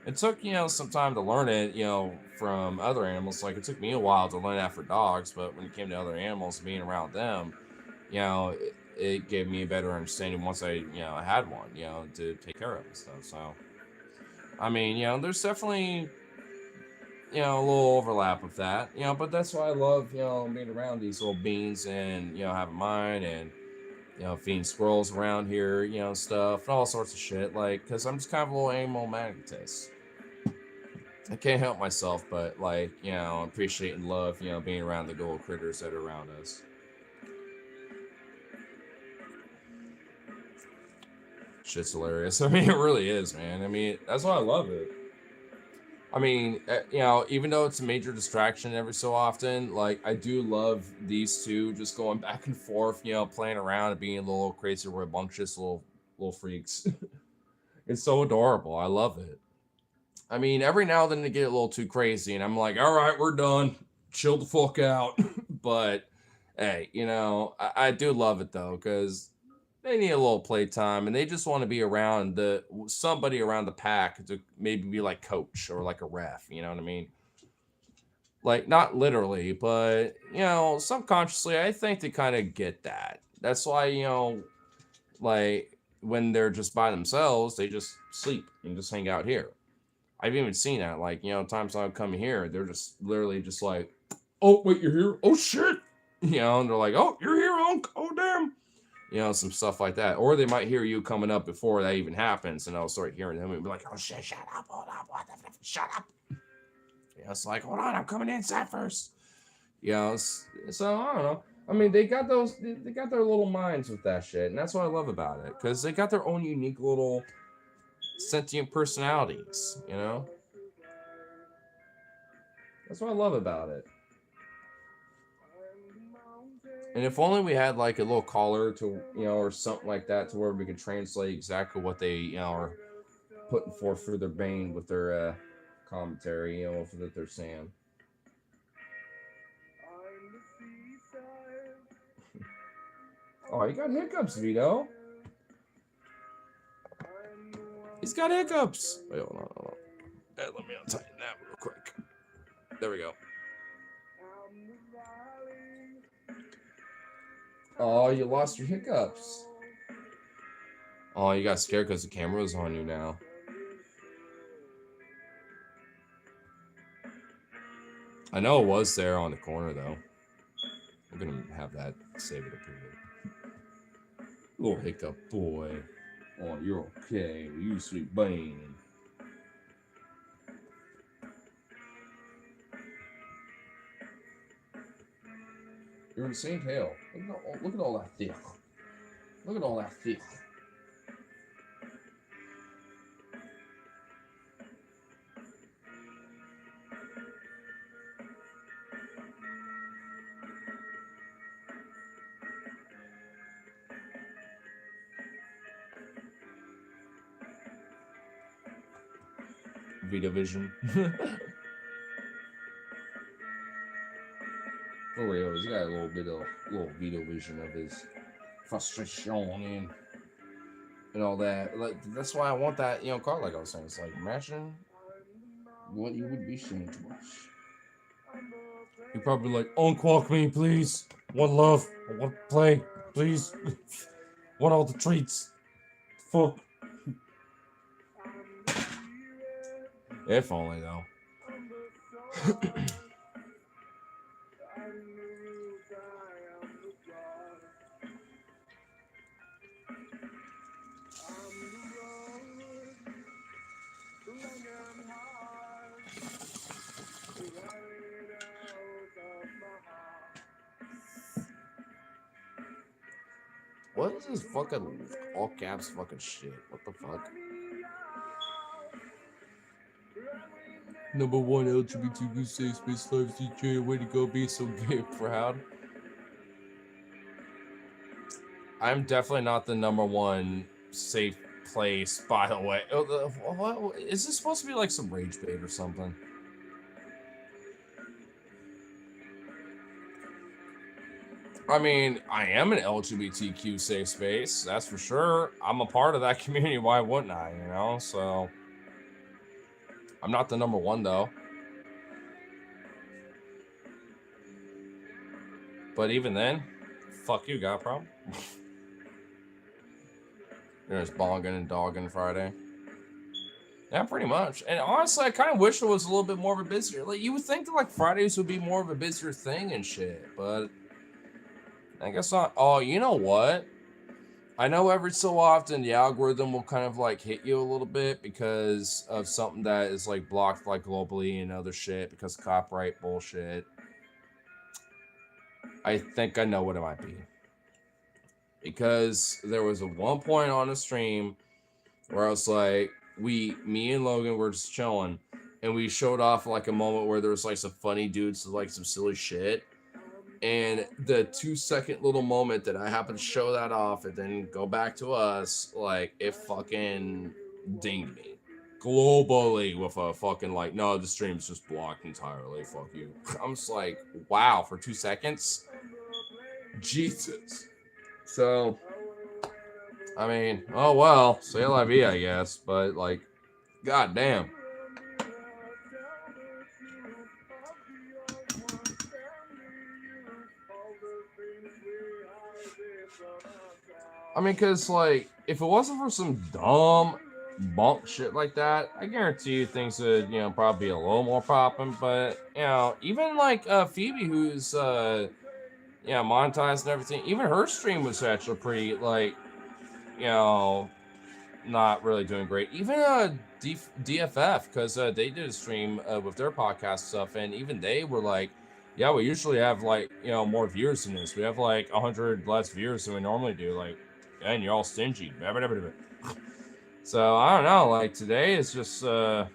A: It took, some time to learn it, from other animals. Like it took me a while to learn that for dogs, but when it came to other animals, being around them, it gave me a better understanding once I had one, to take care of and stuff. So, I mean, there's definitely, a little overlap with that, but that's why I love, being around these little beings and, having mine and, feeding squirrels around here, stuff and all sorts of shit. Like, cause I'm just kind of a little animal magnetist. I can't help myself, but like, appreciate and love, being around the little critters that are around us. Shit's hilarious. I mean, it really is, man. I mean, that's why I love it. I mean, even though it's a major distraction every so often, like I do love these two just going back and forth, playing around and being a little crazy, rambunctious little freaks. It's so adorable. I love it. I mean, every now and then they get a little too crazy, and I'm like, all right, we're done. Chill the fuck out. But hey, I do love it though, because they need a little playtime and they just want to be around somebody around the pack to maybe be like coach or like a ref, you know what I mean? Like not literally, but subconsciously I think they kind of get that. That's why, like when they're just by themselves, they just sleep and just hang out here. I've even seen that, like, times I've come here, they're just literally just like, oh wait, you're here? Oh shit. And they're like, oh, you're here, Unc. Oh damn. Some stuff like that. Or they might hear you coming up before that even happens, and I'll start hearing them and be like, oh shit, shut up, hold up, what the fuck, shut up. It's like, hold on, I'm coming inside first. So I don't know. I mean, they got their little minds with that shit, and that's what I love about it, because they got their own unique little sentient personalities, That's what I love about it. And if only we had like a little caller to, or something like that, to where we could translate exactly what they, are putting forth through their vein with their commentary, that they're saying. Oh, you got hiccups, Vito. He's got hiccups. Wait, hold on. Hey, let me untighten that real quick. There we go. Oh, you lost your hiccups. Oh, you got scared because the camera was on you now. I know it was there on the corner, though. I'm going to have that save it up here. Little hiccup boy. Oh, you're okay. You sweet bean. You're insane tail. Look at all that thick. Look at all that thick. Vita Vision. For real, he's got a little bit of Vita Vision of his frustration and all that. Like that's why I want that, car. Like I was saying, it's like imagine what you would be saying to us. You're probably like, unquark me, please. One love. I want to play, please. Want all the treats. Fuck. If only though. What is this fucking all caps fucking shit? What the fuck? Number one LGBTQ safe space life DJ. Way to go, be so gay and proud. I'm definitely not the number one safe place, by the way. What is this supposed to be like some rage bait or something? I mean, I am an LGBTQ safe space, that's for sure. I'm a part of that community. Why wouldn't I? You know, so I'm not the number one though. But even then, fuck you, got a problem? There's bonging and dogging Friday. Yeah, pretty much. And honestly, I kind of wish it was a little bit more of a busier. Like, you would think that like Fridays would be more of a busier thing and shit, but I guess not. Oh, you know what? I know every so often the algorithm will kind of like hit you a little bit because of something that is like blocked like globally and other shit because of copyright bullshit. I think I know what it might be. Because there was a one point on the stream where I was like, me and Logan were just chilling, and we showed off like a moment where there was like some funny dudes with like some silly shit. And the 2-second little moment that I happened to show that off and then go back to us, like it fucking dinged me globally with a fucking like, no, the stream's just blocked entirely. Fuck you. I'm just like, wow, for 2 seconds, Jesus. So, I mean, oh well, say la vie, I guess, but like, goddamn. I mean, because, like, if it wasn't for some dumb bump shit like that, I guarantee you things would, you know, probably be a little more popping. But, you know, even like Phoebe, who's, yeah, monetized and everything, even her stream was actually pretty, like, you know, not really doing great. Even DFF, because they did a stream with their podcast stuff, and even they were like, yeah, we usually have, like, you know, more viewers than this. We have, like, 100 less viewers than we normally do. Like, and you're all stingy. So I don't know. Like today is just a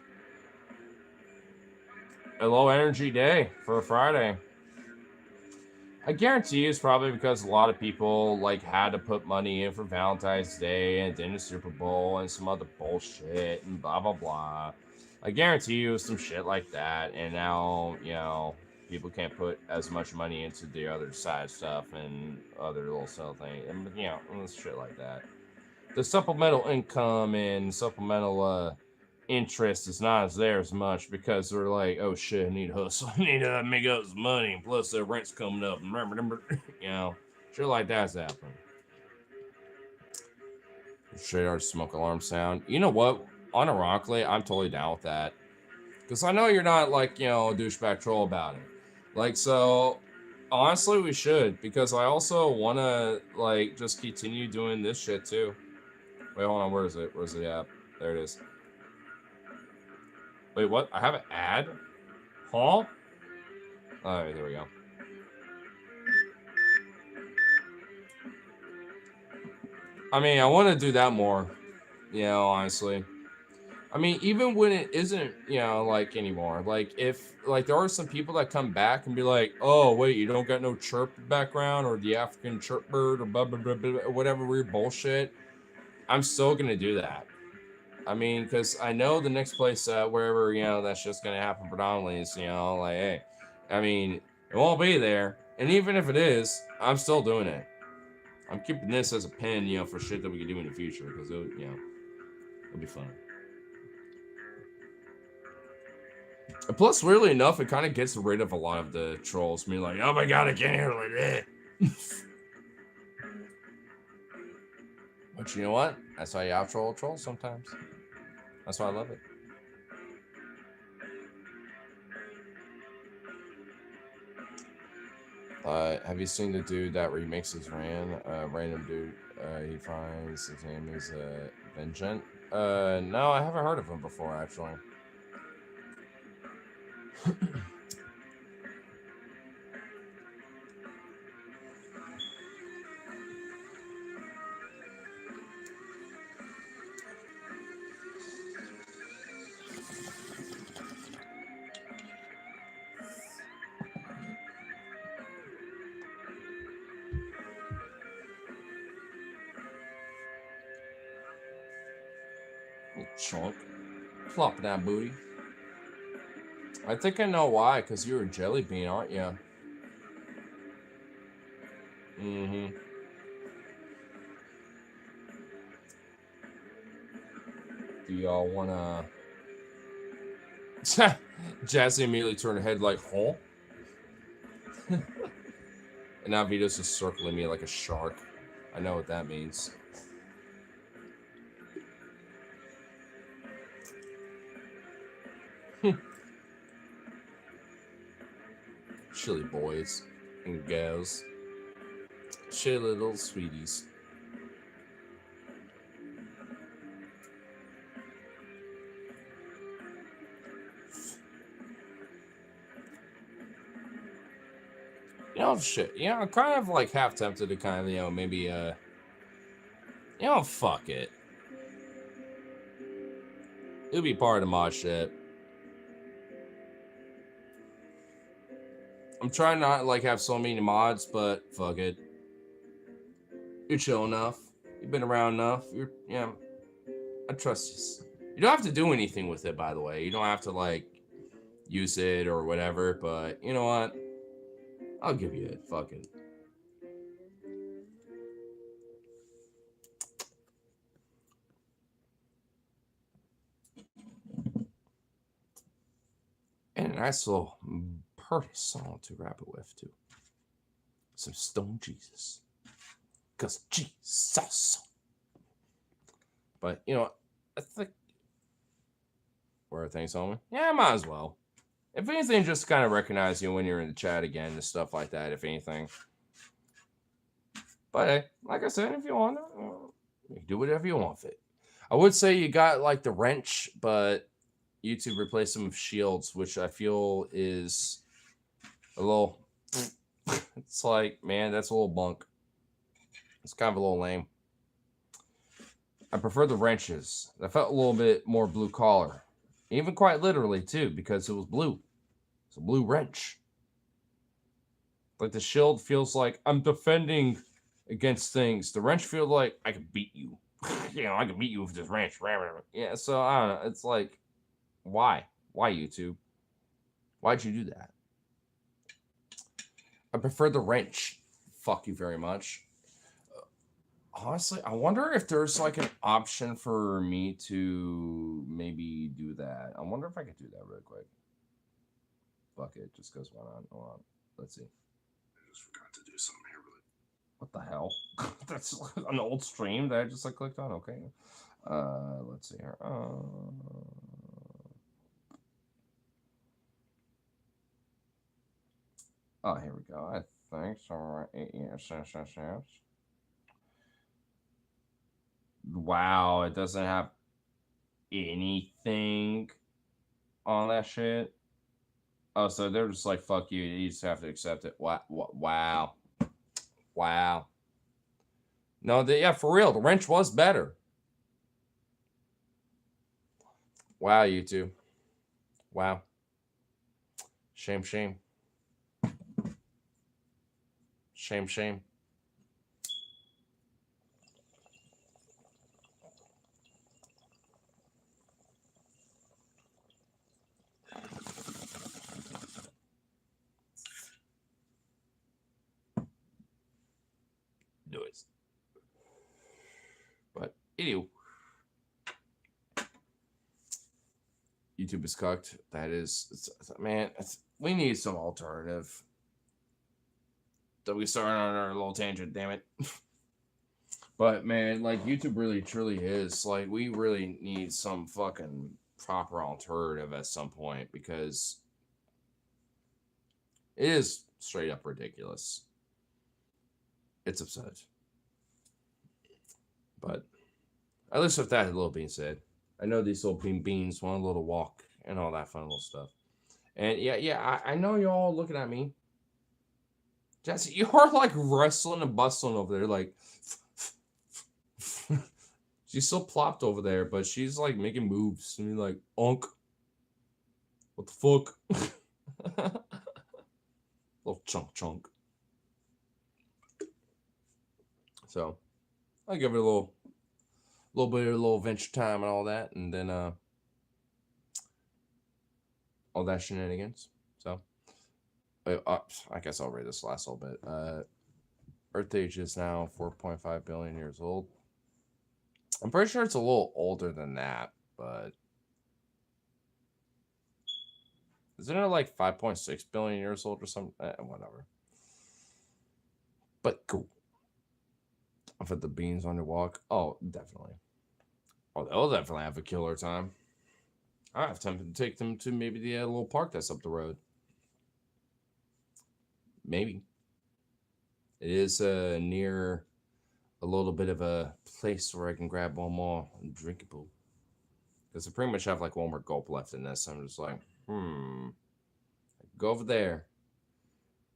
A: low energy day for a Friday. I guarantee it's probably because a lot of people like had to put money in for Valentine's Day and then the Super Bowl and some other bullshit and blah blah blah. I guarantee you some shit like that, and now you know people can't put as much money into the other side stuff and other little sell things, and you know shit like that. The supplemental income and supplemental interest is not as there as much because they're like, oh shit, I need to hustle, I need to make up some money, plus the rent's coming up, and remember, you know, shit like that's happening. Straight our smoke alarm sound. You know what? Unironically, I'm totally down with that because I know you're not like, you know, a douchebag troll about it. Like, so honestly, we should, because I also want to like just continue doing this shit too. Wait, hold on. Where is it? Where's the app? There it is. Wait, what? I have an ad? Huh? All right, there we go. I mean, I want to do that more. You know, honestly. I mean, even when it isn't, you know, like anymore. Like if, like, there are some people that come back and be like, "Oh, wait, you don't got no chirp background or the African chirp bird or blah blah blah blah, whatever weird bullshit." I'm still gonna do that. I mean, because I know the next place wherever, you know, that's just gonna happen predominantly is, you know, like, hey, I mean, it won't be there, and even if it is, I'm still doing it. I'm keeping this as a pin, you know, for shit that we can do in the future, because it'll, you know, it'll be fun. And plus, weirdly enough, it kind of gets rid of a lot of the trolls. Me like, oh my god, I can't handle it. But you know what? That's why you out-troll trolls sometimes. That's why I love it. Have you seen the dude that remakes his random dude? He finds his name is Vengeant. No, I haven't heard of him before, actually. Chunk. Flop that booty. I think I know why, because you're a jelly bean, aren't you? Mm-hmm. Do y'all wanna... Jazzy immediately turned her head like, huh? And now Vito's just circling me like a shark. I know what that means. Chilly boys and girls. Chilly little sweeties. You know, shit. You know, I'm kind of like half tempted to kind of, you know, maybe, you know, fuck it. It'll be part of my shit. I'm trying not to, like, have so many mods, but fuck it. You're chill enough. You've been around enough. You're, yeah, I trust you. You don't have to do anything with it, by the way. You don't have to, like, use it or whatever, but you know what? I'll give you it. Fuck it. And a nice little pretty song to wrap it with, too. Some Stone Jesus. Because Jesus. But, you know, I think... Where are things, homie? Yeah, might as well. If anything, just kind of recognize you when you're in the chat again and stuff like that, if anything. But hey, like I said, if you want, you can do whatever you want with it. I would say you got like the wrench, but YouTube replaced them with shields, which I feel is a little... It's like, man, that's a little bunk. It's kind of a little lame. I prefer the wrenches. I felt a little bit more blue collar. Even quite literally, too, because it was blue. It's a blue wrench. Like the shield feels like I'm defending against things. The wrench feels like I can beat you. You know, I can beat you with this wrench. Yeah, so I don't know. It's like, why? Why, YouTube? Why'd you do that? I prefer the wrench. Fuck you very much. Honestly, I wonder if there's like an option for me to maybe do that. I wonder if I could do that real quick. Fuck it, just goes one on. Hold on. Let's see.
B: I just forgot to do something here really.
A: What the hell? That's an old stream that I just like clicked on. Okay. Let's see here. Oh, here we go. I think so. Right. Yes. Wow, it doesn't have anything on that shit. Oh, so they're just like, fuck you. You just have to accept it. Wow. Wow. No, yeah, for real. The wrench was better. Wow, YouTube. Wow. Shame. Shame. Noise. But anyway, YouTube is cooked. That is, man. We need some alternative. Don't we start on our little tangent? Damn it. But man, like YouTube really truly is like we really need some fucking proper alternative at some point because it is straight up ridiculous. It's absurd. But at least with that little being said, I know these little beans want a little walk and all that fun little stuff. And yeah, I know you're all looking at me. Jesse, you are like wrestling and bustling over there, like she's still plopped over there, but she's like making moves and you're like, Unk. What the fuck? Little chunk. So I'll give it a little little bit of a little Adventure Time and all that, and then all that shenanigans. So I guess I'll read this last little bit. Earth age is now 4.5 billion years old. I'm pretty sure it's a little older than that, but isn't it like 5.6 billion years old or something? Whatever. But cool. I've had the beans on your walk. Oh, definitely. Oh, they'll definitely have a killer time. I have time to take them to maybe the little park that's up the road. Maybe. It is near a little bit of a place where I can grab one more drinkable. Because I pretty much have like one more gulp left in this. I'm just like, go over there.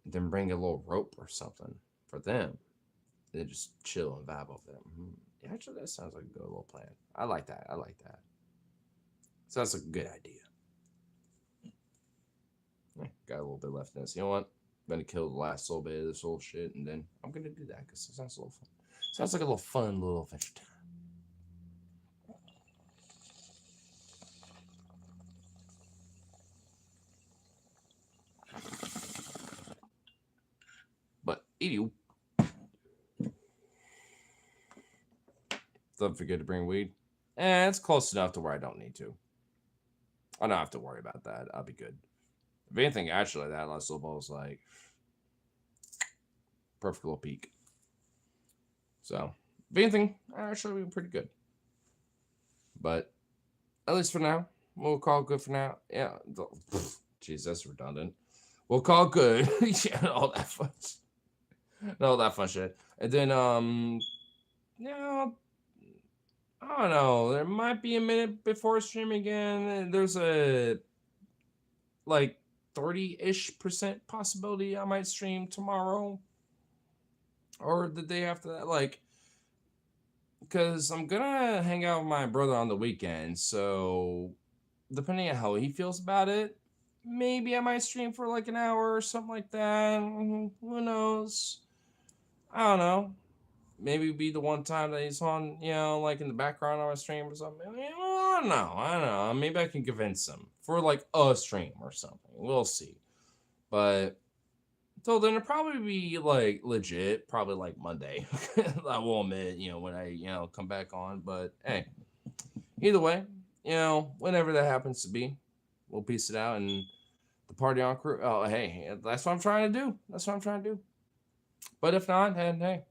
A: And then bring a little rope or something for them. And then just chill and vibe over there. Yeah, actually, that sounds like a good little plan. I like that. I like that. Sounds like a good idea. Got a little bit left in this. You know what? I'm going to kill the last little bit of this little shit. And then I'm going to do that because it sounds a little fun. Sounds like a little fun little adventure time. But anyway, don't forget to bring weed. It's close enough to where I don't need to. I don't have to worry about that. I'll be good. If anything, actually, that last little ball was like perfect little peak. So, if anything, actually, we're pretty good. But at least for now, we'll call it good for now. Yeah, jeez, that's redundant. We'll call it good. Yeah, all that fun. All that fun shit. And then, you know, I don't know. There might be a minute before streaming again. There's a like 30-ish% possibility I might stream tomorrow or the day after that. Like, because I'm gonna hang out with my brother on the weekend. So, depending on how he feels about it, maybe I might stream for like an hour or something like that. Who knows? I don't know. Maybe be the one time that he's on, like in the background on a stream or something. I don't know. Maybe I can convince him for like a stream or something. We'll see. But till then, it'll probably be like legit, probably like Monday. I will admit, when I, come back on. But hey, either way, whenever that happens to be, we'll piece it out and the party on crew. Oh, hey, that's what I'm trying to do. But if not, then hey,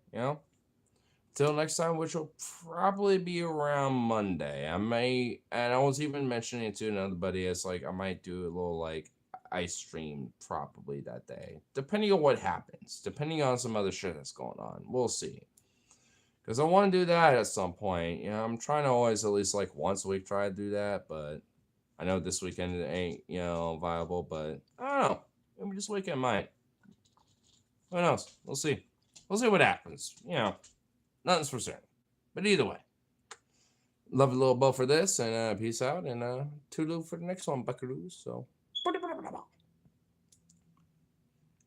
A: till next time, which will probably be around Monday. I may, and I was even mentioning it to another buddy, it's like I might do a little like ice stream probably that day, depending on what happens, depending on some other shit that's going on. We'll see. Because I want to do that at some point. I'm trying to always at least like once a week try to do that, but I know this weekend it ain't, viable, but I don't know. Maybe this weekend might. Who knows? We'll see. We'll see what happens. Nothing's for certain. But either way, love a little bow for this, and peace out, and toodaloo for the next one, buckaroos. So.